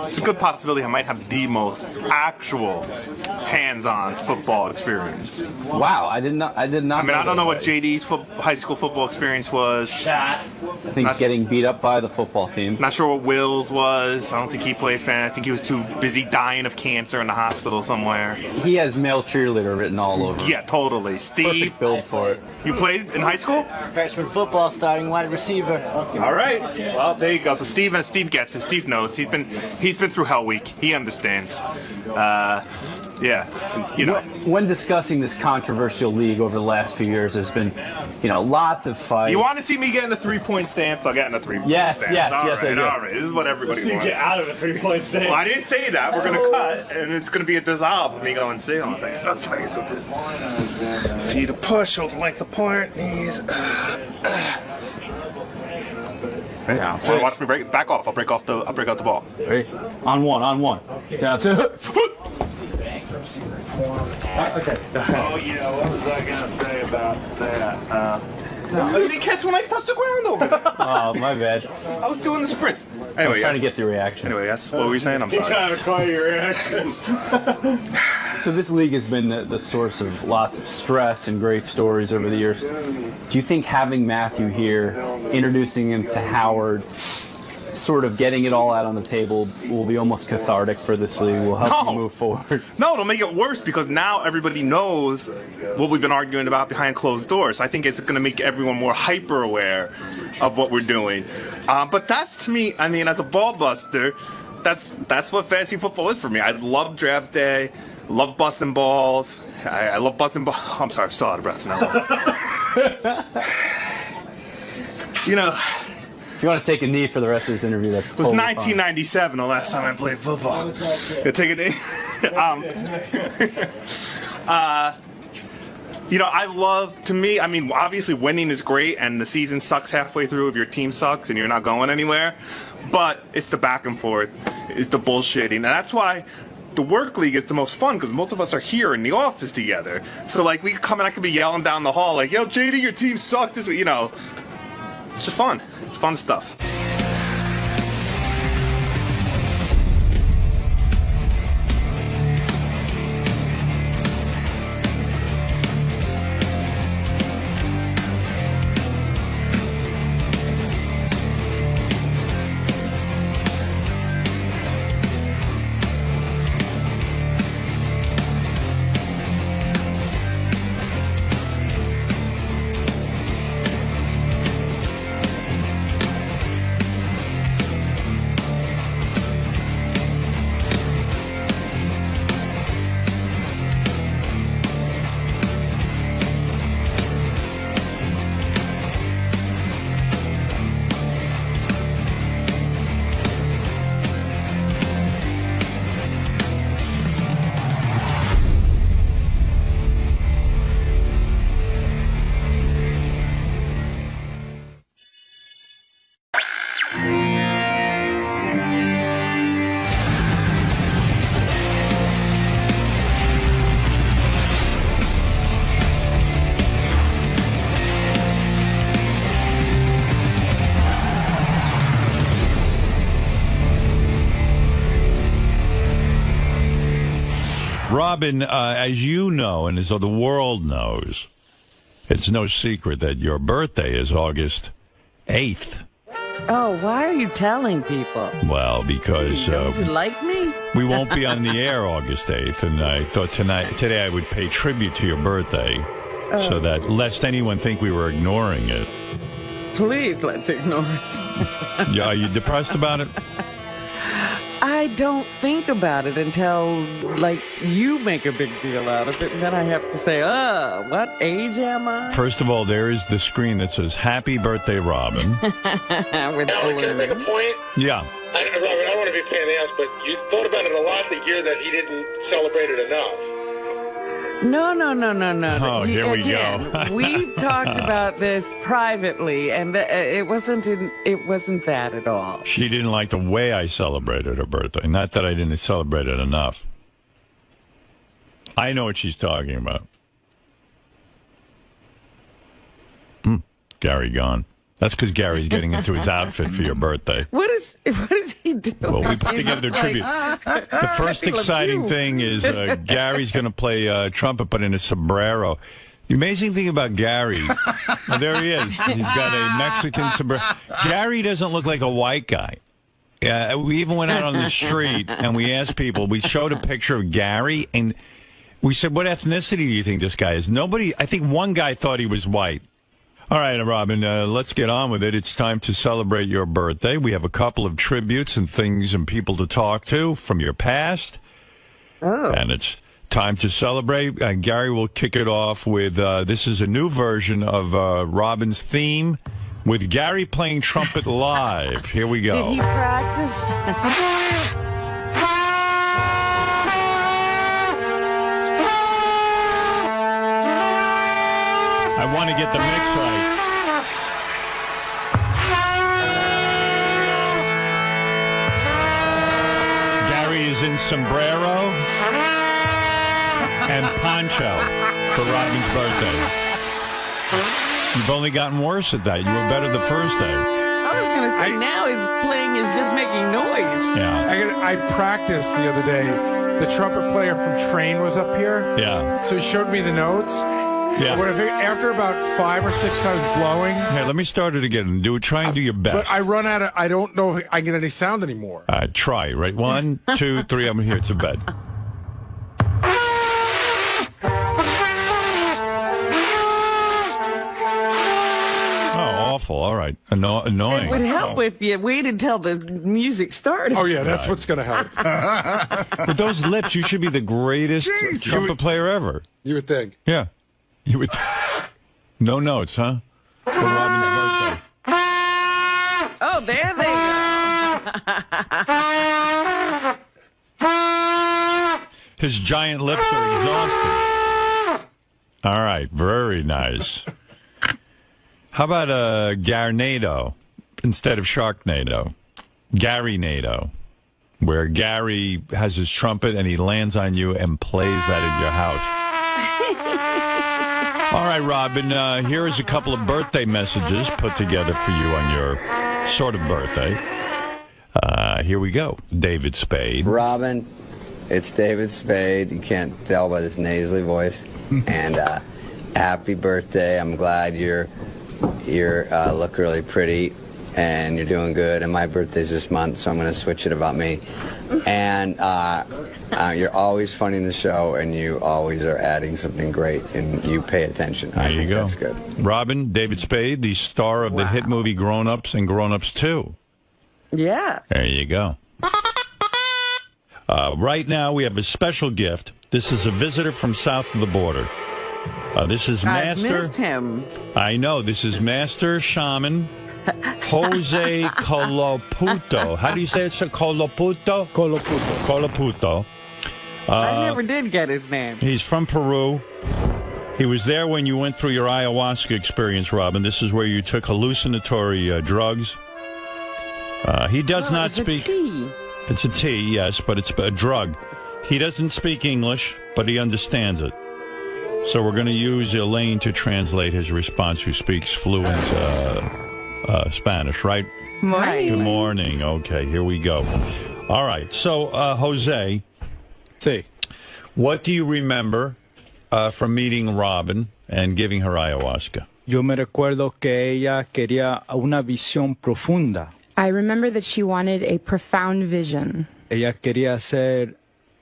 it's a good possibility I might have the most actual hands-on football experience. Wow, I did not. I mean, I don't know what JD's high school football experience was. I think getting beat up by the football team. Not sure what Will's was. I don't think he played fan. I think he was too busy dying of cancer in the hospital somewhere. He has male cheerleader written all over him. Yeah, totally. Steve, perfect build for it. You played in high school? Freshman football, starting wide receiver. All right. Well, there you go. So Steve gets it. Steve knows. He's been through Hell Week. He understands. Yeah, When discussing this controversial league over the last few years, there's been, lots of fights. You want to see me get in a 3-point stance? I'll get in a 3-point stance. Yes, all I do. All right. This is what everybody wants. Get out of a 3-point stance. Well, I didn't say that. We're going to cut, and it's going to be a dissolve of me going sit on thing. That's fine. It's this. Feet a push, shoulder length apart, knees. Right. Down. So watch me back off. I'll break out the ball. Ready? On one. Down two. Okay. Oh yeah, what was I gonna say about that? You didn't catch when I touched the ground over there. Oh, my bad. I was doing the sprints. Anyway, I was trying to get the reaction. Anyway, yes. What were you saying? I'm sorry. Trying to call your reaction. So this league has been the source of lots of stress and great stories over the years. Do you think having Matthew here, introducing him to Howard, sort of getting it all out on the table will be almost cathartic for this league, will help you move forward? No, it'll make it worse because now everybody knows what we've been arguing about behind closed doors. I think it's going to make everyone more hyper aware of what we're doing. But that's, to me, I mean, as a ball buster, that's what fantasy football is for me. I love draft day, love busting balls. I love busting balls. I'm sorry, I'm still out of breath now. If you want to take a knee for the rest of this interview, that's It was totally 1997 the last time I played football. Take a knee. I love, to me, I mean, obviously winning is great and the season sucks halfway through if your team sucks and you're not going anywhere. But it's the back and forth. It's the bullshitting. And that's why the work league is the most fun because most of us are here in the office together. So, like, we come and I could be yelling down the hall like, yo, JD, your team sucked this week, It's just fun. It's fun stuff. Robin, as you know, and as the world knows, It's no secret that your birthday is August 8th. Oh, why are you telling people? Well, because Don't you like me? we won't be on the air August 8th, and I thought today I would pay tribute to your birthday, so that lest anyone think we were ignoring it. Please, let's ignore it. Yeah, are you depressed about it? I don't think about it until, like, you make a big deal out of it, and then I have to say, what age am I? First of all, there is the screen that says, Happy Birthday, Robin. With Alan, can I make a point? Yeah. Robin, I don't want to be a pain in the ass, but you thought about it a lot the year that he didn't celebrate it enough. No. Oh, here we go. We've talked about this privately, and it wasn't that at all. She didn't like the way I celebrated her birthday. Not that I didn't celebrate it enough. I know what she's talking about. Gary gone. That's because Gary's getting into his outfit for your birthday. What is he doing? Well, we put together a tribute. The first exciting thing is Gary's going to play trumpet, but in a sombrero. The amazing thing about Gary, there he is. He's got a Mexican sombrero. Gary doesn't look like a white guy. We even went out on the street and we asked people. We showed a picture of Gary and we said, "What ethnicity do you think this guy is?" I think one guy thought he was white. All right, Robin, let's get on with it. It's time to celebrate your birthday. We have a couple of tributes and things and people to talk to from your past. Oh. And it's time to celebrate. Gary will kick it off with, this is a new version of Robin's theme with Gary playing trumpet live. Here we go. Did he practice? I want to get the mix right. Gary is in sombrero and poncho for Robin's birthday. You've only gotten worse at that. You were better the first day. I was going to say, now his playing is just making noise. Yeah. I practiced the other day. The trumpet player from Train was up here. Yeah. So he showed me the notes. Yeah. After about 5 or 6 times blowing. Here, let me start it again and try and do your best. But I run out of, I don't know if I get any sound anymore. Try, right? 1, 2, 3, I'm here. It's a bed. Awful. All right. Annoying. It would help if you waited till the music started. Oh, yeah, that's what's going to help. With those lips, you should be the greatest trumpet player ever. You would think. Yeah. You would. No notes, huh? For Robin's birthday. Oh, there they go. His giant lips are exhausted. All right. Very nice. How about Garnado instead of Sharknado? Gary-nado, where Gary has his trumpet and he lands on you and plays that in your house. All right, Robin, here is a couple of birthday messages put together for you on your sort of birthday. Here we go. David Spade. Robin, it's David Spade. You can't tell by this nasally voice. And happy birthday. I'm glad you're look really pretty and you're doing good, and my birthday's this month, so I'm going to switch it about me. And you're always funny in the show, and you always are adding something great, and you pay attention. I think that's good. Robin, David Spade, the star of the hit movie Grown Ups and Grown Ups 2. Yeah. There you go. Right now, we have a special gift. This is a visitor from south of the border. This is Master. I missed him. I know. This is Master Shaman 𝗦𝗁𝗄𝗿𝗍. How do you say it? Coloputo? Coloputo. I never did get his name. He's from Peru. He was there when you went through your ayahuasca experience, Robin. This is where you took hallucinatory drugs. He does not speak. It's a tea. It's a tea, yes, but it's a drug. He doesn't speak English, but he understands it. So we're going to use Elaine to translate his response, who speaks fluent Spanish, right? Morning. Good morning. Okay, here we go. All right. So, Jose, what do you remember from meeting Robin and giving her ayahuasca? Yo me recuerdo que ella quería una visión profunda. I remember that she wanted a profound vision. Ella quería ser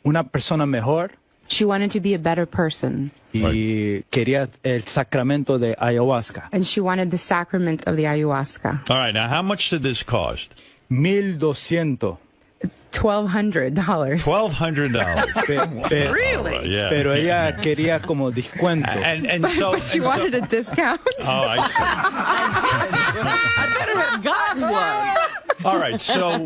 una persona mejor. She wanted to be a better person. Y quería el sacramento de ayahuasca. And she wanted the sacrament of the ayahuasca. All right, now how much did this cost? $1,200. $1,200. Really? Yeah. Pero ella quería como descuento. And so she wanted a discount. Oh, I see. I better have gotten one. All right, so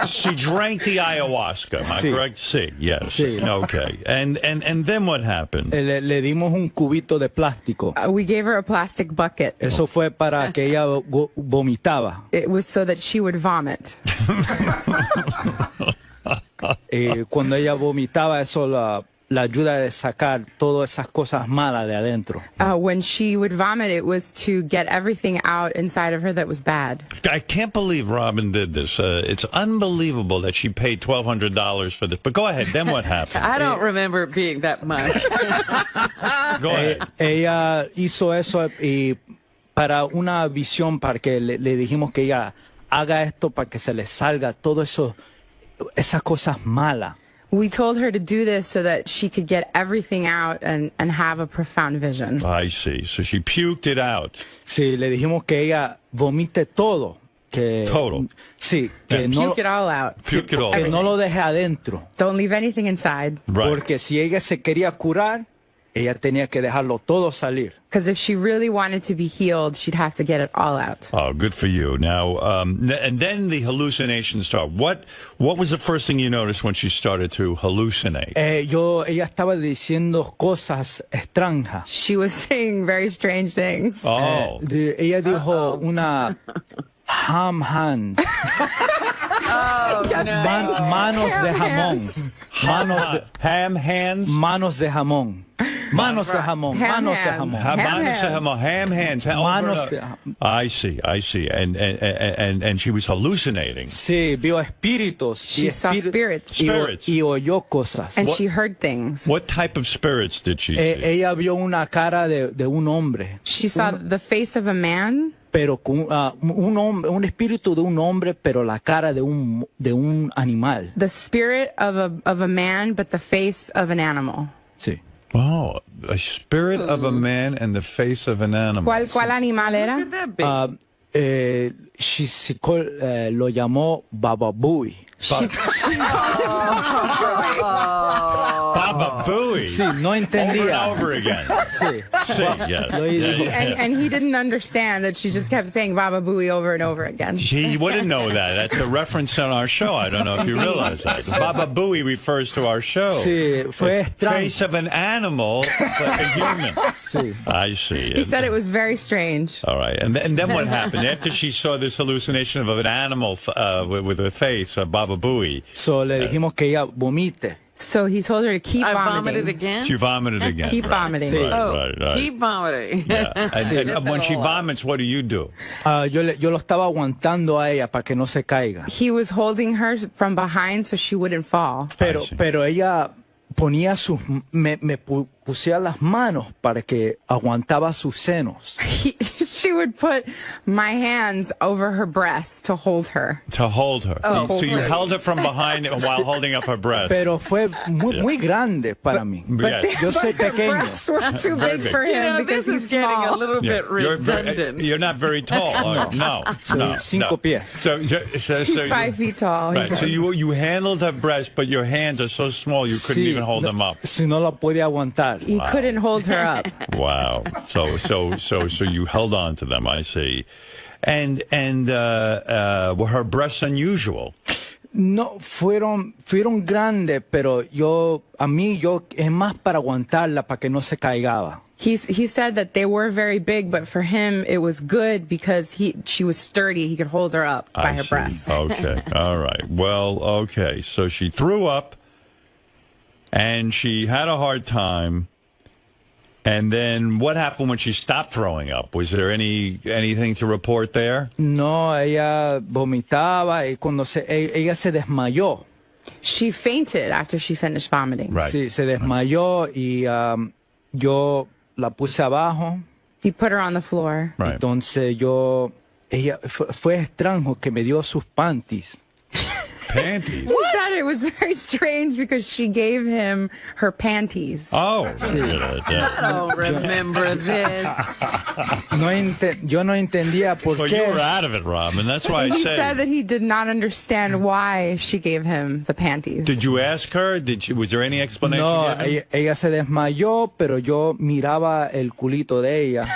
she drank the ayahuasca, am I correct? Sí, yes. Sí. Okay. And then what happened? Le dimos un cubito de plástico. We gave her a plastic bucket. Eso fue para que ella vomitaba. It was so that she would vomit. Cuando ella vomitaba, eso la ayuda de sacar todas esas cosas malas de adentro. When she would vomit, it was to get everything out inside of her that was bad. I can't believe Robin did this. It's unbelievable that she paid $1,200 for this. But go ahead, then what happened? I don't remember it being that much. Go ahead. Ella hizo eso y para una visión, para que le dijimos que ella haga esto para que se le salga todo eso, esas cosas malas. We told her to do this so that she could get everything out and have a profound vision. I see. So she puked it out. Sí, le dijimos que ella vomite todo. Total. Sí, que Puke it all out. Puke it all que out. no lo deje adentro. Don't leave anything inside. Right. Porque si ella se quería curar, ella tenía que dejarlo todo salir. Because if she really wanted to be healed, she'd have to get it all out. Oh, good for you. Now, and then the hallucinations start. What was the first thing you noticed when she started to hallucinate? Ella estaba diciendo cosas extrañas. She was saying very strange things. Oh. Ella dijo una ham hand. Oh, Manos de jamón. Ham hands? Manos de jamón. Manos de jamón. Manos de jamón. Manos de jamón. Ham hands. Manos de jamón. I see. And she was hallucinating. Sí, vio espíritus. She saw spirits. Y oyó cosas. And she heard things. What type of spirits did she see? Ella vio una cara de un hombre. She saw the face of a man. Pero con un espíritu de un hombre, pero la cara de un animal. The spirit of a man, but the face of an animal. Sí. Oh, a spirit of a man and the face of an animal. ¿Cuál animal era? Lo llamó Booey. Baba Booey. Sí, no entendía. Over and over again. Sí. Sí, yes. And he didn't understand that she just kept saying Baba Booey over and over again. He wouldn't know that. That's a reference on our show. I don't know if you realize that. Baba Booey refers to our show. Sí, fue extraño. Face of an animal, but a human. Sí. I see. He said it was very strange. All right. And then what happened? After she saw this hallucination of an animal with a face, Baba Booey. So le dijimos que ella vomite. So he told her to keep vomiting. Vomited again? She vomited again. Keep vomiting. Right. Keep vomiting. Yeah. And when she vomits, what do you do? Yo lo estaba aguantando a ella para que no se caiga. He was holding her from behind so she wouldn't fall. Pero ella ponía me pusía las manos para que aguantaba sus senos. She would put my hands over her breast to hold her. To hold her. So you held her from behind while holding up her breast. Pero fue muy grande para mí. Yo soy pequeño. Her breasts were too big for him because this he's is getting small. a little bit redundant. You're not very tall. No. Cinco pies. So he's 5 feet tall. Right. So you handled her breast, but your hands are so small you couldn't even hold them up. Si no la podía aguantar. He couldn't hold her up. Wow. So you held on to them, I see. And were her breasts unusual? No, fueron grandes, pero yo es más para aguantarla, para que no se caigaba. He said that they were very big, but for him it was good because she was sturdy. He could hold her up by her breasts. Okay, all right. Well, okay. So she threw up, and she had a hard time. And then what happened when she stopped throwing up? Was there anything to report there? No, ella vomitaba y cuando ella se desmayó. She fainted after she finished vomiting. Right. Sí, se desmayó y yo la puse abajo. He put her on the floor. Right. Entonces ella fue extraño que me dio sus panties. Panties? He said it was very strange because she gave him her panties. Oh, I don't remember this. Yo no entendía por well, qué. you were out of it, Robin. That's why I He say. said that he did not understand why she gave him the panties. Did you ask her? Was there any explanation? No, given? ella se desmayó, pero yo miraba el culito de ella,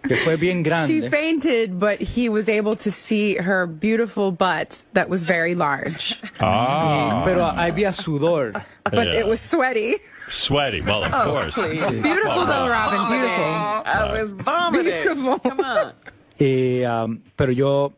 que fue bien grande. She fainted, but he was able to see her beautiful butt that was very large. Pero había sudor. But it was sweaty. Sweaty, well, of course. Please. Beautiful though, Robin, beautiful. I was vomiting. Beautiful. Come on. Pero yo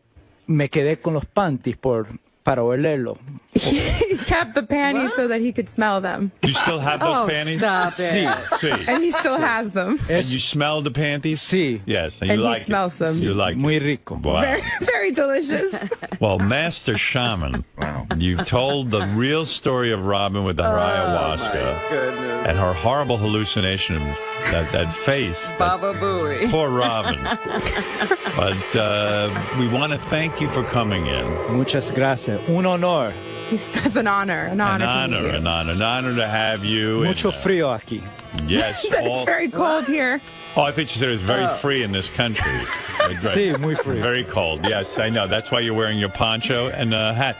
me quedé con los panties para olerlo. He kept the panties so that he could smell them. You still have those panties? Stop it. Sí. And he still has them. And you smell the panties? Sí. Yes. And he smells them. You like Muy it. rico. Wow. Very, very delicious. Well, Master Shaman, you've told the real story of Robin with the ayahuasca and her horrible hallucinations, that face. Baba Booey. Poor Robin. But we want to thank you for coming in. Muchas gracias. Un honor. He says an honor. An honor to meet you. An honor to have you. Mucho frío aquí. Yes. It's very cold here. Oh, I think she said it was very free in this country. Sí, muy free. Very cold. Yes, I know. That's why you're wearing your poncho and hat.